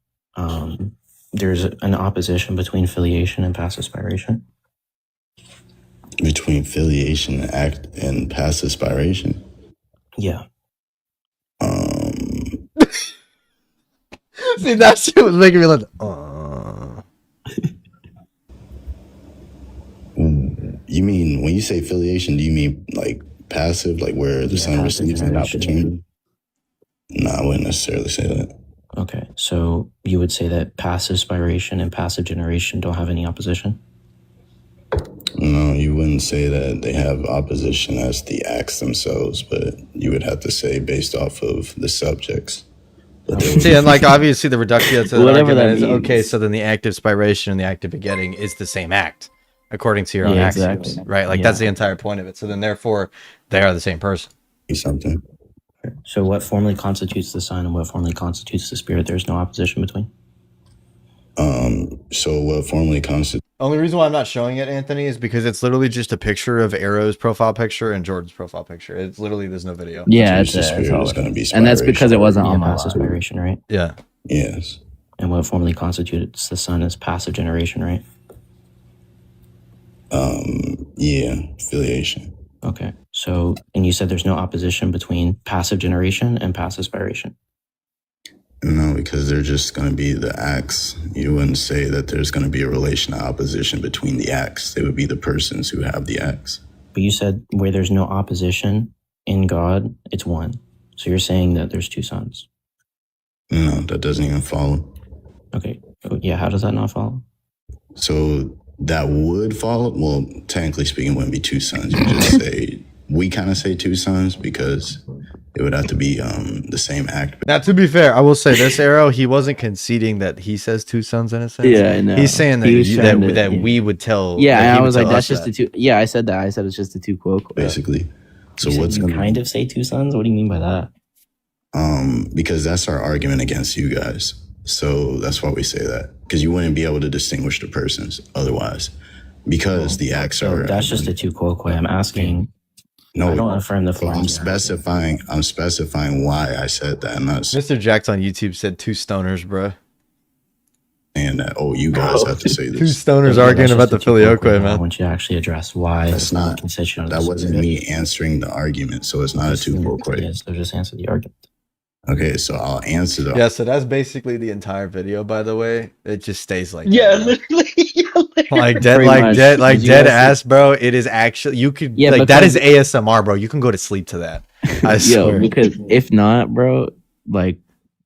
P: there's an opposition between filiation and passive spiration?
Q: Between filiation and passive spiration?
P: Yeah.
A: See, that shit was making me like,
Q: You mean, when you say filiation, do you mean like passive, like where the son receives an opportunity? No, I wouldn't necessarily say that.
P: Okay. So you would say that passive spiration and passive generation don't have any opposition?
Q: No, you wouldn't say that they have opposition as the acts themselves, but you would have to say based off of the subjects.
A: see, and like obviously the reductio to the
P: Whatever
A: argument
P: that
A: is okay.
P: means.
A: So then the active spiration and the active begetting is the same act, according to your own
P: Yeah,
A: axioms,
P: exactly.
A: right? Like
P: Yeah.
A: that's the entire point of it. So then, therefore, they are the same person.
Q: Something.
P: So what formally constitutes the Son and what formally constitutes the Spirit? There's no opposition between?
Q: So what formally constitutes?
A: Only reason why I'm not showing it, Anthony, is because it's literally just a picture of Arrow's profile picture and Jordan's profile picture. It's literally there's no video.
P: Yeah,
Q: the spirit is going to be
P: and that's because it wasn't
Q: spiration.
P: on passive spiration, right?
A: Yeah.
Q: Yes.
P: And what formally constitutes the Son is passive generation, right?
Q: Yeah, filiation.
P: Okay. So, and you said there's no opposition between passive generation and passive spiration.
Q: No, because they're just going to be the acts. You wouldn't say that there's going to be a relation of opposition between the acts. They would be the persons who have the acts.
P: But you said where there's no opposition in God, it's one. So you're saying that there's two sons.
Q: No, that doesn't even follow.
P: Okay. Yeah, how does that not follow?
Q: So that would follow. Well, technically speaking, it wouldn't be two sons. You just say, we kind of say two sons because it would have to be the same act.
A: Now, to be fair, I will say this, Arrow, he wasn't conceding that he says two sons in a sense.
P: Yeah, I know.
A: He's saying that
P: He was trying to-
A: that
P: yeah.
A: we would tell.
P: Yeah,
A: that
P: and
A: he
P: I
A: would
P: was like,
A: tell
P: that's
A: us
P: just
A: that.
P: the two. Yeah, I said that. I said it's just the two quote.
Q: Basically. So
P: You
Q: what's
P: said you kind of say two sons? What do you mean by that?
Q: because that's our argument against you guys. So that's why we say that, because you wouldn't be able to distinguish the persons otherwise, because the acts
P: So
Q: are.
P: that's just a too colloquy. I'm asking.
Q: No,
P: I don't affirm the
Q: I'm
P: forms.
Q: specifying. I'm specifying why I said that. I'm not
A: Mr. Jax on YouTube said two stoners, bro.
Q: saying that. Oh, you guys have to say
A: Two
Q: this.
A: stoners
P: Yeah,
A: arguing
P: that's
A: about
P: just
A: the
P: a too
A: filioque,
P: colloquy. I
A: man.
P: want you to actually address why
Q: That's not.
P: constitution of
Q: That
P: the
Q: wasn't
P: spirit.
Q: me answering the argument, so it's not a two quote.
P: Yeah, so just answer the argument.
Q: Okay, so I'll answer the.
A: Yeah, so that's basically the entire video, by the way. It just stays like
R: Yeah,
A: that, bro.
R: literally.
A: Like dead,
P: Pretty
A: like
P: much.
A: dead, like
P: Did you
A: dead
P: guys see-
A: ass, bro. It is actually you could
P: Yeah,
A: like that is
P: because-
A: ASMR, bro. You can go to sleep to that. I
P: Yo,
A: swear.
P: because if not, bro, like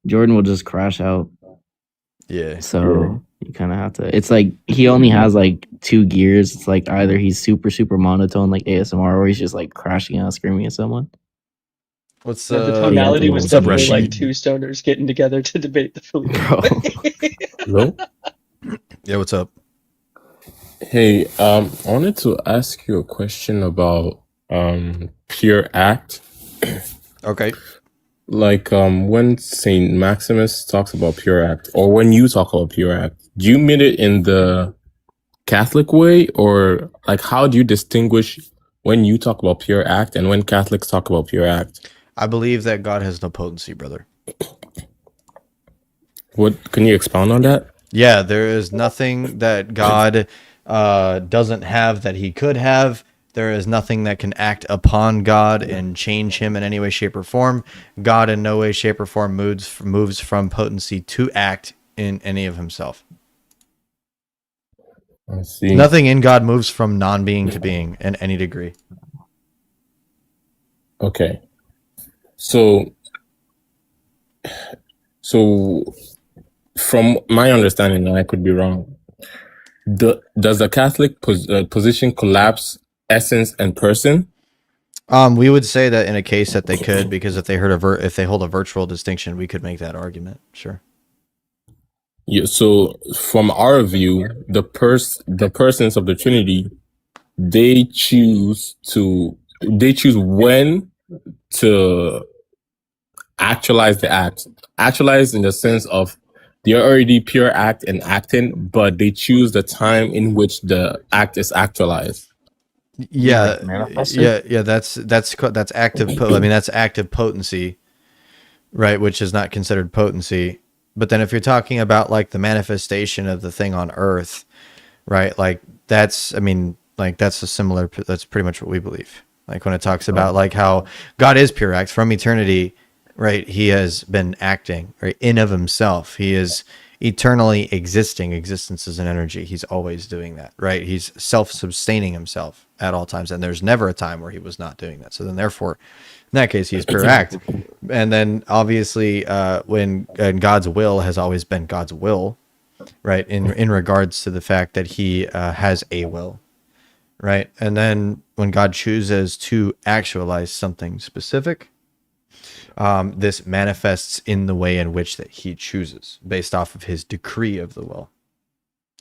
P: Jordan will just crash out.
A: Yeah.
P: So you kind of have to. It's like he only has like 2 gears. It's like either he's super monotone like ASMR, or he's just like crashing out, screaming at someone.
A: What's
M: The tonality was
A: what's up,
M: definitely like
A: Rashid?
M: 2 stoners getting together to debate the filioque.
S: Hello?
A: Yeah, what's up?
S: Hey, I wanted to ask you a question about pure act.
A: Okay.
S: Like when Saint Maximus talks about pure act, or when you talk about pure act, do you mean it in the Catholic way, or like how do you distinguish when you talk about pure act and when Catholics talk about pure act?
A: I believe that God has no potency, brother.
S: What can you expound on that?
A: Yeah, there is nothing that God doesn't have that he could have. There is nothing that can act upon God and change him in any way, shape, or form. God in no way, shape, or form moves from potency to act in any of himself.
S: I see.
A: Nothing in God moves from non-being to being in any degree.
S: Okay. So from my understanding, and I could be wrong, does the Catholic position collapse essence and person?
A: We would say that in a case that they could, because if they hold a virtual distinction, we could make that argument. Sure.
S: Yeah. So from our view, the persons of the Trinity, they choose when to actualize the act. Actualize in the sense of they're already pure act and acting, but they choose the time in which the act is actualized.
A: Yeah, yeah. That's active. I mean, that's active potency, right? Which is not considered potency. But then, if you're talking about like the manifestation of the thing on Earth, right? Like that's, I mean, like that's a similar. That's pretty much what we believe. Like when it talks about like how God is pure act from eternity, right? He has been acting, right, in of himself. He is eternally existing. Existence is an energy. He's always doing that, right? He's self-sustaining himself at all times, and there's never a time where he was not doing that. So then, therefore, in that case, he's pure act. And then, obviously, when God's will has always been God's will, right? In regards to the fact that he has a will, right? And then when God chooses to actualize something specific, this manifests in the way in which that he chooses, based off of his decree of the will,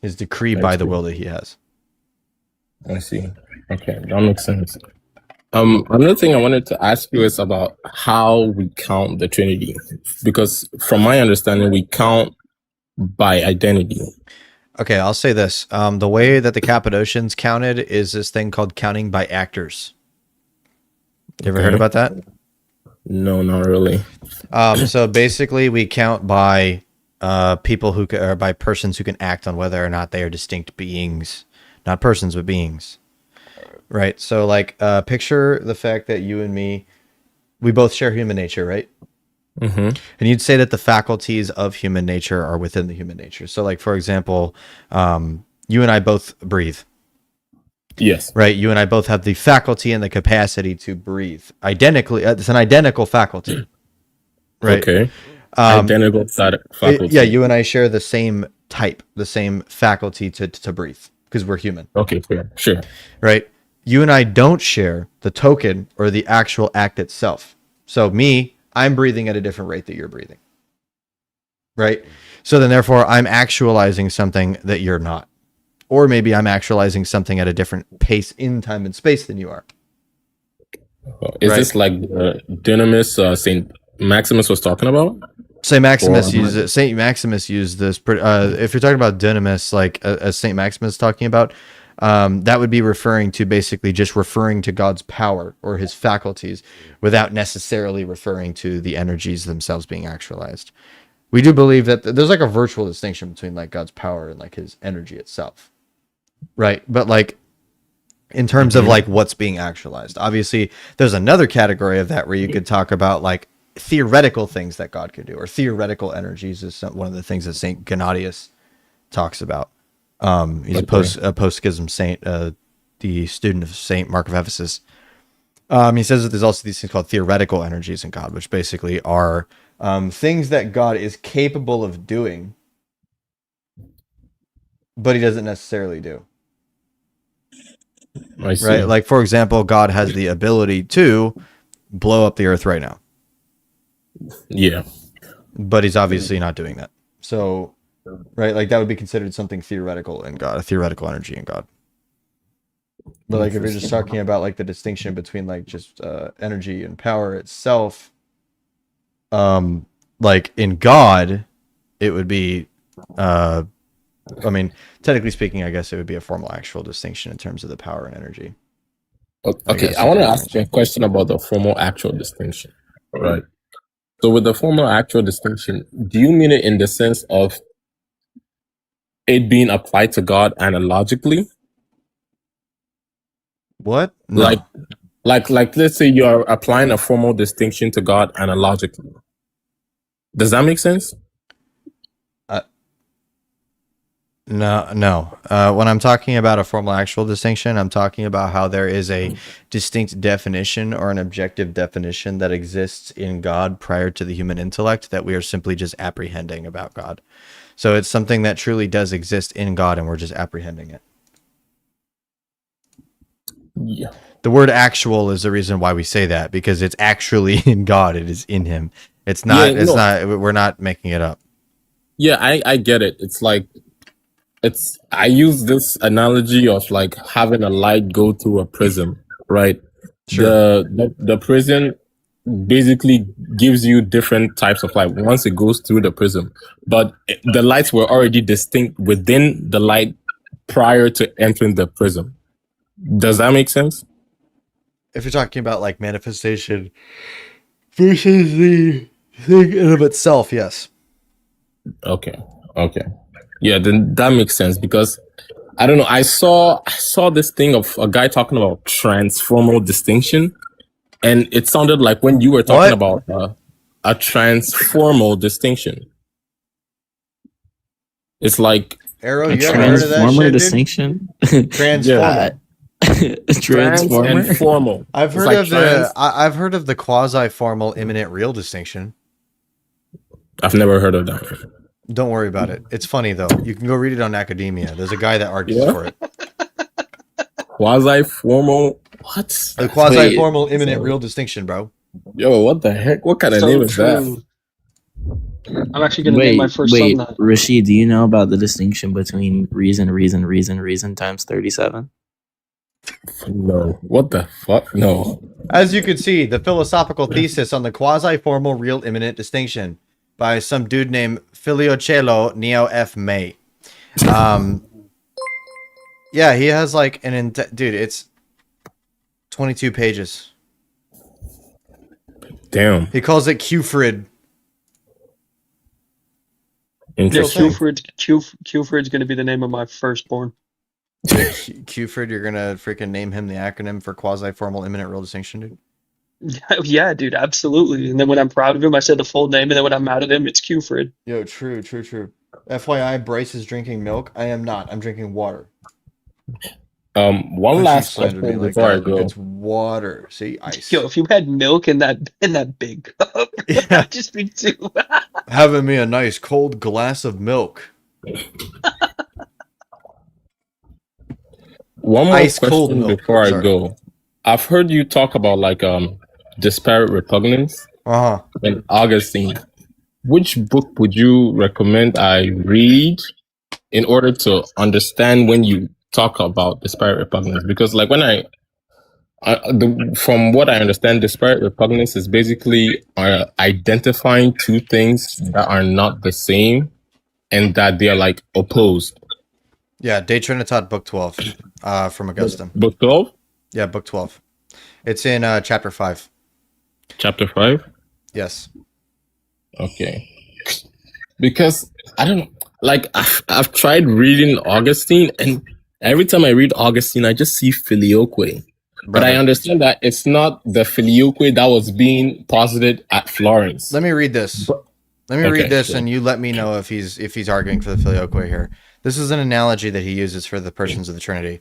A: his decree by the will that he has.
S: I see. Okay, that makes sense. Another thing I wanted to ask you is about how we count the Trinity, because from my understanding, we count by identity.
A: Okay, I'll say this. The way that the Cappadocians counted is this thing called counting by actors. You ever heard about that?
S: No, not really.
A: So basically, we count by people who or by persons who can act on whether or not they are distinct beings, not persons but beings. Right. So, like, picture the fact that you and me, we both share human nature, right?
S: Mm-hmm.
A: And you'd say that the faculties of human nature are within the human nature. So, like, for example, you and I both breathe.
S: Yes.
A: Right. You and I both have the faculty and the capacity to breathe identically. It's an identical faculty. Right.
S: Okay. Identical faculty.
A: Yeah. You and I share the same type, the same faculty to breathe because we're human.
S: Okay. Clear. Sure.
A: Right. You and I don't share the token or the actual act itself. So me, I'm breathing at a different rate that you're breathing. Right. So then therefore I'm actualizing something that you're not. Or maybe I'm actualizing something at a different pace in time and space than you are.
S: Is this like the dynamis St. Maximus was talking about?
A: Saint Maximus
S: Or-
A: used it. Saint Maximus used this. If you're talking about dunamis, like as Saint Maximus is talking about, that would be referring to basically just referring to God's power or his faculties, without necessarily referring to the energies themselves being actualized. We do believe that there's like a virtual distinction between like God's power and like his energy itself, right? But like in terms of like what's being actualized, obviously there's another category of that where you could talk about like theoretical things that God could do, or theoretical energies is one of the things that Saint Gennadius talks about. He's a post-schism saint, the student of Saint Mark of Ephesus. He says that there's also these things called theoretical energies in God, which basically are things that God is capable of doing, but he doesn't necessarily do.
S: I see.
A: Right? Like, for example, God has the ability to blow up the earth right now.
S: Yeah.
A: But he's obviously not doing that. So, right, like that would be considered something theoretical in God, a theoretical energy in God. But like if you're just talking about like the distinction between like just energy and power itself, like in God, it would be I mean, technically speaking, I guess it would be a formal actual distinction in terms of the power and energy.
S: Okay, I want to ask you a question about the formal actual distinction. Right. So with the formal actual distinction, do you mean it in the sense of it being applied to God analogically?
A: What? No.
S: Like let's say you are applying a formal distinction to God analogically. Does that make sense?
A: No. When I'm talking about a formal actual distinction, I'm talking about how there is a distinct definition or an objective definition that exists in God prior to the human intellect that we are simply just apprehending about God. So it's something that truly does exist in God and we're just apprehending it.
S: Yeah.
A: The word actual is the reason why we say that, because it's actually in God. It is in him. It's not, we're not making it up.
S: Yeah, I get it. It's like, I use this analogy of like having a light go through a prism, right?
A: Sure.
S: The prism basically gives you different types of light once it goes through the prism, but the lights were already distinct within the light prior to entering the prism. Does that make sense?
A: If you're talking about like manifestation versus the thing in of itself, yes.
S: Okay. Yeah, then that makes sense, because I don't know. I saw this thing of a guy talking about transformal distinction, and it sounded like when you were talking about a transformal distinction. It's like
A: Arrow,
P: A
A: you ever heard of that
P: transformer
A: shit, dude?
P: distinction?
A: Transformal.
P: Transformer?
S: and formal.
A: I've
S: It's
A: heard
S: like
A: I've heard of the quasi-formal imminent real distinction.
S: I've never heard of that.
A: Don't worry about it. It's funny though. You can go read it on Academia. There's a guy that argues for it.
S: Quasi-formal? What?
A: The quasi-formal imminent real distinction, bro.
S: Yo, what the heck? What kind of name is that?
M: I'm actually going to name my first son that.
P: Rashid, do you know about the distinction between reason times 37?
S: No. What the fuck? No.
A: As you can see, the philosophical thesis on the quasi-formal real imminent distinction by some dude named Filiocello Neo F. May. Yeah, he has like dude, it's 22 pages.
S: Damn.
A: He calls it Qfrid.
M: Yeah, Qfrid's going to be the name of my firstborn.
A: Qfrid, you're going to freaking name him the acronym for quasi-formal imminent real distinction, dude?
M: Yeah, dude, absolutely. And then when I'm proud of him, I said the full name, and then when I'm mad at him, it's Qfrid.
A: Yo, true. FYI, Bryce is drinking milk. I am not. I'm drinking water.
S: One last question before I go.
A: It's water. See, ice.
M: Yo, if you had milk in that big cup, that'd just be too.
A: Having me a nice cold glass of milk.
S: One more
A: Ice cold
S: question
A: milk.
S: before I
A: Sorry.
S: go. I've heard you talk about like disparate repugnance and Augustine. Which book would you recommend I read in order to understand when you talk about disparate repugnance? Because like when I From what I understand, disparate repugnance is basically identifying two things that are not the same and that they are like opposed.
A: Yeah, De Trinitat, book 12, from Augustine.
S: Book 12?
A: Yeah, book 12. It's in chapter 5.
S: Chapter 5?
A: Yes.
S: Okay. Because I don't like I've tried reading Augustine, and every time I read Augustine, I just see filioque. But I
A: Brother.
S: understand that it's not the filioque that was being posited at Florence.
A: Let me read this. Let me
S: Okay,
A: read this,
S: sure.
A: and you let me know if he's arguing for the filioque here. This is an analogy that he uses for the persons of the Trinity.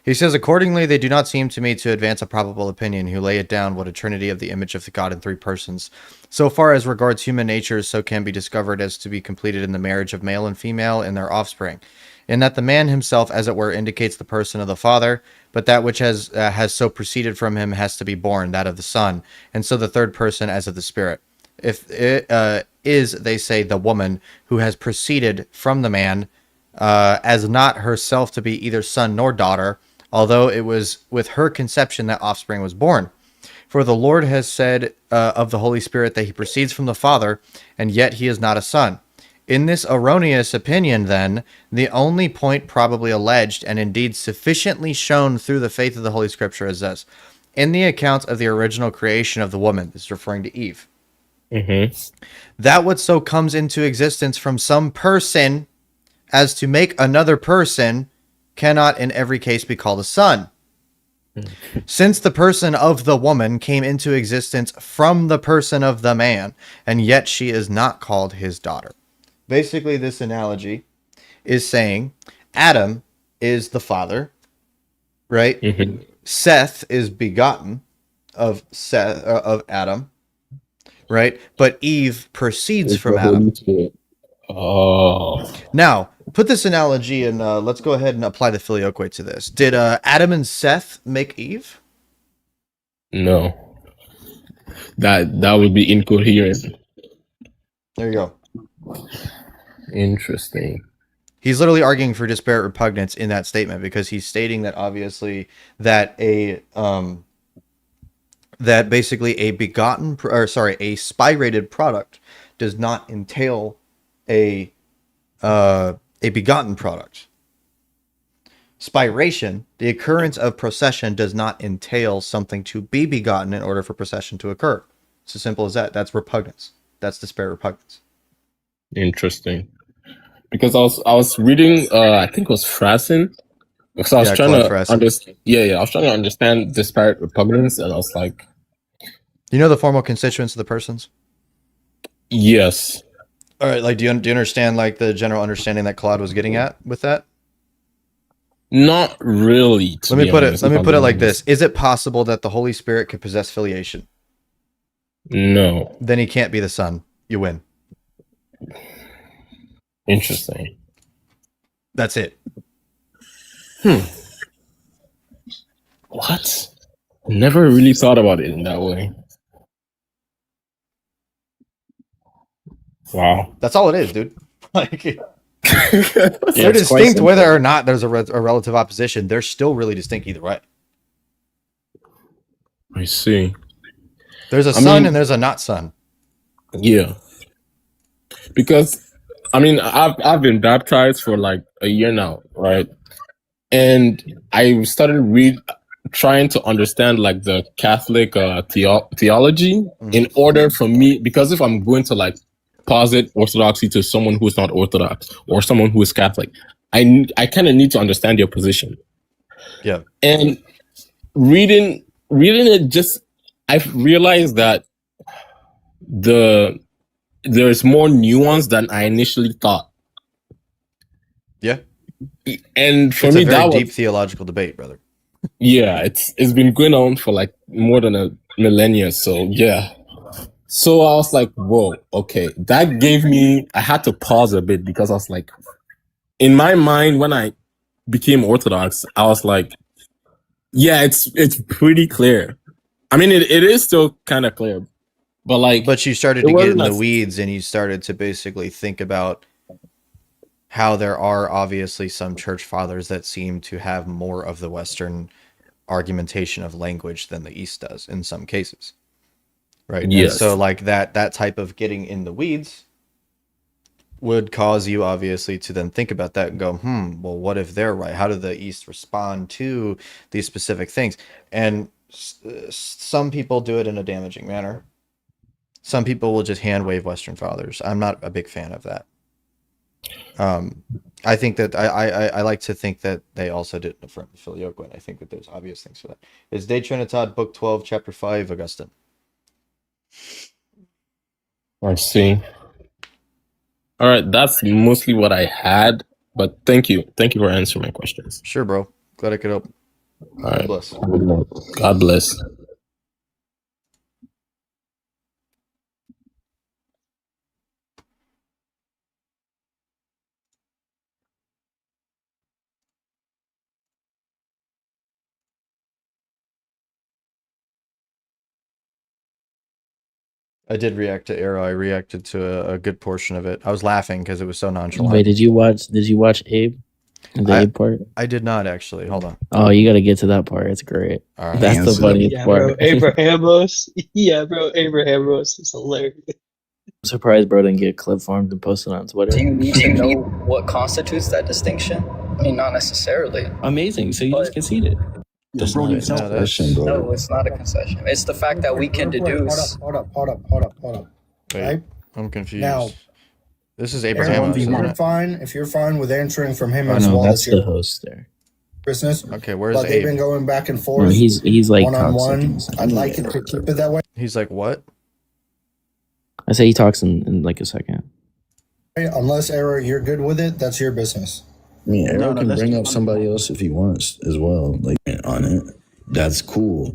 A: He says, accordingly, they do not seem to me to advance a probable opinion who lay it down what a trinity of the image of the God in three persons. So far as regards human nature, so can be discovered as to be completed in the marriage of male and female in their offspring, in that the man himself, as it were, indicates the person of the Father, but that which has so proceeded from him has to be born, that of the Son, and so the third person as of the Spirit. If it is, they say, the woman who has proceeded from the man, as not herself to be either son nor daughter, although it was with her conception that offspring was born. For the Lord has said of the Holy Spirit that he proceeds from the Father, and yet he is not a son. In this erroneous opinion, then, the only point probably alleged, and indeed sufficiently shown through the faith of the Holy Scripture, is this. In the account of the original creation of the woman, this is referring to Eve, that what so comes into existence from some person as to make another person cannot in every case be called a son. Since the person of the woman came into existence from the person of the man, and yet she is not called his daughter. Basically, this analogy is saying Adam is the father, right? Seth is begotten of Adam, right? But Eve proceeds from Adam.
S: Oh.
A: Now, put this analogy and let's go ahead and apply the filioque to this. Did Adam and Seth make Eve?
S: No. That would be incoherent.
A: There you go.
S: Interesting.
A: He's literally arguing for disparate repugnance in that statement because he's stating that obviously that that basically a spirated product does not entail a begotten product. Spiration, the occurrence of procession, does not entail something to be begotten in order for procession to occur. It's as simple as that. That's repugnance. That's disparate repugnance.
S: Interesting. Because I was reading I think it was Frassen. Because I was trying
A: Claude
S: to
A: Frassen.
S: understand I was trying to understand disparate repugnance, and I was like,
A: you know the formal constituents of the persons?
S: Yes.
A: All right, like do you understand like the general understanding that Claude was getting at with that?
S: Not really.
A: Let me put it like this. Is it possible that the Holy Spirit could possess filiation?
S: No.
A: Then he can't be the Son. You win.
S: Interesting.
A: That's it.
S: What? Never really thought about it in that way. Wow.
A: That's all it is, dude. Like, they're
S: it's
A: distinct
S: quite
A: whether or not there's a relative opposition. They're still really distinct either way.
S: I see.
A: There's a son and there's a not son.
S: Yeah. Because I've been baptized for like a year now, right? And I started trying to understand like the Catholic theology in order for me, because if I'm going to like posit orthodoxy to someone who's not Orthodox or someone who is Catholic, I kind of need to understand their position.
A: Yeah.
S: And reading it, I've realized that there's more nuance than I initially thought.
A: Yeah.
S: And for
A: it's
S: me,
A: a very
S: that
A: deep
S: was,
A: theological debate, brother.
S: yeah, it's been going on for like more than a millennia. So yeah. So I was like, whoa, okay. That gave me, I had to pause a bit because I was like, in my mind, when I became Orthodox, I was like, yeah, it's pretty clear. I mean, it is still kind of clear, but
A: you started to get in the weeds and you started to basically think about how there are obviously some church fathers that seem to have more of the Western argumentation of language than the East does in some cases, right? And
S: Yes.
A: so like that type of getting in the weeds would cause you obviously to then think about that and go, well, what if they're right? How do the East respond to these specific things? And some people do it in a damaging manner. Some people will just hand wave Western fathers. I'm not a big fan of that. I think that I like to think that they also didn't affirm the Filioque, and I think that there's obvious things for that. Is De Trinitate, Book 12, Chapter 5, Augustine.
S: I see. All right, that's mostly what I had, but thank you for answering my questions.
A: Sure, bro. Glad I could help.
S: All right.
A: Bless.
S: Good luck. God bless.
A: I did react to Arrow. I reacted to a good portion of it. I was laughing because it was so nonchalant.
R: Wait, did you watch Abe? The Abe part?
A: I did not actually. Hold on.
R: Oh, you got to get to that part. It's great.
A: All right.
R: That's the funniest part.
T: Abrahamos. Yeah, bro. Abrahamos is hilarious.
R: I'm surprised bro didn't get clip formed and posted on Twitter.
U: Do you need to know what constitutes that distinction? I mean, not necessarily.
R: Amazing. So you just conceded.
U: That's
Q: not a concession, bro.
U: No, it's not a concession. It's the fact that we can deduce.
V: Hold up.
A: Wait,
V: Right?
A: I'm confused.
V: Now,
A: This is
V: Aaron,
A: Abraham.
V: if you're fine with answering from him
R: Oh,
V: as
R: no,
V: well
R: that's
V: as your
R: the host there.
V: business.
A: Okay, where's
V: But they've
A: Abe?
V: been going back and forth.
R: No, he's like
V: one-on-one.
R: cocksucking.
V: I'd like it to keep it that way.
A: He's like, what?
R: I say he talks in like a second.
V: Unless, Era, you're good with it, that's your business.
Q: I mean, Arrow can
V: let's
Q: bring
V: keep
Q: up somebody else if he wants as well, like on it. That's cool.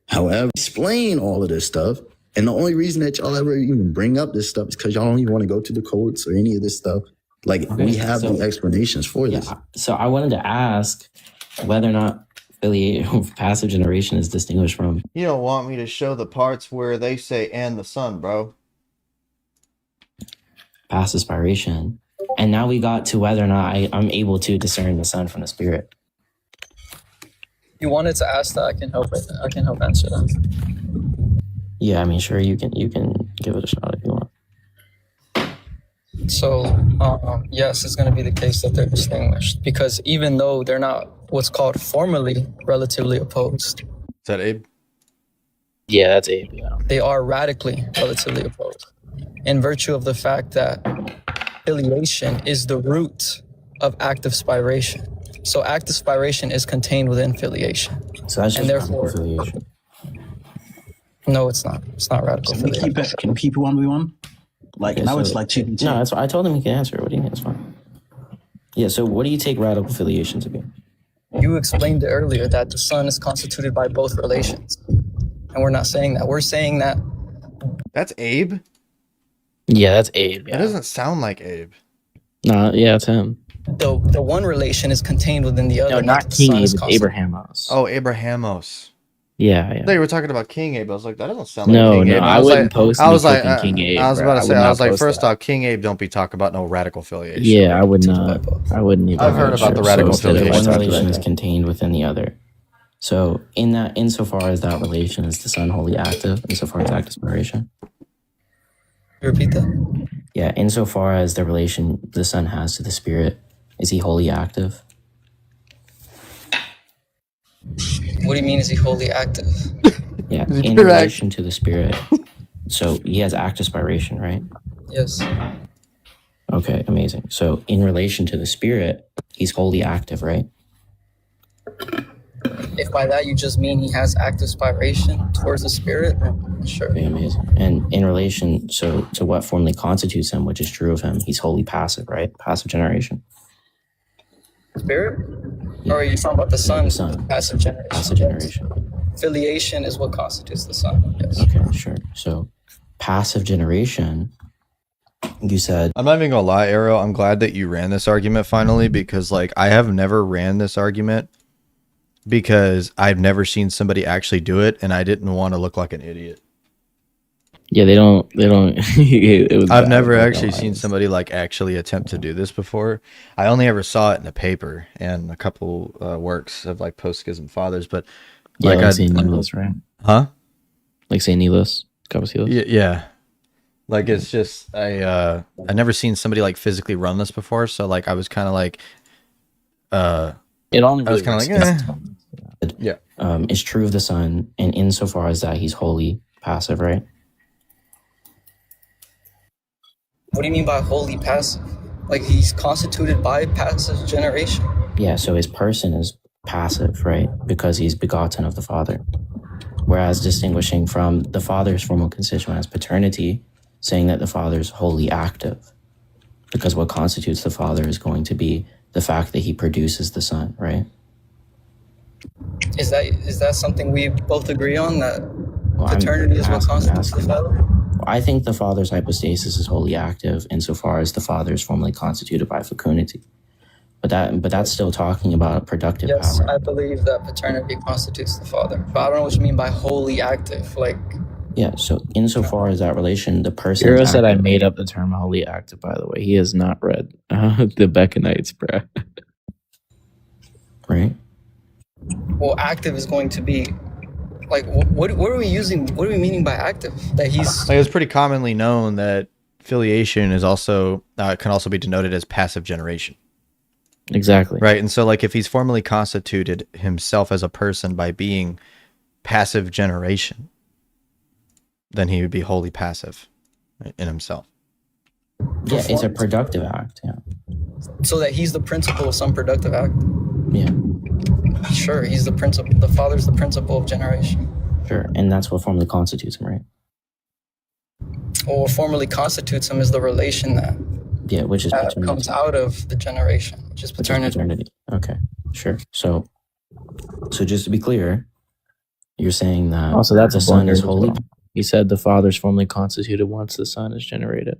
Q: However, explain all of this stuff. And the only reason that y'all ever even bring up this stuff is because y'all don't even want to go to the courts or any of this stuff. Like,
R: Okay,
Q: we have
R: so-
Q: the explanations for this.
R: So I wanted to ask whether or not passive generation is distinguished from.
A: You don't want me to show the parts where they say "and the sun," bro.
R: Passive spiration. And now we got to whether or not I'm able to discern the Son from the Spirit.
U: You wanted to ask that. I can help. I can help answer that.
R: Yeah, I mean, sure, you can give it a shot if you want.
U: So, yes, it's going to be the case that they're distinguished because even though they're not what's called formally relatively opposed,
A: Is that Abe?
R: Yeah, that's Abe. Yeah.
U: they are radically relatively opposed in virtue of the fact that filiation is the root of active spiration. So active spiration is contained within filiation.
R: So that's
U: and
R: just
U: therefore,
R: affiliation.
U: no, it's not. It's not radical
W: Can we
U: filiation.
W: keep it? Can people 1v1? Like
R: Okay,
W: now,
R: so-
W: it's like 2v2.
R: No, that's why I told him he can answer. What do you mean? It's fine. Yeah, so what do you take radical affiliation to be?
U: You explained it earlier that the Son is constituted by both relations. And we're not saying that. We're saying that
A: That's Abe?
R: Yeah, that's Abe.
A: That doesn't sound like Abe.
R: No, yeah, it's him.
U: the one relation is contained within the other.
R: No, not
U: the
R: King
U: Son
R: Abe,
U: is
R: it's
U: constant.
R: Abrahamos.
A: Oh, Abrahamos.
R: Yeah,
A: I
R: yeah.
A: thought you were talking about King Abe. I was like, that doesn't sound
R: No,
A: like King
R: no,
A: Abe.
R: I
A: was
R: wouldn't
A: like,
R: post
A: I was
R: me
A: like,
R: clicking King Abe,
A: I was
R: bro.
A: about
R: I
A: to
R: would
A: say, I
R: not
A: was like,
R: post
A: first
R: that.
A: off, King Abe don't be talking about no radical affiliation.
R: Yeah, I would not. I wouldn't even.
A: I've heard about the radical
R: so that
A: affiliation.
R: one relation is contained within the other. So insofar as that relation is the Son wholly active, insofar as active spiration.
U: Repeat that.
R: Yeah, insofar as the relation the Son has to the Spirit, is he wholly active?
U: What do you mean is he wholly active?
R: Yeah,
U: Is he
R: in
U: pure
R: relation to the Spirit. So he has active spiration, right?
U: Yes.
R: Okay, amazing. So in relation to the Spirit, he's wholly active, right?
U: If by that you just mean he has active spiration towards the Spirit, then sure.
R: Okay, amazing. And in relation, so to what formally constitutes him, which is true of him, he's wholly passive, right? Passive generation.
U: Spirit? Or are you talking about the Son? Passive generation.
R: Passive generation.
U: Filiation is what constitutes the Son. Yes.
R: Okay, sure. So passive generation, you said.
A: I'm not even gonna lie, Arrow. I'm glad that you ran this argument finally because, like, I have never ran this argument because I've never seen somebody actually do it, and I didn't want to look like an idiot.
R: Yeah, they don't. It was
A: I've
R: bad.
A: never
R: I'm not
A: actually
R: gonna lie.
A: seen somebody like actually attempt to do this before. I only ever saw it in the paper and a couple works of like post-schism fathers, but
R: Yeah,
A: like
R: like St. Neelis, right?
A: huh?
R: Like St. Neelis, Cavasilos.
A: Yeah. Like it's just I never seen somebody like physically run this before, so like I was kind of like
R: It only
A: I was
R: really
A: kind of
R: works
A: like
R: against
A: yeah.
R: is true of the Son, and insofar as that he's wholly passive, right?
U: What do you mean by wholly passive? Like he's constituted by passive generation.
R: Yeah, so his person is passive, right? Because he's begotten of the Father. Whereas distinguishing from the Father's formal constituent as paternity, saying that the Father is wholly active. Because what constitutes the Father is going to be the fact that he produces the Son, right?
U: Is that something we both agree on, that
R: Well,
U: paternity is what constitutes the Father?
R: I think the Father's hypostasis is wholly active insofar as the Father is formally constituted by fecundity. But that's still talking about productive
U: Yes,
R: power.
U: I believe that paternity constitutes the Father. But I don't know what you mean by wholly active. Like,
R: Yeah, so insofar as that relation, the person
B: Hero
R: is
B: said I
R: active.
B: made up the term wholly active, by the way. He has not read the Beckonites, bro.
R: Right?
U: well, active is going to be like, what are we using? What are we meaning by active? That he's
A: Like it's pretty commonly known that filiation is also can also be denoted as passive generation.
B: Exactly.
A: Right. And so like if he's formally constituted himself as a person by being passive generation, then he would be wholly passive in himself.
R: Yeah, it's a productive act. Yeah.
U: so that he's the principle of some productive act.
R: Yeah.
U: Sure, he's the principle. The Father's the principle of generation.
R: Sure. And that's what formally constitutes him, right?
U: Well, what formally constitutes him is the relation that
R: Yeah, which is paternity.
U: comes out of the generation, which is paternity.
R: Okay. Sure. So just to be clear, you're saying that
B: Also, that's
R: the
B: a
R: Son
B: blunder
R: is
B: as
R: wholly
B: well. He said the Father's formally constituted once the Son is generated.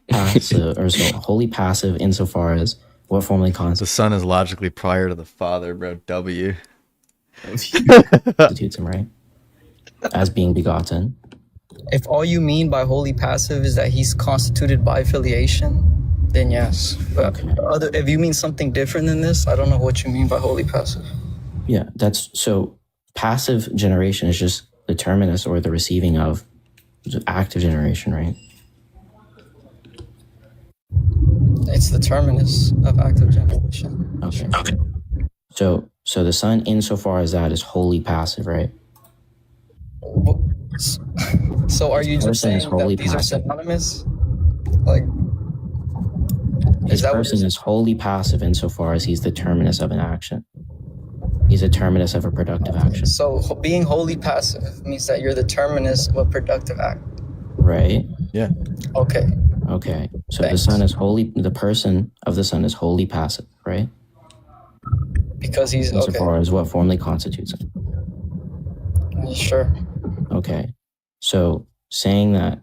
R: passive, or so wholly passive insofar as what formally
A: The Son is logically prior to the Father, bro. W.
R: constitutes him, right? As being begotten.
U: If all you mean by wholly passive is that he's constituted by filiation, then yes. But if you mean something different than this, I don't know what you mean by wholly passive.
R: Yeah, that's so passive generation is just the terminus or the receiving of active generation, right?
U: It's the terminus of active generation.
R: Okay. So the Son, insofar as that, is wholly passive, right?
U: So are you just
R: person is
U: saying
R: wholly
U: that these are
R: passive.
U: synonymous? Like,
R: His person is wholly passive insofar as he's the terminus of an action. He's a terminus of a productive action.
U: so being wholly passive means that you're the terminus of a productive act.
R: Right?
A: Yeah.
U: Okay.
R: Okay. So the person of the Son is wholly passive, right?
U: Because he's
R: insofar as what formally constitutes him.
U: Sure.
R: Okay. So saying that,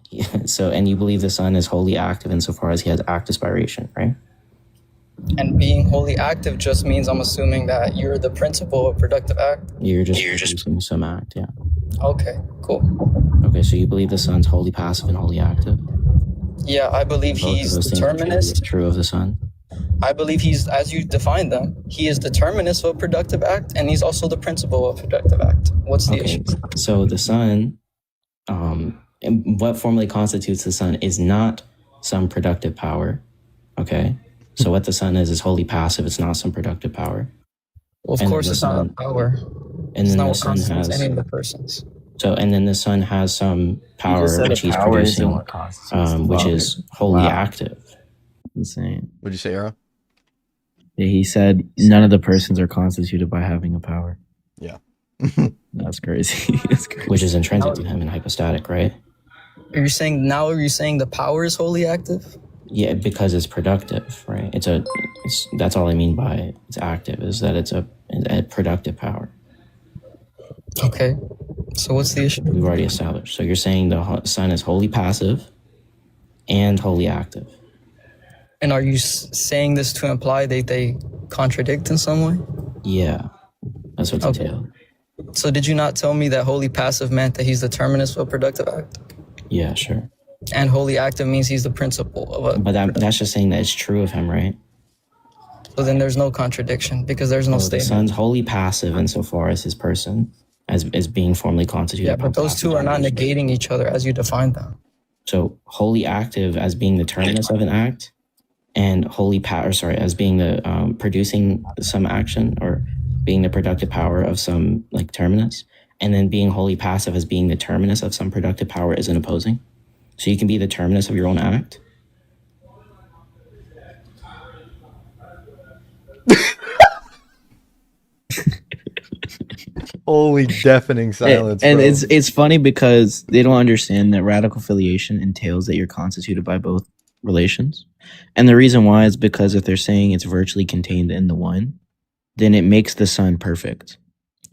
R: and you believe the Son is wholly active insofar as he has active spiration, right?
U: And being wholly active just means, I'm assuming, that you're the principle of productive act.
R: You're just producing some act, yeah.
U: Okay, cool.
R: Okay, so you believe the Son's wholly passive and wholly active?
U: Yeah, I believe
R: Both
U: he's
R: of those
U: the
R: things are
U: terminus.
R: true of the Son.
U: I believe he's, as you define them, he is the terminus of a productive act, and he's also the principle of a productive act. What's the issue?
R: So the Son, what formally constitutes the Son is not some productive power, okay? So what the Son is wholly passive. It's not some productive power.
U: Well, of course, it's not a power.
R: And
U: It's
R: then
U: not
R: the
U: what
R: Son
U: constitutes
R: has
U: any of the persons.
R: So, and then the Son has some power
B: said
R: which
B: a
R: he's
B: power isn't
R: producing,
B: what constitutes the
R: which
B: Father.
R: is wholly
B: Wow.
R: active.
B: Insane.
A: What'd you say, Arrow?
B: Yeah, he said none of the persons are constituted by having a power.
A: Yeah.
B: That's crazy. That's crazy.
R: Which is intrinsic to him and hypostatic, right?
U: Are you saying the power is wholly active?
R: Yeah, because it's productive, right? That's all I mean by it's active, is that it's a productive power.
U: Okay. So what's the issue?
R: We've already established. So you're saying the Son is wholly passive and wholly active.
U: And are you saying this to imply that they contradict in some way?
R: Yeah, that's what's entailed.
U: So did you not tell me that wholly passive meant that he's the terminus of a productive act?
R: Yeah, sure.
U: And wholly active means he's the principle of a...
R: But that's just saying that it's true of him, right?
U: So then there's no contradiction because there's no
R: So the
U: statement.
R: son's wholly passive insofar as his person, as being formally constituted.
U: Yeah, but those two are not negating each other as you defined them.
R: So wholly active as being the terminus of an act, and as being the producing some action or being the productive power of some like terminus, and then being wholly passive as being the terminus of some productive power isn't opposing. So you can be the terminus of your own act.
A: Holy deafening silence,
B: And
A: bro.
B: it's funny because they don't understand that radical filiation entails that you're constituted by both relations. And the reason why is because if they're saying it's virtually contained in the one, then it makes the son perfect.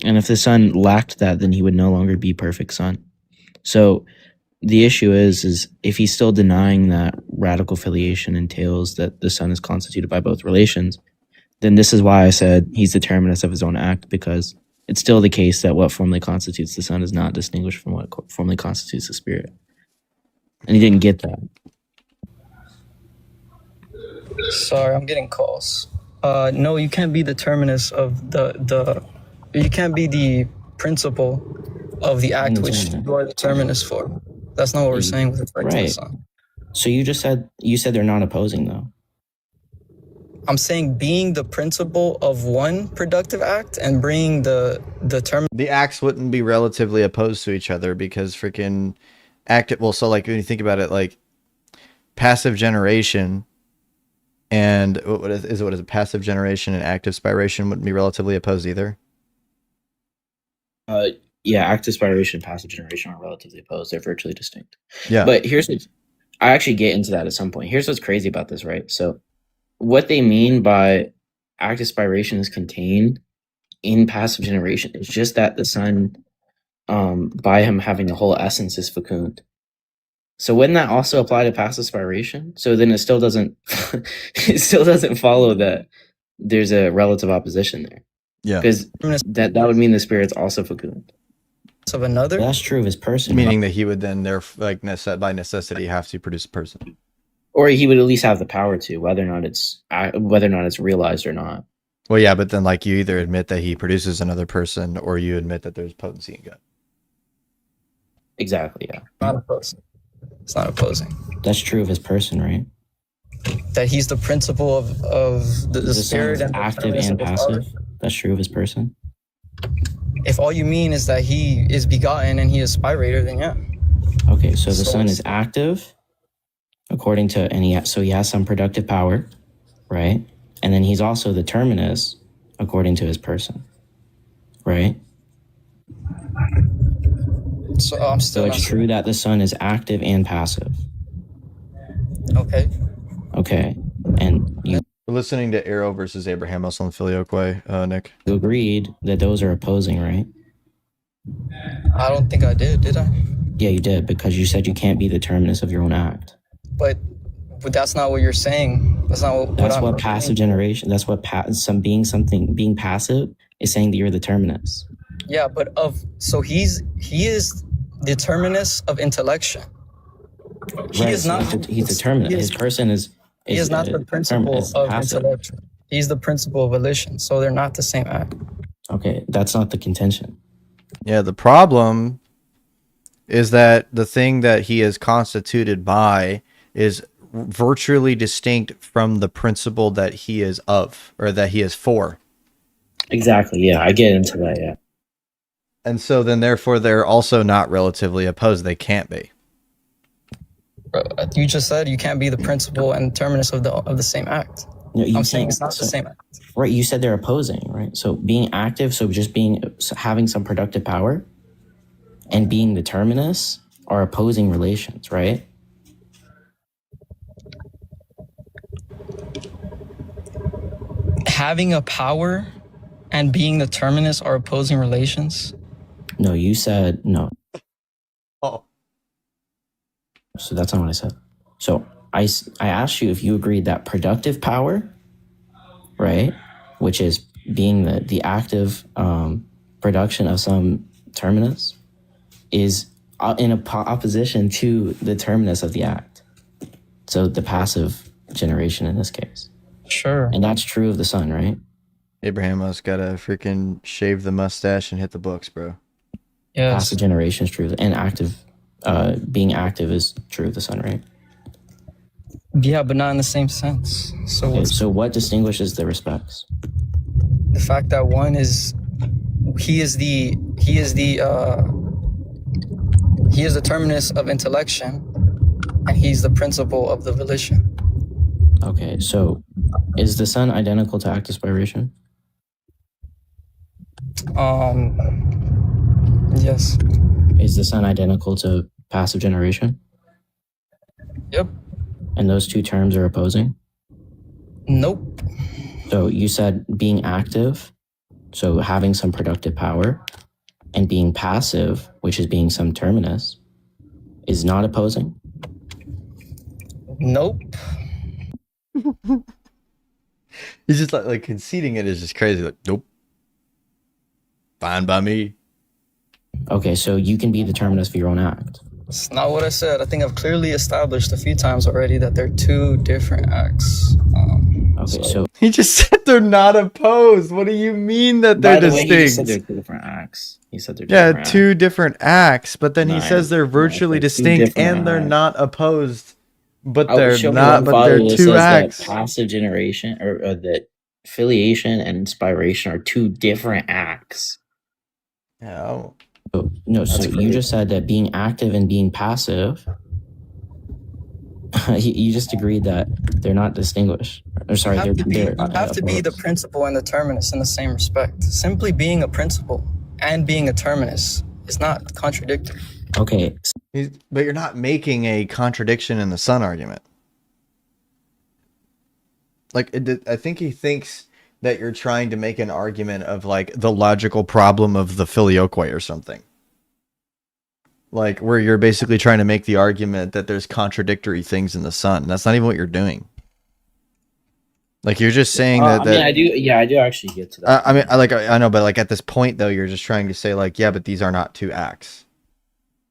B: And if the son lacked that, then he would no longer be perfect son. So the issue is if he's still denying that radical filiation entails that the son is constituted by both relations, then this is why I said he's the terminus of his own act, because it's still the case that what formally constitutes the son is not distinguished from what formally constitutes the spirit. And he didn't get that.
U: Sorry, I'm getting calls. No, you can't be the terminus of you can't be the principle of the act which you are the terminus for. That's not what we're saying with respect to the
R: Right.
U: son.
R: So you said they're not opposing though.
U: I'm saying being the principle of one productive act and bringing the term.
A: The acts wouldn't be relatively opposed to each other because freaking active. Well, so like when you think about it, like passive generation and what is it? Passive generation and active spiration wouldn't be relatively opposed either.
B: Yeah, active spiration and passive generation are relatively opposed. They're virtually distinct.
A: Yeah.
B: But I actually get into that at some point. Here's what's crazy about this, right? So what they mean by active spiration is contained in passive generation is just that the son, by him having the whole essence, is fecund. So wouldn't that also apply to passive spiration? So then it still doesn't follow that there's a relative opposition there.
A: Yeah.
B: Because that would mean the spirit's also fecund.
U: Of another?
R: That's true of his person.
A: Meaning that he would then by necessity have to produce a person.
B: Or he would at least have the power to, whether or not it's realized or not.
A: Well, yeah, but then like you either admit that he produces another person or you admit that there's potency in God.
B: Exactly, yeah.
U: Not opposing. It's not opposing.
R: That's true of his person, right?
U: That he's the principle of the spirit and
R: active and passive. That's true of his person.
U: If all you mean is that he is begotten and he is spirator, then yeah.
R: Okay, so the son is active, according to, and he has some productive power, right? And then he's also the terminus, according to his person, right?
U: So I'm still.
R: So it's true that the son is active and passive.
U: Okay.
R: Okay, and you.
A: We're listening to Arrow versus Abraham on Filioque, Nick.
R: You agreed that those are opposing, right?
U: I don't think I did I?
R: Yeah, you did, because you said you can't be the terminus of your own act.
U: But that's not what you're saying. That's not what
R: passive generation. That's what being passive is saying that you're the terminus.
U: Yeah, but he is the terminus of intellection. He is not.
R: He's the terminus. His person is.
U: He is not the principle of intellection. He's the principle of volition. So they're not the same act.
R: Okay, that's not the contention.
A: Yeah, the problem is that the thing that he is constituted by is virtually distinct from the principle that he is of, or that he is for.
B: Exactly, yeah, I get into that, yeah.
A: And so then therefore they're also not relatively opposed. They can't be.
U: You just said you can't be the principle and terminus of the same act.
R: No,
U: I'm saying it's not the same act.
R: Right, you said they're opposing, right? So being active, having some productive power, and being the terminus are opposing relations, right?
U: Having a power and being the terminus are opposing relations?
R: No, you said no.
A: Oh.
R: So that's not what I said. So I asked you if you agreed that productive power, right, which is being the active production of some terminus is in opposition to the terminus of the act. So the passive generation in this case.
U: Sure.
R: And that's true of the Son, right?
A: Abraham must gotta freaking shave the mustache and hit the books, bro.
U: Yes.
R: Passive generation is true, and active, being active is true of the Son, right?
U: Yeah, but not in the same sense. So
R: Okay,
U: what's
R: so what distinguishes the respects?
U: the fact that one is he is the terminus of intellection, and he's the principle of the volition.
R: Okay, so is the Son identical to active spiration?
U: Yes.
R: Is the Son identical to passive generation?
U: Yep.
R: And those two terms are opposing?
U: Nope.
R: So you said being active, so having some productive power, and being passive, which is being some terminus, is not opposing?
U: Nope.
A: He's just like conceding it is just crazy. Like, nope. Fine by me.
R: Okay, so you can be the terminus for your own act.
U: It's not what I said. I think I've clearly established a few times already that they're two different acts.
R: Okay, so
A: he just said they're not opposed. What do you mean that they're
R: by the way, he just said
A: distinct?
R: they're two different acts. He said they're
A: Yeah,
R: different
A: two
R: acts.
A: different acts, but then he
R: No,
A: says they're virtually
R: they're two
A: distinct
R: different
A: and they're
R: acts.
A: not opposed. But
R: Oh,
A: they're
R: show me
A: not.
R: one
A: But
R: Bible
A: they're
R: that
A: two
R: says
A: acts.
R: that passive generation or that filiation and inspiration are two different acts.
A: Yeah.
R: Oh, no, so
U: That's
R: you
U: crazy.
R: just said that being active and being passive. You just agreed that they're not distinguished. Or sorry,
U: You
R: they're
U: have to be the
R: opposed.
U: principle and the terminus in the same respect. Simply being a principle and being a terminus is not contradictory.
R: Okay.
A: But you're not making a contradiction in the Son argument. Like, I think he thinks that you're trying to make an argument of like the logical problem of the filioque or something. Like where you're basically trying to make the argument that there's contradictory things in the Son. That's not even what you're doing. Like you're just saying that.
R: I mean, I do. Yeah, I do actually get to that.
A: I mean, I know, but like at this point though, you're just trying to say like, yeah, but these are not two acts.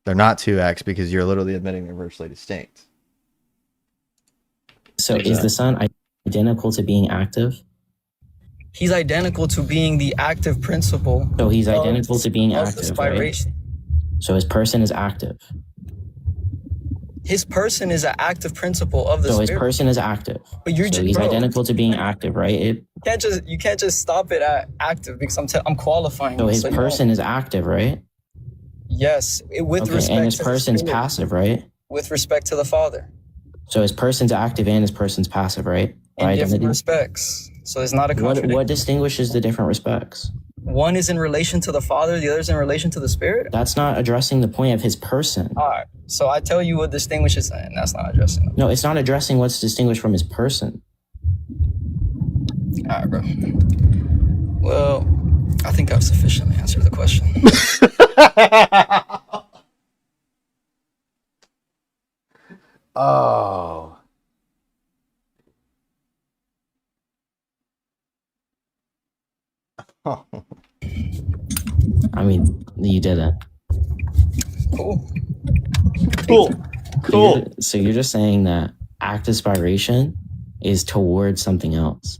A: They're not two acts because you're literally admitting they're virtually distinct.
R: So is the Son identical to being active?
U: He's identical to being the active principle.
R: So he's identical to being
U: of the
R: active, right?
U: spiration.
R: So his person is active.
U: His person is an active principle of the
R: So his
U: spirit.
R: person is active.
U: But you're
R: So
U: just,
R: he's
U: bro,
R: identical to being active, right?
U: you can't just stop it at active because I'm qualifying.
R: So
U: you,
R: his
U: you
R: person
U: know.
R: is active, right?
U: Yes, with
R: Okay,
U: respect
R: and his
U: to the
R: person's
U: Spirit,
R: passive, right?
U: with respect to the Father,
R: So his person's active and his person's passive, right?
U: in
R: By
U: different
R: identity.
U: respects. So it's not a contradiction.
R: What distinguishes the different respects?
U: One is in relation to the Father, the other is in relation to the Spirit.
R: That's not addressing the point of his person.
U: All right. So I tell you what distinguishes that, and that's not addressing it.
R: No, it's not addressing what's distinguished from his person.
U: All right, bro. Well, I think I've sufficiently answered the question.
A: Oh.
R: I mean, you did it.
U: Cool.
R: So you're just saying that active spiration is towards something else,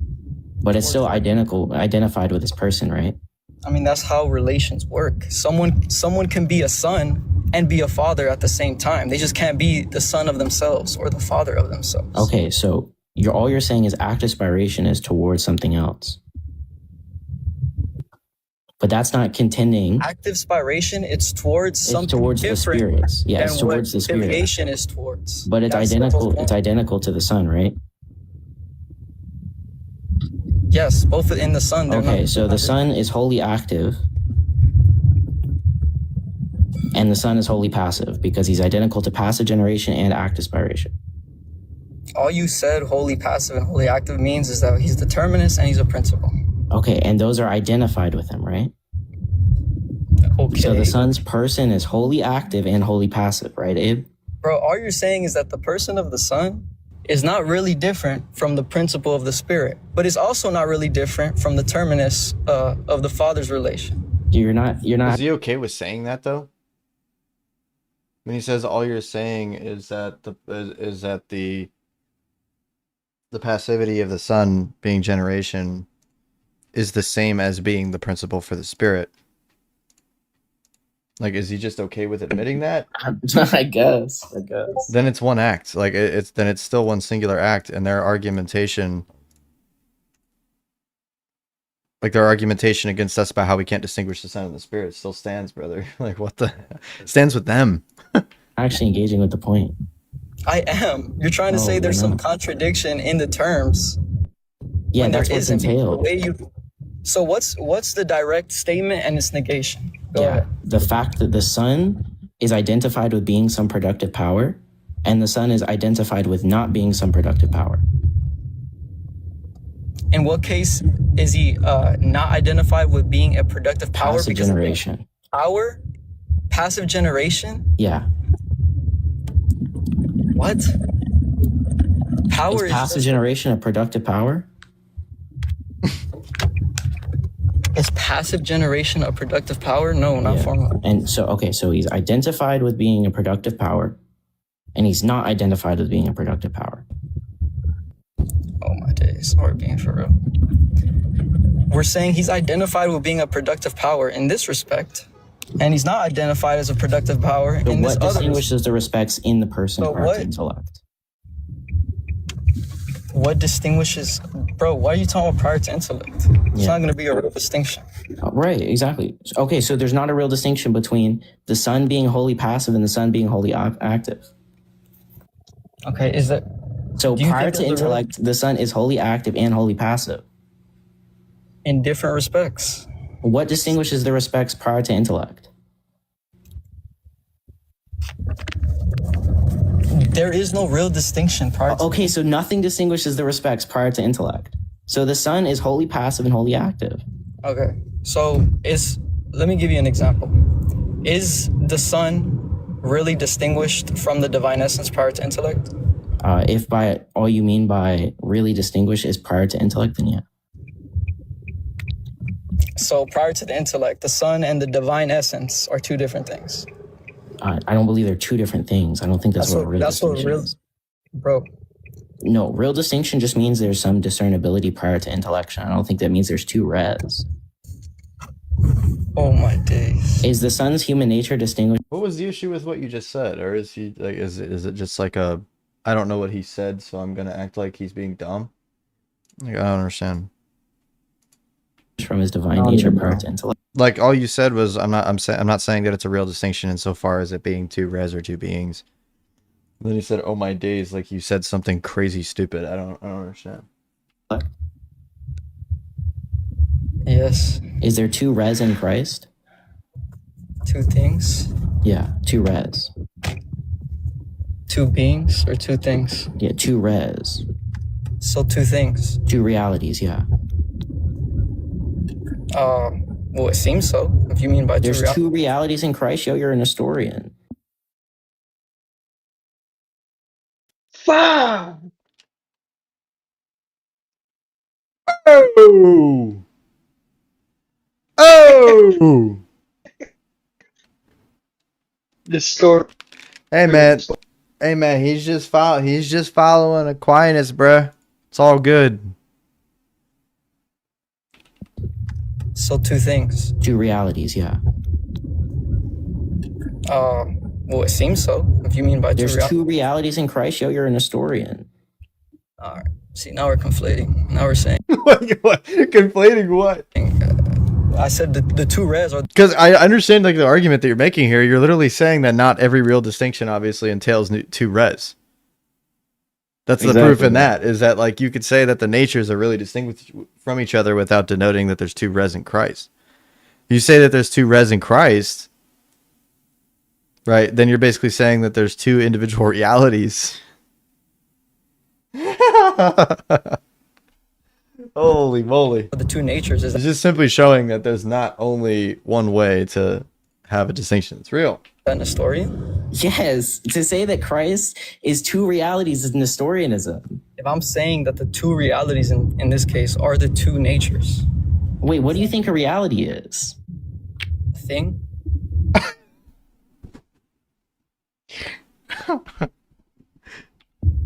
R: but it's still identified with his person, right?
U: I mean, that's how relations work. Someone can be a son and be a father at the same time. They just can't be the son of themselves or the father of themselves.
R: Okay, so all you're saying is active spiration is towards something else. But that's not contending.
U: Active spiration, it's towards something
R: towards the
U: different
R: spirits. Yeah, it's
U: than
R: towards
U: what
R: the spirit.
U: filiation is towards.
R: But it's
U: That's the
R: identical.
U: whole point.
R: It's identical to the Son, right?
U: Yes, both in the Son.
R: Okay, so the Son is wholly active, and the Son is wholly passive because he's identical to passive generation and active spiration.
U: All you said, wholly passive and wholly active, means is that he's the terminus and he's a principle.
R: Okay, and those are identified with him, right?
U: Okay.
R: So the Son's person is wholly active and wholly passive, right, Abe?
U: Bro, all you're saying is that the person of the Son is not really different from the principle of the Spirit, but it's also not really different from the terminus of the Father's relation.
B: You're not.
A: Is he okay with saying that though? When he says all you're saying is that the passivity of the Son being generation is the same as being the principle for the Spirit. Like, is he just okay with admitting that?
B: I guess.
A: Then it's one act. Like it's still one singular act, and their argumentation, against us about how we can't distinguish the Son and the Spirit still stands, brother. Like, what the stands with them?
B: Actually engaging with the point.
U: I am. You're trying to say there's some contradiction in the terms.
B: Yeah,
U: when
B: that's
U: there
B: what's
U: isn't.
B: entailed.
U: So what's the direct statement and its negation? Go ahead.
B: The fact that the Son is identified with being some productive power, and the Son is identified with not being some productive power.
U: In what case is he not identified with being a productive power?
B: Passive
U: because
B: generation.
U: Power? Passive generation?
B: Yeah.
U: What? Power
B: is passive generation a productive power?
U: Is passive generation a productive power? No, not formally.
B: And so he's identified with being a productive power, and he's not identified with being a productive power.
U: Oh my days, or being for real. We're saying he's identified with being a productive power in this respect, and he's not identified as a productive power
B: So
U: in this
B: what
U: other.
B: distinguishes the respects in the person
U: So
B: prior
U: what-
B: to intellect?
U: What distinguishes, bro? Why are you talking about prior to intellect? It's not going to be a real distinction.
B: Right, exactly. Okay, so there's not a real distinction between the Son being wholly passive and the Son being wholly active.
U: Okay, is that
B: so
U: do you
B: prior
U: think
B: to
U: there's a real-
B: intellect, the Son is wholly active and wholly passive?
U: In different respects.
B: What distinguishes the respects prior to intellect?
U: There is no real distinction prior to.
B: Okay, so nothing distinguishes the respects prior to intellect. So the Son is wholly passive and wholly active.
U: Okay, so let me give you an example. Is the Son really distinguished from the divine essence prior to intellect?
B: If by all you mean by really distinguish is prior to intellect, then yeah.
U: So prior to the intellect, the Son and the divine essence are two different things.
B: I don't believe they're two different things. I don't think that's what real distinction is.
U: Bro.
B: No, real distinction just means there's some discernibility prior to intellection. I don't think that means there's two res.
U: Oh my days.
B: Is the Son's human nature distinguished?
A: What was the issue with what you just said, or is he like is it just like a I don't know what he said, so I'm gonna act like he's being dumb? Like, I don't understand.
B: From his divine nature prior to intellect.
A: Like all you said was I'm not saying that it's a real distinction insofar as it being two res or two beings. And then you said, "Oh my days!" Like you said something crazy stupid. I don't understand.
U: Yes.
B: Is there two res in Christ?
U: Two things?
B: Yeah, two res.
U: Two beings or two things?
B: Yeah, two res.
U: So two things.
B: Two realities, yeah.
U: Well, it seems so. If you mean by
B: there's two realities in Christ, yo, you're an historian.
T: Fuck!
A: Oh! Oh!
T: The story.
A: Hey man, he's just following Aquinas, bruh. It's all good.
U: So two things.
B: Two realities, yeah.
U: Well, it seems so. If you mean by
B: there's two realities in Christ, yo, you're an historian.
U: All right. See, now we're conflating. Now we're saying
A: what? Conflating what?
U: I said the two res are
A: Because I understand like the argument that you're making here. You're literally saying that not every real distinction obviously entails two res. That's the proof in that, is that like you could say that the natures are really distinguished from each other without denoting that there's two res in Christ. You say that there's two res in Christ, right? Then you're basically saying that there's two individual realities. Holy moly.
U: the two natures.
A: It's just simply showing that there's not only one way to have a distinction. It's real.
U: An historian?
B: Yes, to say that Christ is two realities is Nestorianism.
U: If I'm saying that the two realities in this case are the two natures.
B: Wait, what do you think a reality is?
U: thing?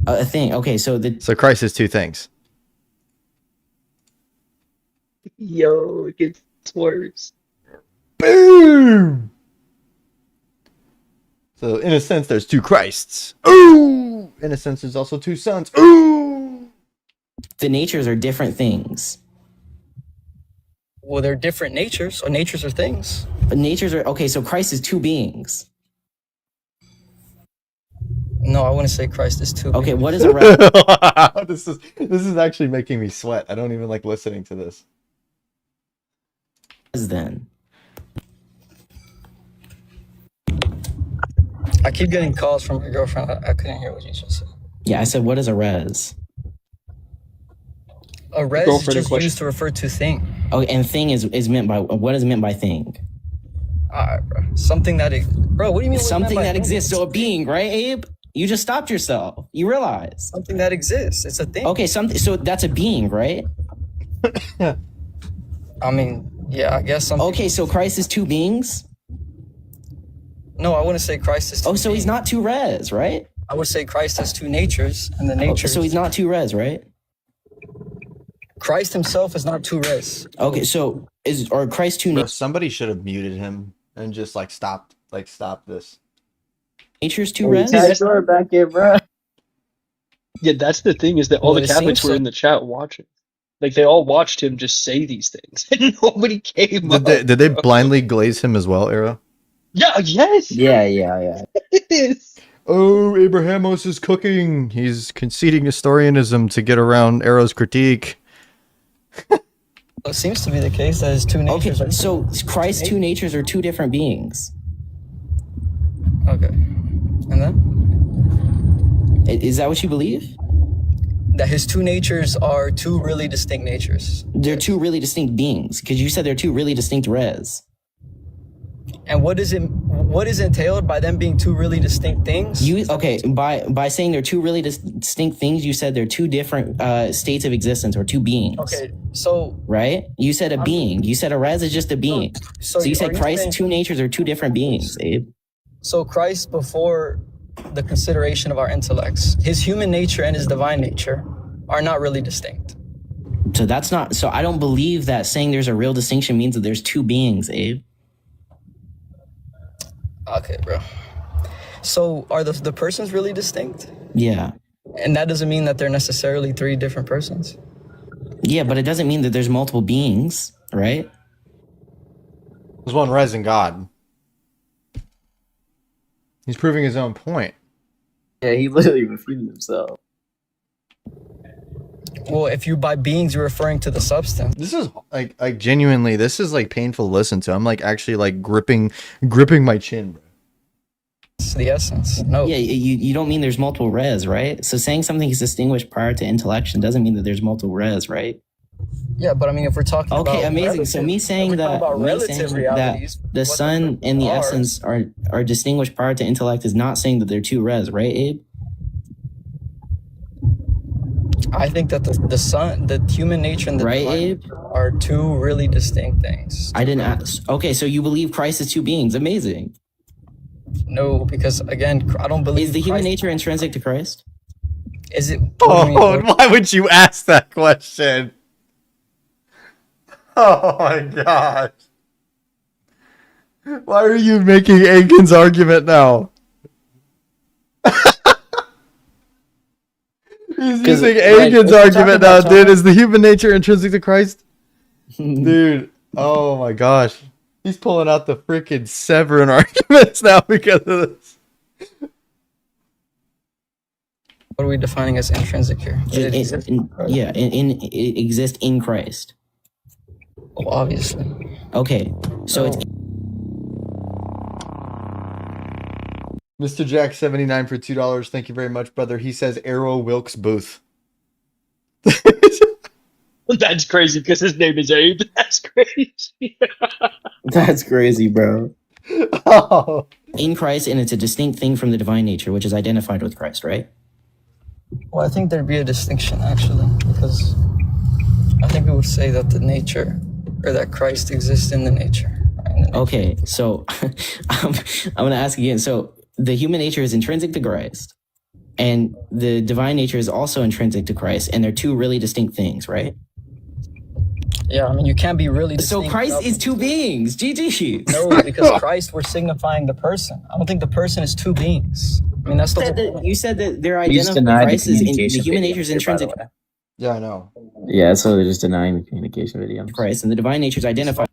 R: A thing. Okay, so
A: Christ is two things.
T: Yo, it gets worse.
A: Boom. So in a sense, there's two Christs. Ooh. In a sense, there's also two sons. Ooh.
R: the natures are different things.
U: Well, they're different natures, or natures are things.
R: But natures are okay. So Christ is two beings.
U: No, I wouldn't say Christ is two.
R: Okay,
U: beings.
R: what is a
A: this is actually making me sweat. I don't even like listening to this.
R: Then
U: I keep getting calls from your girlfriend. I couldn't hear what you just said.
R: yeah, I said what is a res?
U: A res is just used to refer to thing.
R: Oh, and thing is meant by what is meant by thing?
U: Alright, bro. Something that bro, what do you mean?
R: Something that exists. So a being, right, Abe? You just stopped yourself. You realize
U: something that exists. It's a thing.
R: Okay, something. So that's a being, right?
U: I mean, yeah, I guess something.
R: Okay, so Christ is two beings.
U: No, I wouldn't say Christ is two.
R: Oh, so he's not two res, right?
U: I would say Christ has two natures, and the nature.
R: So he's not two res, right?
U: Christ himself is not two res.
R: Okay, so are Christ two
A: Bro, somebody should have muted him and just stop this.
R: natures two res?
T: back here, bro. Yeah, that's the thing, is that all
U: Well,
T: the
U: it
T: Catholics
U: seems
T: were
U: so.
T: in the chat watching. Like, they all watched him just say these things, and nobody came up.
A: Did they blindly glaze him as well, Arrow?
T: Yeah, yes!
R: Yeah.
T: Yes!
A: Oh, Abrahamos is cooking. He's conceding Nestorianism to get around Arrow's critique.
U: It seems to be the case that his two natures.
R: Okay, so Christ's two natures are two different beings.
U: Okay, and then
R: Is that what you believe?
U: that his two natures are two really distinct natures.
R: They're two really distinct beings because you said they're two really distinct res.
U: And what is entailed by them being two really distinct things?
R: By saying they're two really distinct things, you said they're two different states of existence or two beings.
U: Okay, so
R: right? You said a being. You said a res is just a being. So you said Christ's two natures are two different beings, Abe.
U: So Christ, before the consideration of our intellects, his human nature and his divine nature are not really distinct.
R: So that's not. So I don't believe that saying there's a real distinction means that there's two beings, Abe.
U: Okay, bro. So are the persons really distinct?
R: Yeah.
U: And that doesn't mean that they're necessarily three different persons?
R: Yeah, but it doesn't mean that there's multiple beings, right?
A: There's one res in God. He's proving his own point.
B: Yeah, he literally refuted himself.
U: Well, if you by beings you're referring to the substance.
A: This is like genuinely, this is painful to listen to. I'm actually gripping my chin, bro.
U: It's the essence. No.
R: Yeah, you don't mean there's multiple res, right? So saying something is distinguished prior to intellection doesn't mean that there's multiple res, right?
U: Yeah, but I mean, if we're talking about
R: okay, amazing. So me saying that the Son and the essence are distinguished prior to intellect is not saying that they're two res, right, Abe?
U: I think that the Son, the human nature and the
R: right,
U: divine
R: Abe?
U: Are two really distinct things.
R: I didn't ask. Okay, so you believe Christ is two beings. Amazing.
U: No, because again, I don't believe.
R: Is the human nature intrinsic to Christ?
U: Is it?
A: Oh, why would you ask that question? Oh my gosh. Why are you making Aiken's argument now? He's using Aiken's argument now, dude. Is the human nature intrinsic to Christ? Dude, oh my gosh. He's pulling out the freaking Severin arguments now because of this.
U: What are we defining as intrinsic here?
R: It exists in Christ.
U: Well, obviously.
R: Okay, so it's
A: Mr. Jack 79 for $2. Thank you very much, brother. He says Arrow Wilkes Booth.
T: That's crazy because his name is Abe. That's crazy.
R: That's crazy, bro.
A: Oh.
R: In Christ, and it's a distinct thing from the divine nature, which is identified with Christ, right?
U: Well, I think there'd be a distinction actually, because I think we would say that the nature, or that Christ exists in the nature. Right? And the
B: Okay, so I'm going to ask again. So the human nature is intrinsic to Christ, and the divine nature is also intrinsic to Christ, and they're two really distinct things, right?
U: Yeah, I mean, you can't be really
B: So
U: distinct
B: Christ
U: without
B: is two beings. GG.
U: No, because Christ, we're signifying the person. I don't think the person is two beings. I mean, that's the whole point.
B: You said that they're
D: You just
B: identical.
D: denied the
B: Christ is in, the
D: communication
B: human
D: video
B: nature is
D: here, by the
B: intrinsic
D: way.
A: Yeah, I know.
D: Yeah, so they're just denying the communication video.
B: to Christ, and the divine nature is identified.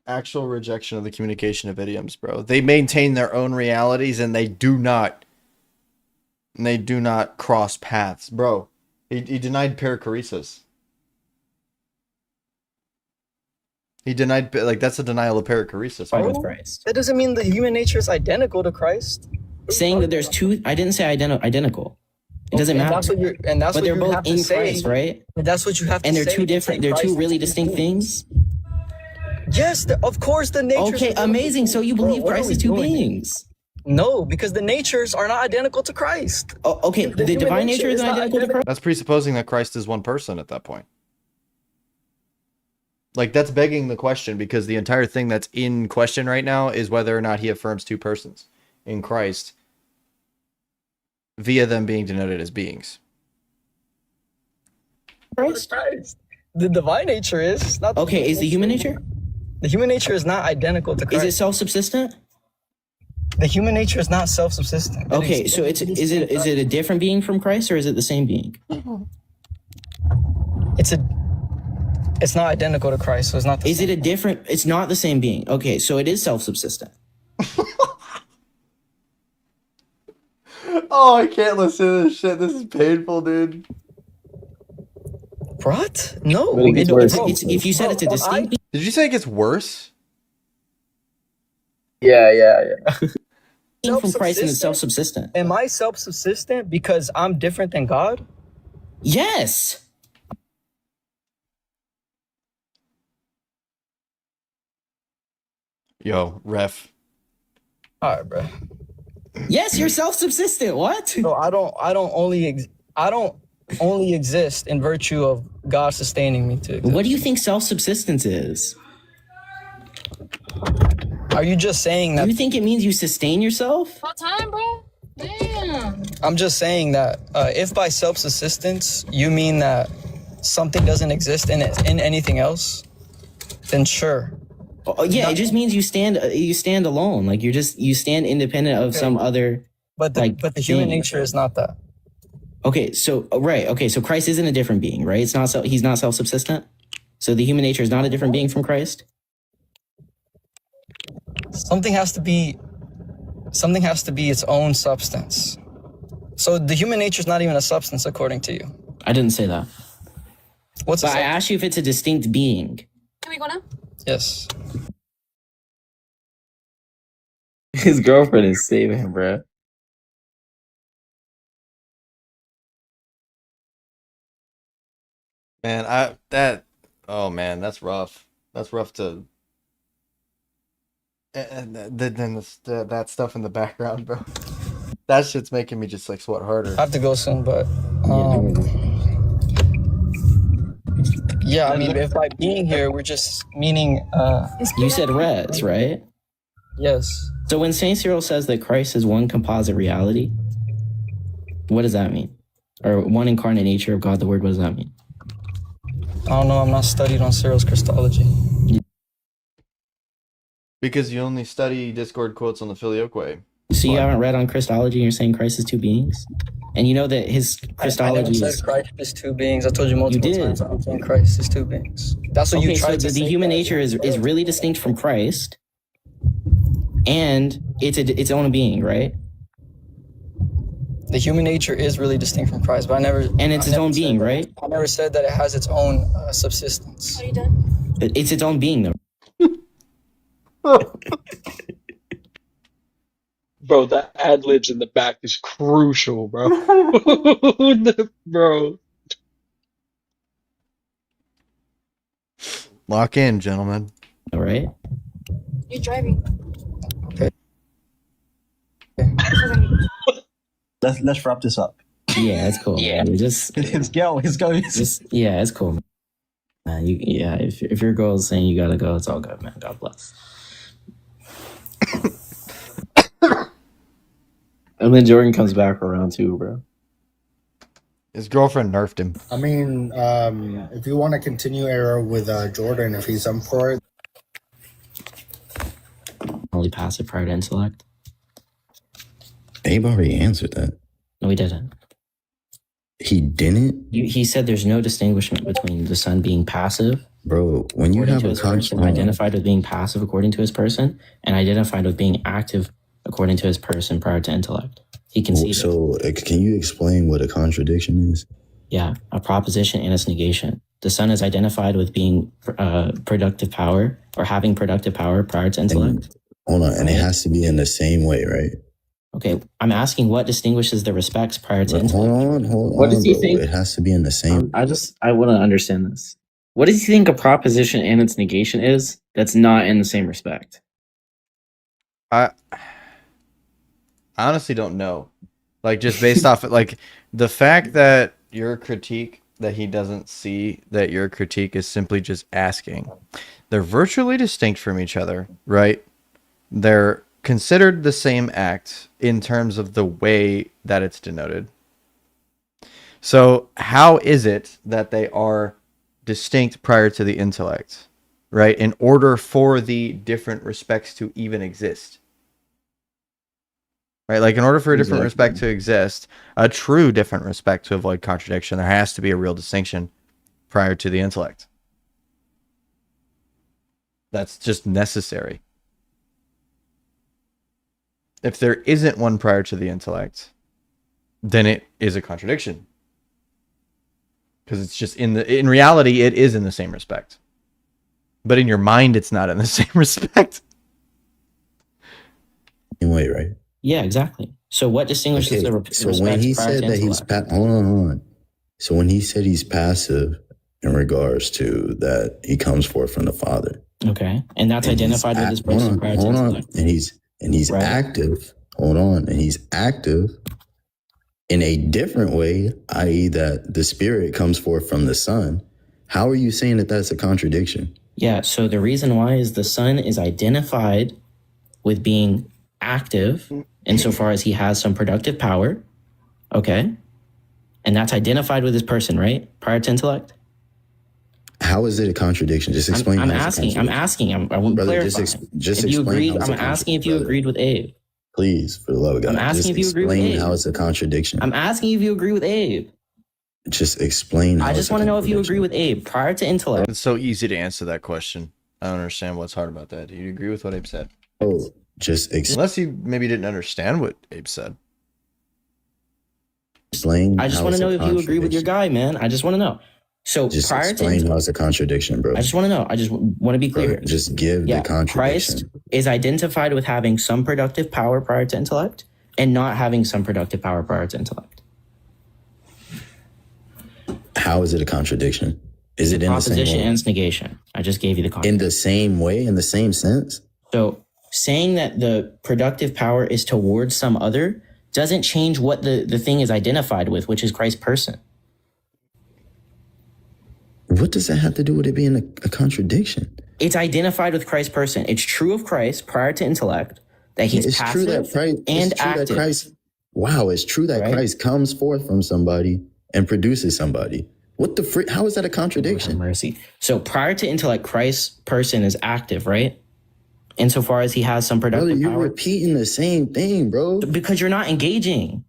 A: Actual rejection of the communication of idioms, bro. They maintain their own realities, and they do not cross paths, bro. He denied perichoresis. He denied, like, that's a denial of perichoresis.
B: With
A: Bro.
B: Christ.
U: That doesn't mean the human nature is identical to Christ.
B: Saying that there's two, I didn't say identical. It doesn't
U: Okay,
B: matter.
U: That's what you're, and that's
B: But
U: what
B: they're
U: you
B: both
U: have to
B: in
U: say.
B: Christ, right?
U: And that's what you have to
B: And
U: say.
B: they're two different. They're two really distinct things.
U: Yes, of course the nature.
B: Okay, amazing. So you believe Christ is two beings?
U: No, because the natures are not identical to Christ.
B: Oh, okay, the
U: human
B: divine
U: nature
B: nature is
U: is not
B: identical to Christ.
A: That's presupposing that Christ is one person at that point. Like, that's begging the question, because the entire thing that's in question right now is whether or not he affirms two persons in Christ via them being denoted as beings.
U: Christ. The divine nature is not.
B: Okay, is the human nature?
U: The human nature is not identical to Christ.
B: Is it self-subsistent?
U: The human nature is not self-subsistent.
B: Okay, so is it a different being from Christ, or is it the same being?
U: It's not identical to Christ, so it's not.
B: Is it a different? It's not the same being. Okay, so it is self-subsistent.
A: Oh, I can't listen to this shit. This is painful, dude.
U: What? No.
D: But it gets worse.
B: If you said it's a distinct being,
A: Did you say it gets worse?
D: Yeah.
B: from Christ and it's self-subsistent.
U: Am I self-subsistent because I'm different than God?
B: Yes.
A: Yo, ref.
U: All right, bro.
B: Yes, you're self-subsistent. What?
U: So I don't only exist in virtue of God sustaining me to exist.
B: What do you think self-subsistence is?
U: Are you just saying that?
B: Do you think it means you sustain yourself?
E: What time, bro? Damn.
U: I'm just saying that if by self-subsistence you mean that something doesn't exist in anything else, then sure.
B: Oh, yeah, it just means you stand alone. Like you stand independent of some other.
U: But the human
B: thing.
U: nature is not that.
B: Okay, so right. Okay, so Christ isn't a different being, right? It's not. He's not self-subsistent. So the human nature is not a different being from Christ.
U: Something has to be its own substance. So the human nature is not even a substance according to you.
B: I didn't say that.
U: What's
B: But I asked you if it's a distinct being.
E: Can we go now?
U: Yes.
D: His girlfriend is saving him, bro.
A: Man, oh man, that's rough. That's rough to. And then that stuff in the background, bro. That shit's making me just like sweat harder.
U: I have to go soon, but yeah, I mean, if by being here, we're just meaning.
B: You said res, right?
U: Yes.
B: So when Saint Cyril says that Christ is one composite reality, what does that mean? Or one incarnate nature of God, the Word, what does that mean?
U: I don't know. I'm not studied on Cyril's Christology.
A: Because you only study Discord quotes on the Filioque.
B: So you haven't read on Christology and you're saying Christ is two beings? And you know that his
U: I
B: Christology
U: never
B: is...
U: said Christ is two beings. I told you multiple times. I'm saying Christ is two beings. That's what you tried to say.
B: The human nature is really distinct from Christ, and it's its own being, right?
U: The human nature is really distinct from Christ, but I never...
B: And it's its own being, right?
U: I never said that it has its own subsistence.
E: Are you done?
B: It's its own being, though.
T: Bro, that ad libs in the back is crucial, bro. Bro.
A: Lock in, gentlemen.
B: All right.
E: You're driving.
U: Okay.
V: Let's wrap this up.
B: Yeah, it's cool.
V: Yeah.
B: Man. Just
V: Let's go.
B: yeah, it's cool. If your girl is saying you gotta go, it's all good, man. God bless. And then Jordan comes back for round 2, bro.
A: His girlfriend nerfed him.
V: I mean, if you want to continue Arrow with Jordan, if he's up for it.
R: Only passive prior to intellect.
Q: Abe already answered that.
R: No, he didn't.
Q: He didn't?
R: He said there's no distinguishment between the son being passive,
Q: bro. When you have a
R: person identified with being passive according to his person, and identified with being active according to his person prior to intellect. He conceded.
Q: So, can you explain what a contradiction is?
R: Yeah, a proposition and its negation. The son is identified with being productive power or having productive power prior to intellect.
Q: Hold on, and it has to be in the same way, right?
R: Okay, I'm asking what distinguishes the respects prior to intellect.
Q: Hold on.
B: What does he
Q: bro.
B: think?
Q: It has to be in the same.
B: I want to understand this. What does he think a proposition and its negation is that's not in the same respect?
A: I honestly don't know. Like, just based off like the fact that your critique that he doesn't see that your critique is simply just asking. They're virtually distinct from each other, right? They're considered the same act in terms of the way that it's denoted. So how is it that they are distinct prior to the intellect, right? In order for the different respects to even exist. Right? Like, in order for a different respect to exist, a true different respect to avoid contradiction, there has to be a real distinction prior to the intellect. That's just necessary. If there isn't one prior to the intellect, then it is a contradiction. Because it's just in reality, it is in the same respect. But in your mind, it's not in the same respect.
Q: Same way, right?
R: Yeah, exactly. So what distinguishes the
Q: So when he said that he's hold on. So when he said he's passive in regards to that he comes forth from the Father.
R: Okay. And that's identified with his person prior to intellect.
Q: And he's
R: right.
Q: active. Hold on. And he's active in a different way, i.e. that the Spirit comes forth from the Son. How are you saying that that's a contradiction?
R: Yeah, so the reason why is the Son is identified with being active insofar as he has some productive power. Okay. And that's identified with his person, right? Prior to intellect.
Q: How is it a contradiction? Just explain.
R: I'm asking. I won't clarify.
Q: Just
R: if you
Q: explain.
R: agreed, I'm asking if you agreed with Abe.
Q: Please, for the love of God.
R: I'm asking if you agree with Abe.
Q: How it's a contradiction.
R: I'm asking if you agree with Abe.
Q: Just explain.
R: I just want to know if you agree with Abe prior to intellect.
A: It's so easy to answer that question. I don't understand what's hard about that. Do you agree with what Abe said?
Q: Oh, just
A: unless you maybe didn't understand what Abe said.
Q: Explain.
R: I just want to know if you agree with your guy, man. I just want to know. So
Q: just
R: prior
Q: explain how it's a contradiction, bro.
R: I just want to know. I just want to be clear.
Q: Bro, just give the contradiction.
R: Christ is identified with having some productive power prior to intellect and not having some productive power prior to intellect.
Q: How is it a contradiction? Is it in the same way?
R: Proposition and its negation. I just gave you the context.
Q: In the same way, in the same sense?
R: So saying that the productive power is towards some other doesn't change what the thing is identified with, which is Christ's person.
Q: What does that have to do with it being a contradiction?
R: It's identified with Christ's person. It's true of Christ prior to intellect that he's passive and active.
Q: It's true that Christ comes forth from somebody and produces somebody. What the frick? How is that a contradiction?
R: Mercy. So prior to intellect, Christ's person is active, right? Insofar as he has some productive
Q: power. Brother, you're
R: power.
Q: repeating the same thing, bro.
R: Because you're not engaging.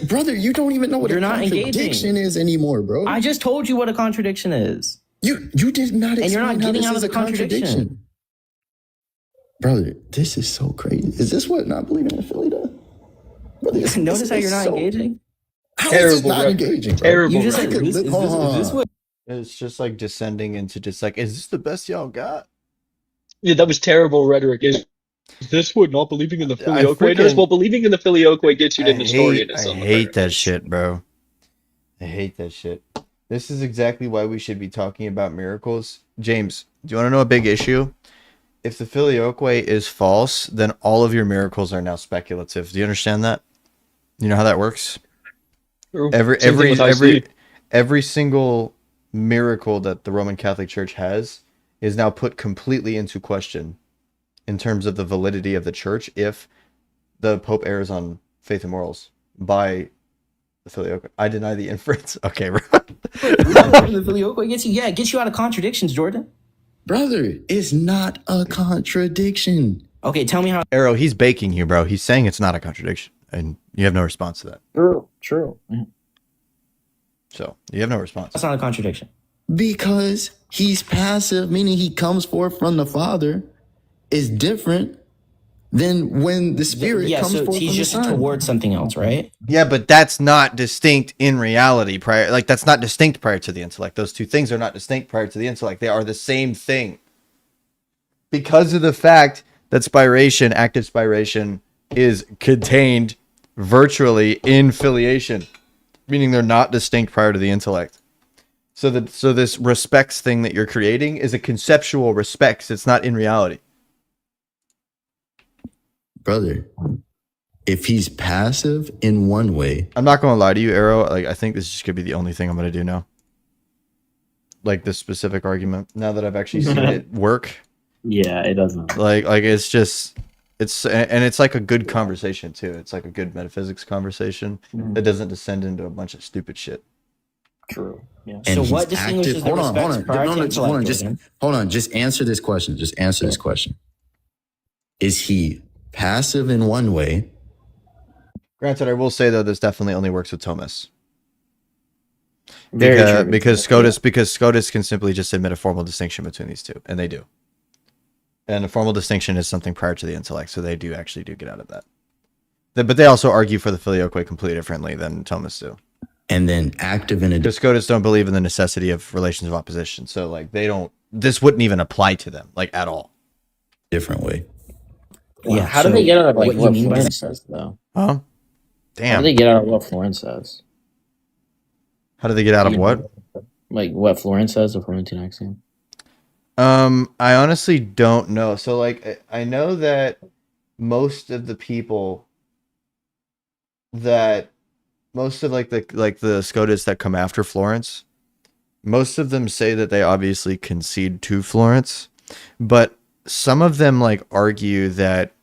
Q: Brother, you don't even know what a contradiction is anymore, bro.
R: I just told you what a contradiction is.
Q: You did not explain.
R: And you're not getting
Q: how
R: out of
Q: this
R: the
Q: is a contradiction. Brother, this is so crazy. Is this what not believing in Philly does? Brother,
R: Notice how you're not engaging?
Q: How is it not engaging, bro?
R: Terrible. You just
A: is this what? It's just like descending into just like, is this the best y'all got?
T: Yeah, that was terrible rhetoric. Is this what not believing in the filioque does? Well, believing in the filioque gets you to Nestorianism.
A: I hate that shit, bro. I hate that shit. This is exactly why we should be talking about miracles. James, do you want to know a big issue? If the filioque is false, then all of your miracles are now speculative. Do you understand that? You know how that works? Every single miracle that the Roman Catholic Church has is now put completely into question in terms of the validity of the church if the Pope errs on faith and morals by the filioque. I deny the inference. Okay, bro.
R: The filioque gets you. Yeah, it gets you out of contradictions, Jordan.
Q: Brother, it's not a contradiction.
R: Okay, tell me how.
A: Arrow, he's baking you, bro. He's saying it's not a contradiction, and you have no response to that.
R: True.
A: So you have no response.
R: That's not a contradiction.
Q: Because he's passive, meaning he comes forth from the Father, is different than when the Spirit
R: Yeah,
Q: comes
R: so
Q: forth
R: he's
Q: from the
R: just
Q: Son.
R: towards something else, right?
A: Yeah, but that's not distinct in reality. That's not distinct prior to the intellect. Those two things are not distinct prior to the intellect. They are the same thing. Because of the fact that spiration, active spiration, is contained virtually in filiation, meaning they're not distinct prior to the intellect. So this respects thing that you're creating is a conceptual respects. It's not in reality.
Q: Brother, if he's passive in one way,
A: I'm not going to lie to you, Arrow. Like, I think this is just going to be the only thing I'm going to do now. Like this specific argument. Now that I've actually seen it work.
B: Yeah, it doesn't.
A: Like it's just, it's like a good conversation too. It's like a good metaphysics conversation that doesn't descend into a bunch of stupid shit.
B: True. Yeah.
R: So what distinguishes the respects prior to intellect?
Q: Hold on. Just answer this question. This question. Is he passive in one way?
A: Granted, I will say though, this definitely only works with Thomas.
B: Very true.
A: Because Scotus can simply just admit a formal distinction between these two, and they do. And a formal distinction is something prior to the intellect, so they do get out of that. But they also argue for the filioque completely differently than Thomas do.
Q: And then active in a
A: because Scotus don't believe in the necessity of relations of opposition, so like they don't. This wouldn't even apply to them, like at all.
Q: Different way.
B: Yeah. How do they get out of like what Florence says though?
A: Huh? Damn.
B: How do they get out of what Florence says?
A: How do they get out of what?
B: Like what Florence says, the Florentine axiom.
A: I honestly don't know. So like I know that most of the Scotus that come after Florence, most of them say that they obviously concede to Florence, but some of them like argue that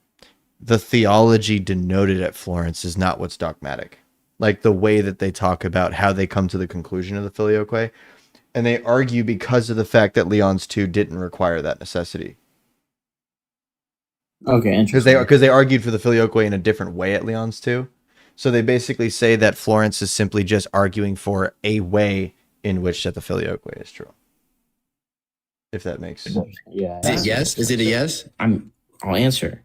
A: the theology denoted at Florence is not what's dogmatic. Like the way that they talk about how they come to the conclusion of the filioque. And they argue because of the fact that Leon's 2 didn't require that necessity.
B: Okay, interesting.
A: Because they argued for the filioque in a different way at Leon's 2. So they basically say that Florence is simply just arguing for a way in which that the filioque is true. If that makes sense.
B: Yeah.
Q: Is it yes? Is it a yes?
R: I'll answer.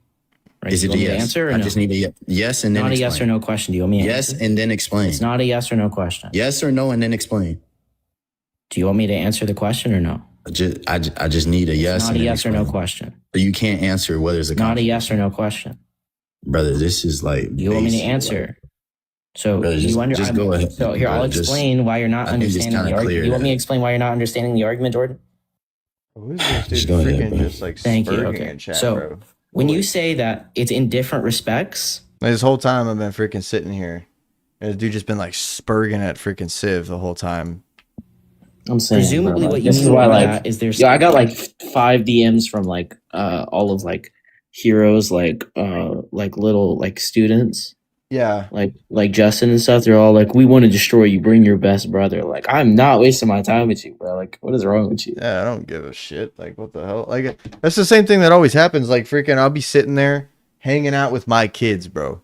R: Right?
Q: Is it a yes?
R: Answer or
Q: I
R: no?
Q: just need a yes and then
R: not
Q: explain.
R: A yes or no question. Do you want me to
Q: yes
R: answer?
Q: And then explain?
R: It's not a yes or no question.
Q: Yes or no and then explain.
R: Do you want me to answer the question or no?
Q: I just need a yes.
R: It's not a yes or no question.
Q: But you can't answer whether it's a
R: not a yes or no question.
Q: Brother, this is like
R: you want me to answer. So
Q: brother, just go ahead.
R: So here, I'll explain why you're not understanding the argument. You want me to explain why you're not understanding the argument, Jordan?
A: Who's this dude freaking just like
R: Thank you.
A: spurging
R: Okay.
A: in chat,
R: So
A: bro?
R: when you say that it's in different respects,
A: Like, this whole time I've been freaking sitting here, and the dude just been like spurging at freaking Civ the whole time.
B: I'm saying,
R: presumably
B: bro,
R: what you
B: this
R: mean
B: is why
R: by
B: like
R: that is there's
B: I got like 5 DMs from like all of like heroes like little like students.
A: Yeah.
B: Like Justin and stuff, they're all like, we want to destroy you, bring your best brother. Like, I'm not wasting my time with you, bro. Like, what is wrong with you?
A: Yeah, I don't give a shit. Like, what the hell? Like, that's the same thing that always happens. Like, freaking, I'll be sitting there hanging out with my kids, bro.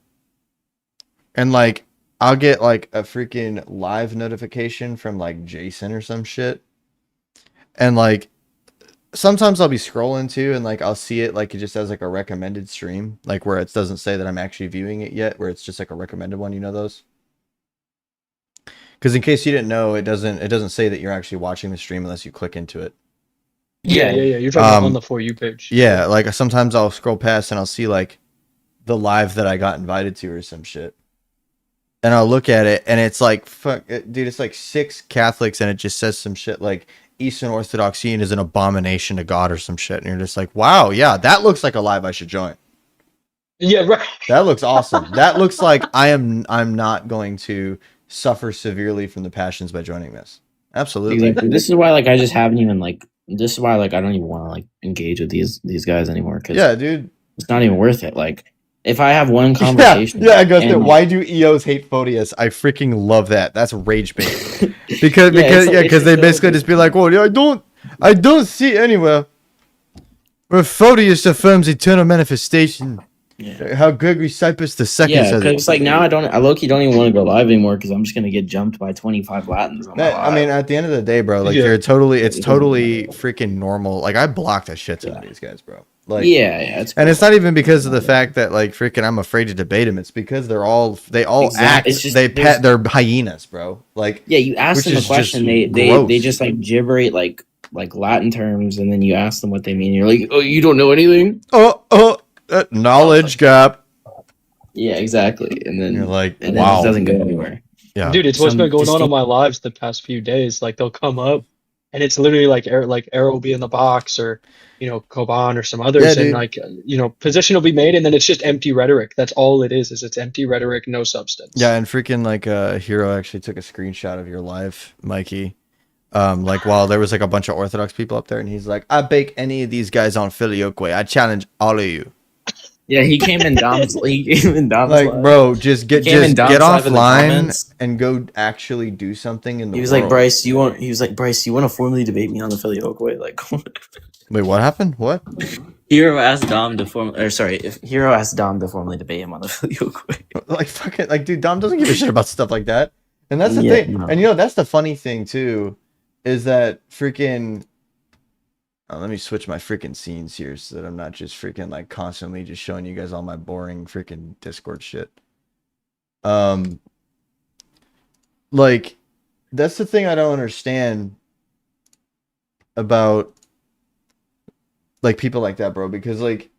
A: And, like, I'll get, like, a freaking live notification from, like, Jason or some shit. And, like, sometimes I'll be scrolling too, and, like, I'll see it, like, it just has, like, a recommended stream. Like, where it doesn't say that I'm actually viewing it yet, where it's just, like, a recommended one. You know those? Because in case you didn't know, it doesn't say that you're actually watching the stream unless you click into it.
T: Yeah. You're talking on the For You page.
A: Yeah, like sometimes I'll scroll past and I'll see like the live that I got invited to or some shit, and I'll look at it and it's like, fuck, dude, it's like 6 Catholics and it just says some shit like Eastern Orthodoxy is an abomination to God or some shit, and you're just like, wow, yeah, that looks like a live I should join.
T: Yeah, right.
A: That looks awesome. That looks like I'm not going to suffer severely from the passions by joining this. Absolutely.
B: Exactly. This is why like I just haven't even like This is why, like, I don't even want to like engage with these guys anymore because
A: Yeah, dude.
B: it's not even worth it. Like, if I have one
A: Yeah,
B: conversation,
A: yeah. It goes to
B: and
A: why do EOs hate Photius? I freaking love that. That's rage bait. Because
B: yeah, it's like, it's
A: because they
B: just so
A: basically just be like, well, yeah, I don't see anywhere where Photius affirms eternal manifestation.
B: Yeah.
A: How Gregory Cyprus II
B: yeah,
A: says
B: because
A: it.
B: it's like now I low-key don't even want to go live anymore because I'm just gonna get jumped by 25 Latins on my
A: I mean,
B: live.
A: at the end of the day, bro, like
T: Yeah.
A: it's totally freaking normal. Like I blocked a shit ton of these guys, bro. Like,
B: yeah, it's
A: and it's not even because of the fact that like freaking I'm afraid to debate them. It's because they all act.
B: It's just
A: They
B: there's-
A: they're hyenas, bro. Like
B: yeah, you ask
A: which
B: them a
A: is
B: question,
A: just
B: they
A: gross.
B: just like gibberate like Latin terms, and then you ask them what they mean. You're like, oh, you don't know anything?
A: Knowledge gap.
B: Yeah, exactly. And then
A: You're like,
B: and
A: wow.
B: then it doesn't go anywhere.
A: Yeah,
T: Dude, it's what's
B: Some
T: been going on
B: distinct-
T: my lives the past few days. Like they'll come up, and it's literally like Arrow will be in the box, or Koban or some others,
A: Yeah,
T: and
A: dude.
T: like position will be made, and then it's just empty rhetoric. That's all it is it's empty rhetoric, no substance.
A: Yeah, and freaking like Hero actually took a screenshot of your live, Mikey. Like while there was like a bunch of Orthodox people up there, and he's like, I bake any of these guys on Filioque. I challenge all of you.
B: Yeah, he came in Dom's like
A: Like, bro, just get
B: came in Dom's live in the
A: offline
B: comments.
A: and go actually do something in the
B: He was
A: world.
B: like, Bryce, you want to formally debate me on the Filioque? Like,
A: Wait, what happened? What?
B: Hero asked Dom to Hero asked Dom to formally debate him on the Filioque.
A: Like fucking like, dude, Dom doesn't give a shit about stuff like that. And that's the
B: Yeah,
A: thing.
B: no.
A: And that's the funny thing too, is that freaking. Let me switch my freaking scenes here so that I'm not just freaking like constantly just showing you guys all my boring freaking Discord shit. Like that's the thing I don't understand about like people like that, bro, because like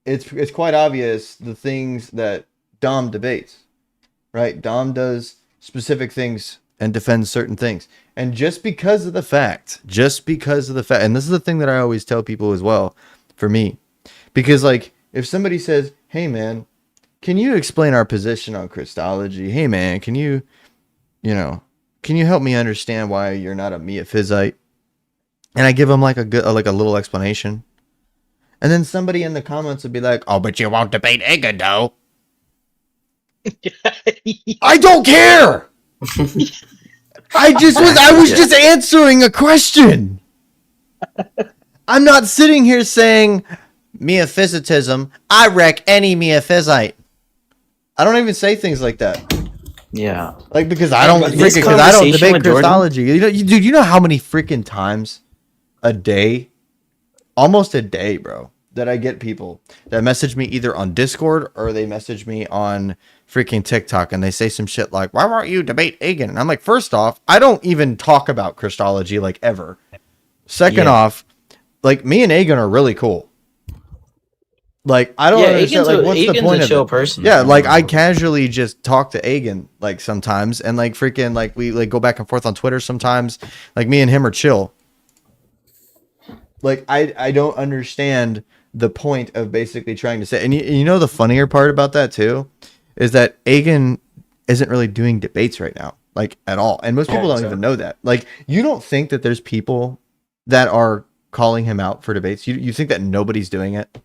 A: it's quite obvious the things that Dom debates, right? Dom does specific things and defends certain things. And just because of the fact, and this is the thing that I always tell people as well, for me, because like if somebody says, hey man, can you explain our position on Christology? Hey man, can you help me understand why you're not a Miaphysite? And I give them like a little explanation. And then somebody in the comments would be like, oh, but you won't debate Egan though. I don't care. I was just answering a question. I'm not sitting here saying Miaphysitism. I wreck any Miaphysite. I don't even say things like that.
B: Yeah,
A: like because I don't
B: This
A: debate
B: conversation with Jordan-
A: Christology. Dude, you know how many freaking times a day, almost a day, bro, that I get people that message me either on Discord or they message me on freaking TikTok and they say some shit like, why won't you debate Egan? And I'm like, first off, I don't even talk about Christology like ever. Second off, like me and Egan are really cool. Like I don't understand. Like, what's the point of
B: chill
A: it?
B: person.
A: Yeah, like I casually just talk to Egan like sometimes, and like freaking like we like go back and forth on Twitter sometimes. Like me and him are chill. Like I don't understand the point of basically trying to say. And you know the funnier part about that too is that Egan isn't really doing debates right now, like at all, and most people don't even know that. Like you don't think that there's people that are calling him out for debates. You think that nobody's doing it?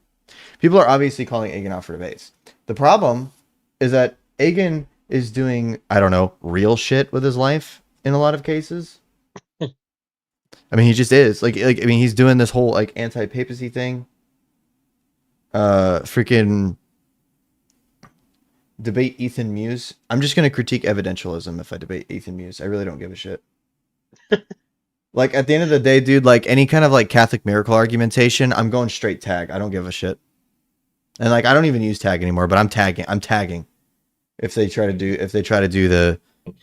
A: People are obviously calling Egan out for debates. The problem is that Egan is doing, I don't know, real shit with his life in a lot of cases. I mean, he just is. Like I mean, he's doing this whole like anti-papacy thing. Freaking debate Ethan Muse. I'm just gonna critique evidentialism if I debate Ethan Muse. I really don't give a shit. Like at the end of the day, dude, like any kind of like Catholic miracle argumentation, I'm going straight tag. I don't give a shit. And like I don't even use tag anymore, but I'm tagging if they try to do the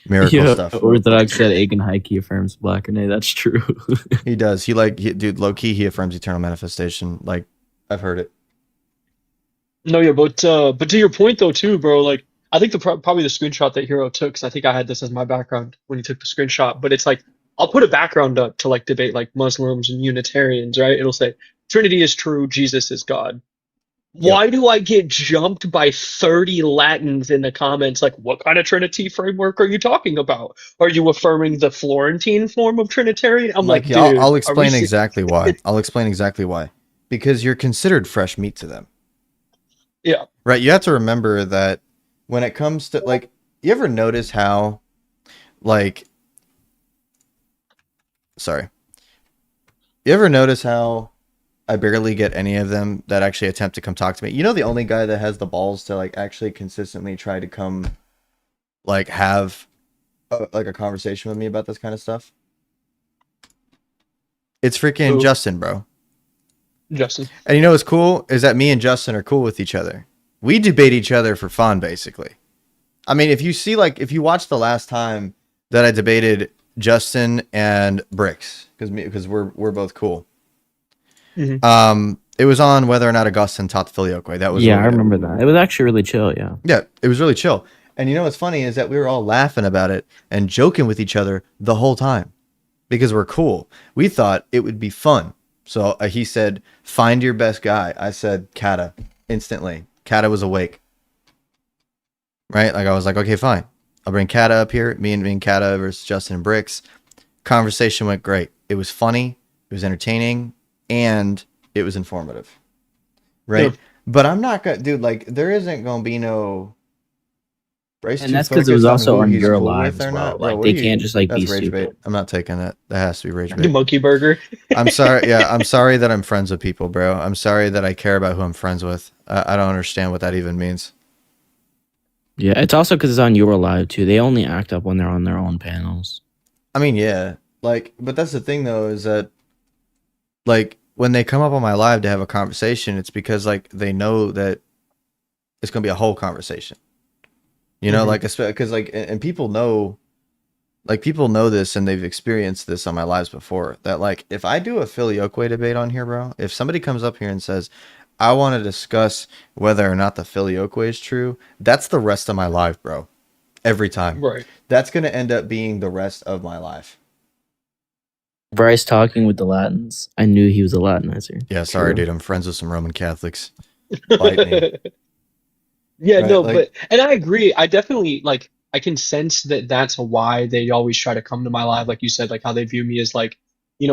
A: miracle stuff.
B: Orthodox said Egan Heike affirms Black Renee. That's true.
A: He does. Dude, low key, he affirms eternal manifestation. Like I've heard it.
T: No, yeah, but to your point though too, bro. Like I think probably the screenshot that Hero took, 'cause I think I had this as my background when he took the screenshot. But it's like I'll put a background up to like debate like Muslims and Unitarians, right? It'll say Trinity is true, Jesus is God. Why do I get jumped by 30 Latins in the comments? Like, what kind of Trinity framework are you talking about? Are you affirming the Florentine form of Trinitarian? I'm like,
A: Mikey, I'll
T: dude, are we
A: explain exactly why. I'll explain exactly why. Because you're considered fresh meat to them.
T: Yeah.
A: Right. You have to remember that when it comes to, like, you ever notice how, like, sorry. You ever notice how I barely get any of them that actually attempt to come talk to me? You know, the only guy that has the balls to, like, actually consistently try to come, like, have like a conversation with me about this kind of stuff? It's freaking
T: Who?
A: Justin, bro.
T: Justin.
A: And you know what's cool is that me and Justin are cool with each other. We debate each other for fun, basically. I mean, if you watch the last time that I debated Justin and Bricks, because we're both cool.
T: Mhm.
A: It was on whether or not Augustine taught the filioque. That was
B: Yeah,
A: really
B: I
A: good.
B: remember that. It was actually really chill. Yeah.
A: Yeah, it was really chill. And you know what's funny is that we were all laughing about it and joking with each other the whole time because we're cool. We thought it would be fun. So he said, "Find your best guy." I said, "Kata." Instantly, Kata was awake. Right? Like I was like, "Okay, fine. I'll bring Kata up here. Me and Kata versus Justin and Bricks." Conversation went great. It was funny. It was entertaining, and it was informative. Right?
T: Yeah.
A: But I'm not gonna, dude. Like, there isn't gonna be no. Bryce
B: And
A: too
B: that's because it was
A: focused on
B: also
A: who
B: on
A: he's
B: your
A: cool
B: live
A: with
B: as
A: or
B: well.
A: not, bro.
B: Like
A: What
B: they
A: are you?
B: can't just like be
A: That's rage
B: stupid.
A: bait. I'm not taking that. That has to be rage
T: You
A: bait.
T: monkey burger.
A: I'm sorry. Yeah, I'm sorry that I'm friends with people, bro. I'm sorry that I care about who I'm friends with. I don't understand what that even means.
B: Yeah, it's also because it's on your live too. They only act up when they're on their own panels.
A: I mean, yeah, like, but that's the thing though, is that like when they come up on my live to have a conversation, it's because like they know that it's gonna be a whole conversation. You know, like, because like, and people know, like, people know this and they've experienced this on my lives before. That like, if I do a filioque debate on here, bro, if somebody comes up here and says, "I want to discuss whether or not the filioque is true," that's the rest of my life, bro. Every time.
T: Right.
A: That's gonna end up being the rest of my life.
B: Bryce talking with the Latins. I knew he was a Latinizer.
A: Yeah, sorry,
B: True.
A: dude. I'm friends with some Roman Catholics. Bite me.
T: Yeah,
A: Right,
T: no,
A: like-
T: but and I agree. I definitely like I can sense that that's why they always try to come to my live, like you said, like how they view me as like,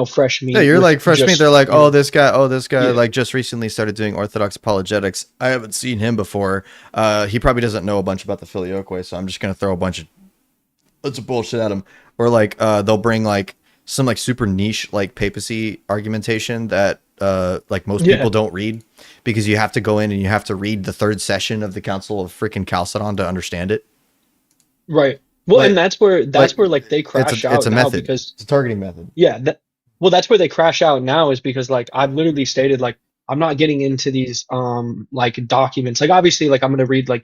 T: fresh meat.
A: Yeah, you're
T: with
A: like fresh meat.
T: just,
A: They're like,
T: you know,
A: this guy,
T: Yeah.
A: like just recently started doing Orthodox apologetics. I haven't seen him before. He probably doesn't know a bunch about the filioque, so I'm just gonna throw a bunch of bullshit at him. Or like, they'll bring like some like super niche like papacy argumentation that like most
T: Yeah.
A: people don't read because you have to go in and you have to read the third session of the Council of freaking Chalcedon to understand it.
T: Right. Well,
A: Like-
T: and that's where like they
A: It's
T: crash
A: a
T: out now
A: method.
T: because
A: It's a targeting method.
T: yeah, well that's where they crash out now is because like I've literally stated like I'm not getting into these like documents. Like obviously like I'm gonna read like,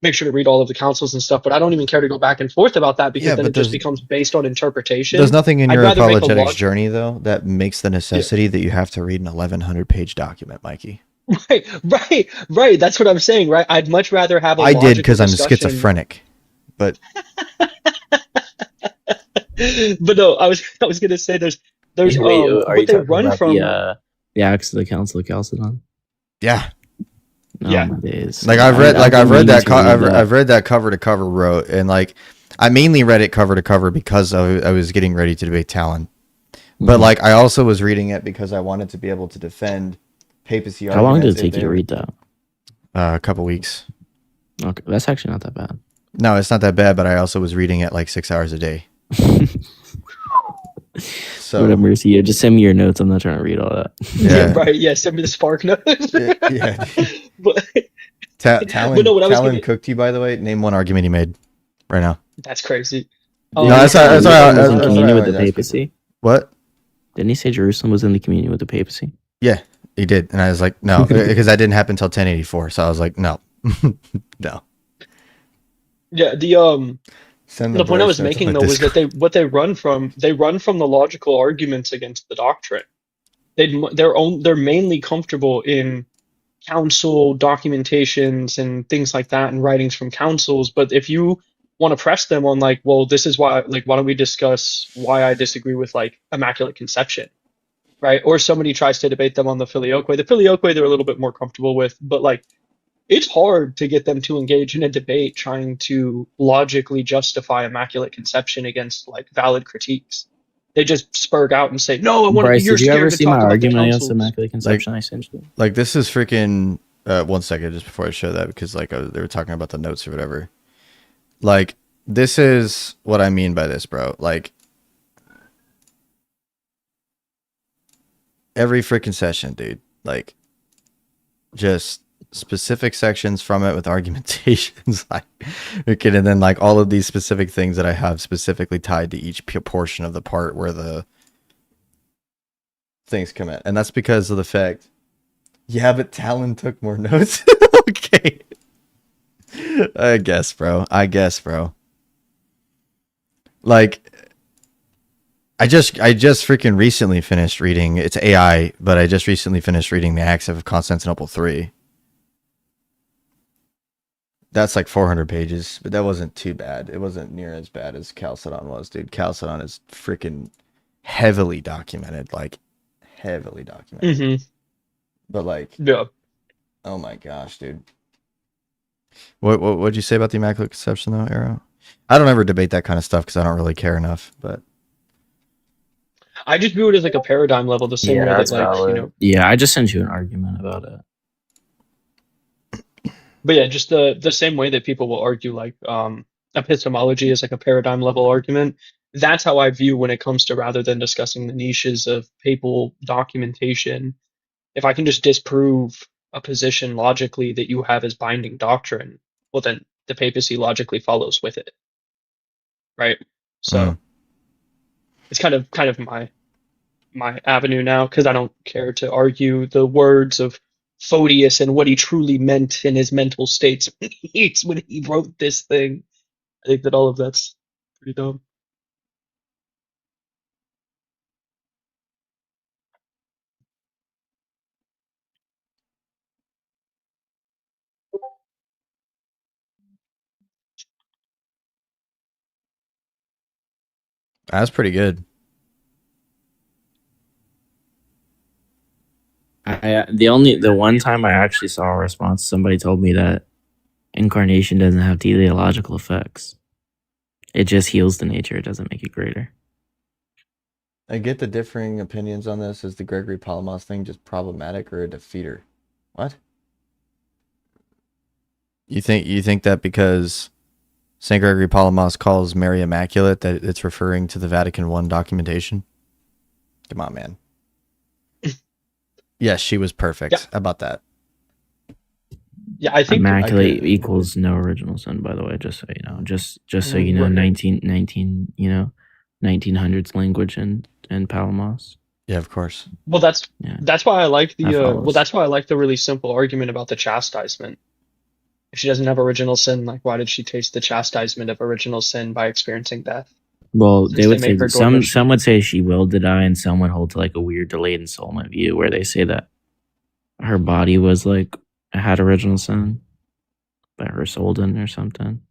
T: make sure to read all of the councils and stuff, but I don't even care to go back and forth about that because
A: Yeah,
T: then
A: but
T: it just
A: there's-
T: becomes based on interpretation.
A: There's nothing in
T: I'd
A: your
T: rather make a
A: apologetics
T: log-
A: journey though that makes the necessity that you have to read an 1100-page document, Mikey.
T: Right. That's what I'm saying, right? I'd much rather have a
A: I did
T: logical
A: because I'm
T: discussion.
A: schizophrenic, but
T: But no, I was gonna say there's
B: Wait, are you
T: what they
B: talking
T: run
B: about
T: from.
B: the Acts of the Council of Chalcedon?
A: yeah,
B: Oh,
T: Yeah.
B: my days.
A: like I've read
B: I've been
A: that
B: meaning to read
A: I've read that cover to cover wrote, and like I mainly read it cover to cover because I was getting ready to debate Talon, but like I also was reading it because I wanted to be able to defend papacy.
B: How long did
A: arguments
B: it take
A: if
B: you to
A: they-
B: read that?
A: A couple weeks.
B: Okay, that's actually not that bad.
A: No, it's not that bad, but I also was reading it like 6 hours a day. So
B: Lord have mercy. Yeah, just send me your notes. I'm not trying to read all that.
A: Yeah.
T: Right, yeah, send me the spark notes.
A: yeah.
T: But
A: Talon,
T: But no, what I was
A: Talon
T: gonna-
A: cooked you, by the way. Name one argument he made right now.
T: that's crazy.
B: Didn't
A: No,
B: he
A: that's
B: say
A: all right, that's all right,
B: Jerusalem was in
A: that's all
B: communion
A: right,
B: with the
A: that's
B: papacy?
A: What?
B: Didn't he say Jerusalem was in the communion with the papacy?
A: Yeah, he did. And I was like, no, because that didn't happen until 1084. So I was like, no. No.
T: Yeah, the
A: Send
T: the point I
A: voice
T: was
A: notes on
T: making
A: the
T: though was that
A: Discord.
T: they run from the logical arguments against the doctrine. They're mainly comfortable in council documentations and things like that and writings from councils. But if you want to press them on like, well, this is why, like, why don't we discuss why I disagree with like Immaculate Conception? right? Or somebody tries to debate them on the Filioque. The Filioque they're a little bit more comfortable with, but like it's hard to get them to engage in a debate trying to logically justify Immaculate Conception against like valid critiques. They just spurg out and say, "No,
B: Bryce,
T: you're
B: did you ever
T: scared to
B: see my
T: talk about the
B: argument against
T: councils."
B: Immaculate Conception I sent you?
A: Like this is freaking. One second, just before I show that, because like they were talking about the notes or whatever. Like this is what I mean by this, bro. Like every freaking session, dude. Like just specific sections from it with argumentations, like okay, and then like all of these specific things that I have specifically tied to each portion of the part where the things come in, and that's because of the fact. Yeah, but Talon took more notes. Okay. I guess, bro. Like, I just freaking recently finished reading. It's AI, but I just recently finished reading the Acts of Constantinople 3. That's like 400 pages, but that wasn't too bad. It wasn't near as bad as Chalcedon was, dude. Chalcedon is freaking heavily documented, like heavily documented.
T: Mm-hmm.
A: But like,
T: yeah.
A: Oh my gosh, dude. What'd you say about the Immaculate Conception though, Arrow? I don't ever debate that kind of stuff because I don't really care enough. But
T: I just view it as like a paradigm level, the same way that like, you know.
B: Yeah, I just sent you an argument about it.
T: But yeah, just the same way that people will argue like epistemology is like a paradigm level argument. That's how I view when it comes to, rather than discussing the niches of papal documentation, if I can just disprove a position logically that you have as binding doctrine, well then the papacy logically follows with it. Right? So it's kind of my avenue now, because I don't care to argue the words of Photius and what he truly meant in his mental states when he wrote this thing. I think that all of that's pretty dumb.
A: that's pretty good.
B: The one time I actually saw a response, somebody told me that incarnation doesn't have teleological effects. It just heals the nature. It doesn't make it greater.
A: I get the differing opinions on this. Is the Gregory Palamas thing just problematic or a defeater? What? You think that because St. Gregory Palamas calls Mary Immaculate that it's referring to the Vatican I documentation? Come on, man. Yes, she was perfect.
T: Yeah.
A: How about that?
T: Yeah, I think
B: Immaculate equals no original sin, by the way, just so you know. Just so you know,
T: Right.
B: 1900s language and Palamas.
A: Yeah, of course.
T: Well, that's why I like
B: That follows.
T: that's why I like the really simple argument about the chastisement. If she doesn't have original sin, like why did she taste the chastisement of original sin by experiencing death?
B: Well,
T: Since
B: they would
T: they
B: say
T: make her
B: some
T: dormant.
B: would say she will die, and some would hold to like a weird delayed ensoulment view where they say that her body was like had original sin, but her soul didn't or something.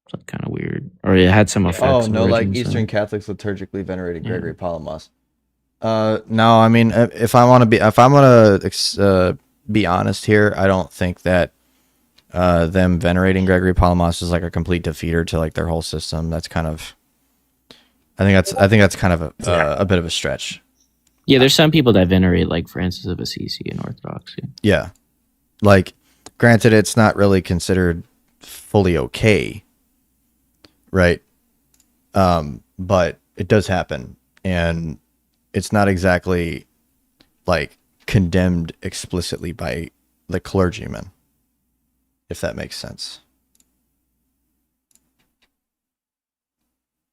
B: It's like kind of weird, or it had some effects.
A: Oh
B: of
A: no, like
B: original
A: Eastern
B: sin.
A: Catholics liturgically venerated Gregory Palamas. No, I mean if I'm gonna be honest here, I don't think that them venerating Gregory Palamas is like a complete defeater to like their whole system. That's kind of, I think that's kind of a bit of a stretch.
B: Yeah, there's some people that venerate like Francis of Assisi in Orthodoxy.
A: Yeah, like granted, it's not really considered fully okay, right? But it does happen, and it's not exactly like condemned explicitly by the clergyman, if that makes sense.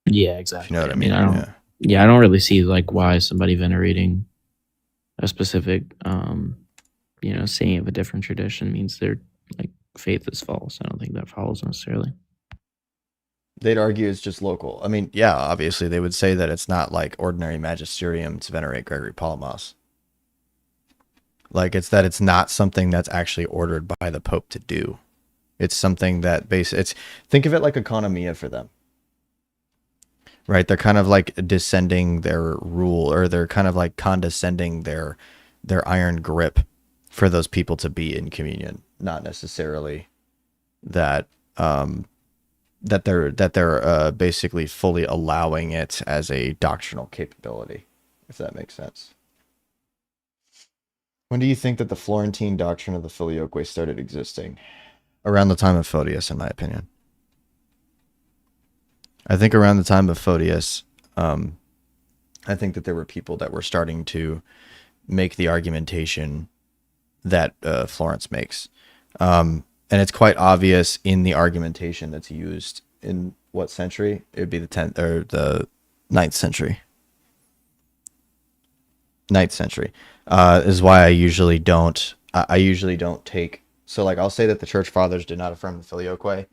B: Yeah, exactly.
A: If you know what I
B: I mean,
A: mean.
B: I don't. Yeah, I don't really see like why somebody venerating a specific, saint of a different tradition means their like faith is false. I don't think that follows necessarily.
A: They'd argue it's just local. I mean, yeah, obviously they would say that it's not like ordinary magisterium to venerate Gregory Palamas. Like it's not something that's actually ordered by the Pope to do. It's something that think of it like economia for them. right? They're kind of like descending their rule, or they're kind of like condescending their iron grip for those people to be in communion, not necessarily that that they're basically fully allowing it as a doctrinal capability, if that makes sense. When do you think that the Florentine doctrine of the Filioque started existing? Around the time of Photius, in my opinion. I think around the time of Photius, I think that there were people that were starting to make the argumentation that Florence makes. And it's quite obvious in the argumentation that's used in what century? It would be the 10th or the 9th century. 9th century is why I usually don't take, so like I'll say that the church fathers did not affirm the Filioque,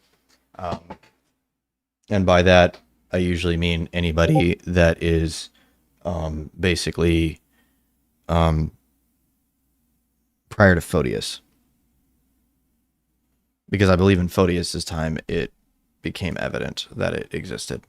A: and by that I usually mean anybody that is basically prior to Photius, because I believe in Photius's time it became evident that it existed.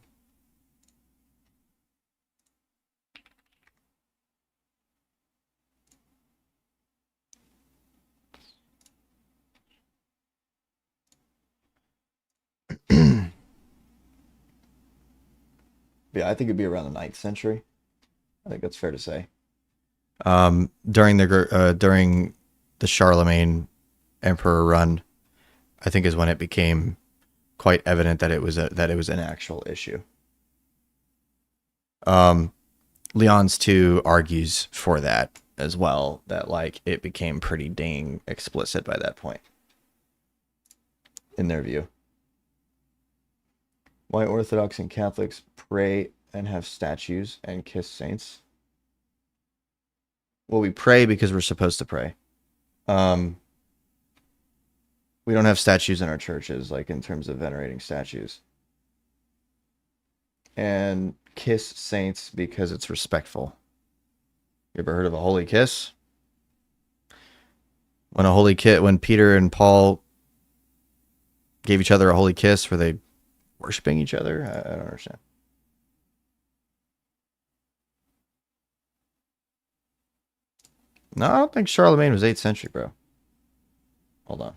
A: Yeah, I think it'd be around the 9th century. I think that's fair to say. During the Charlemagne emperor run, I think is when it became quite evident that it was an actual issue. Leon's 2 argues for that as well, that like it became pretty dang explicit by that point, in their view. Why Orthodox and Catholics pray and have statues and kiss saints? Well, we pray because we're supposed to pray. We don't have statues in our churches, like in terms of venerating statues. And kiss saints because it's respectful. You ever heard of a holy kiss? When Peter and Paul gave each other a holy kiss, were they worshiping each other? I don't understand. No, I don't think Charlemagne was 8th century, bro. Hold on.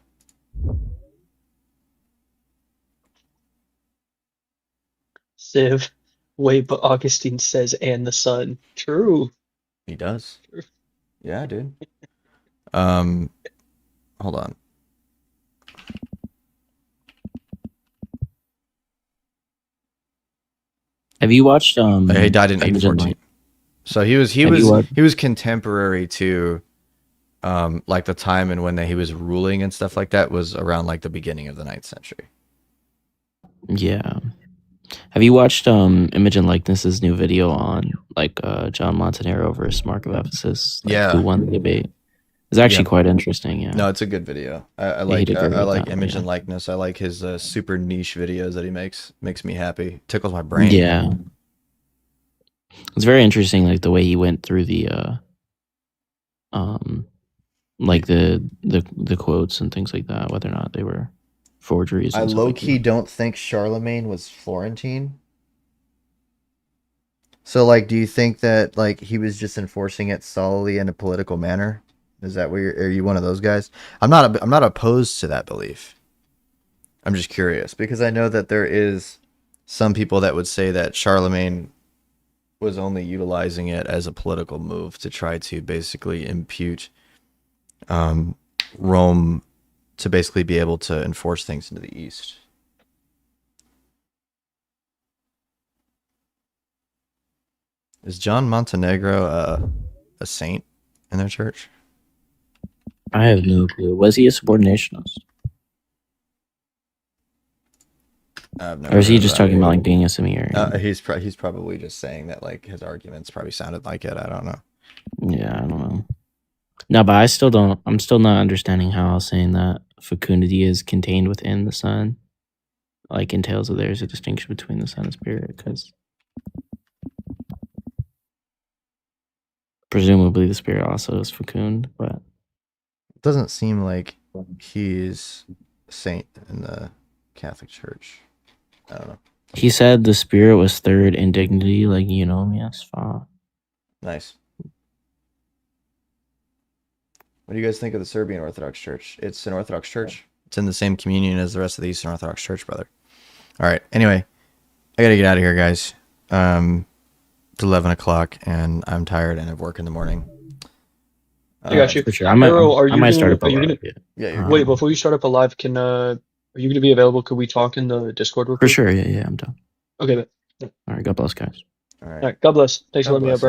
T: Civ. Wait, but Augustine says and the sun. True.
A: He does.
T: True.
A: Yeah, dude. Hold on.
B: Have you watched
A: He died in
B: Imogen
A: 814.
B: Light?
A: So he was
B: Have you watched-
A: he was contemporary to like the time and when he was ruling and stuff like that was around like the beginning of the 9th century.
B: Yeah. Have you watched Imogen Likeness's new video on like John Montanaro versus Mark of Ephesus? Like,
A: Yeah.
B: who won the debate? It's actually
A: Yeah.
B: quite interesting. Yeah.
A: No, it's a good video. I
B: Yeah, he
A: like
B: did great
A: I
B: with
A: like
B: that,
A: Image
B: yeah.
A: and Likeness. I like his super niche videos that he makes. Makes me happy. Tickles my brain.
B: Yeah. It's very interesting, like the way he went through the like the quotes and things like that, whether or not they were forgeries.
A: I
B: And stuff
A: low
B: like
A: key don't think Charlemagne was Florentine. So like, do you think that like he was just enforcing it solely in a political manner? Is that where are you one of those guys? I'm not opposed to that belief. I'm just curious because I know that there is some people that would say that Charlemagne was only utilizing it as a political move to try to basically impute Rome to basically be able to enforce things into the East. Is John Montenegro a saint in their church?
B: I have no clue. Was he a subordinationist?
A: I've never
B: Or is he
A: heard of
B: just
A: that.
B: talking about like being a semi-Arian?
A: He's probably just saying that like his arguments probably sounded like it. I don't know.
B: Yeah, I don't know. No, but I'm still not understanding how saying that fecundity is contained within the Son like entails that there's a distinction between the Son and Spirit, because presumably the Spirit also is fecund, but
A: It doesn't seem like he's a saint in the Catholic Church. I don't know.
B: He said the Spirit was third in dignity, like you know me. That's fine.
A: Nice. What do you guys think of the Serbian Orthodox Church? It's an Orthodox church. It's in the same communion as the rest of the Eastern Orthodox Church, brother. All right. Anyway, I gotta get out of here, guys. It's 11 o'clock, and I'm tired and I have work in the morning.
T: I got you.
B: For sure.
T: Arrow, are you
B: might
T: gonna?
B: start up a
T: Are you
B: live,
T: gonna?
B: yeah.
A: Yeah, you're
T: Wait,
A: good.
T: before you start up a live, are you gonna be available? Could we talk in the Discord real
B: For
T: quick?
B: sure, yeah, I'm done.
T: Okay, then.
B: All right, God bless, guys.
A: All right.
T: All right. God bless. Thanks for
A: God
T: letting me
A: bless
T: out, Bryce.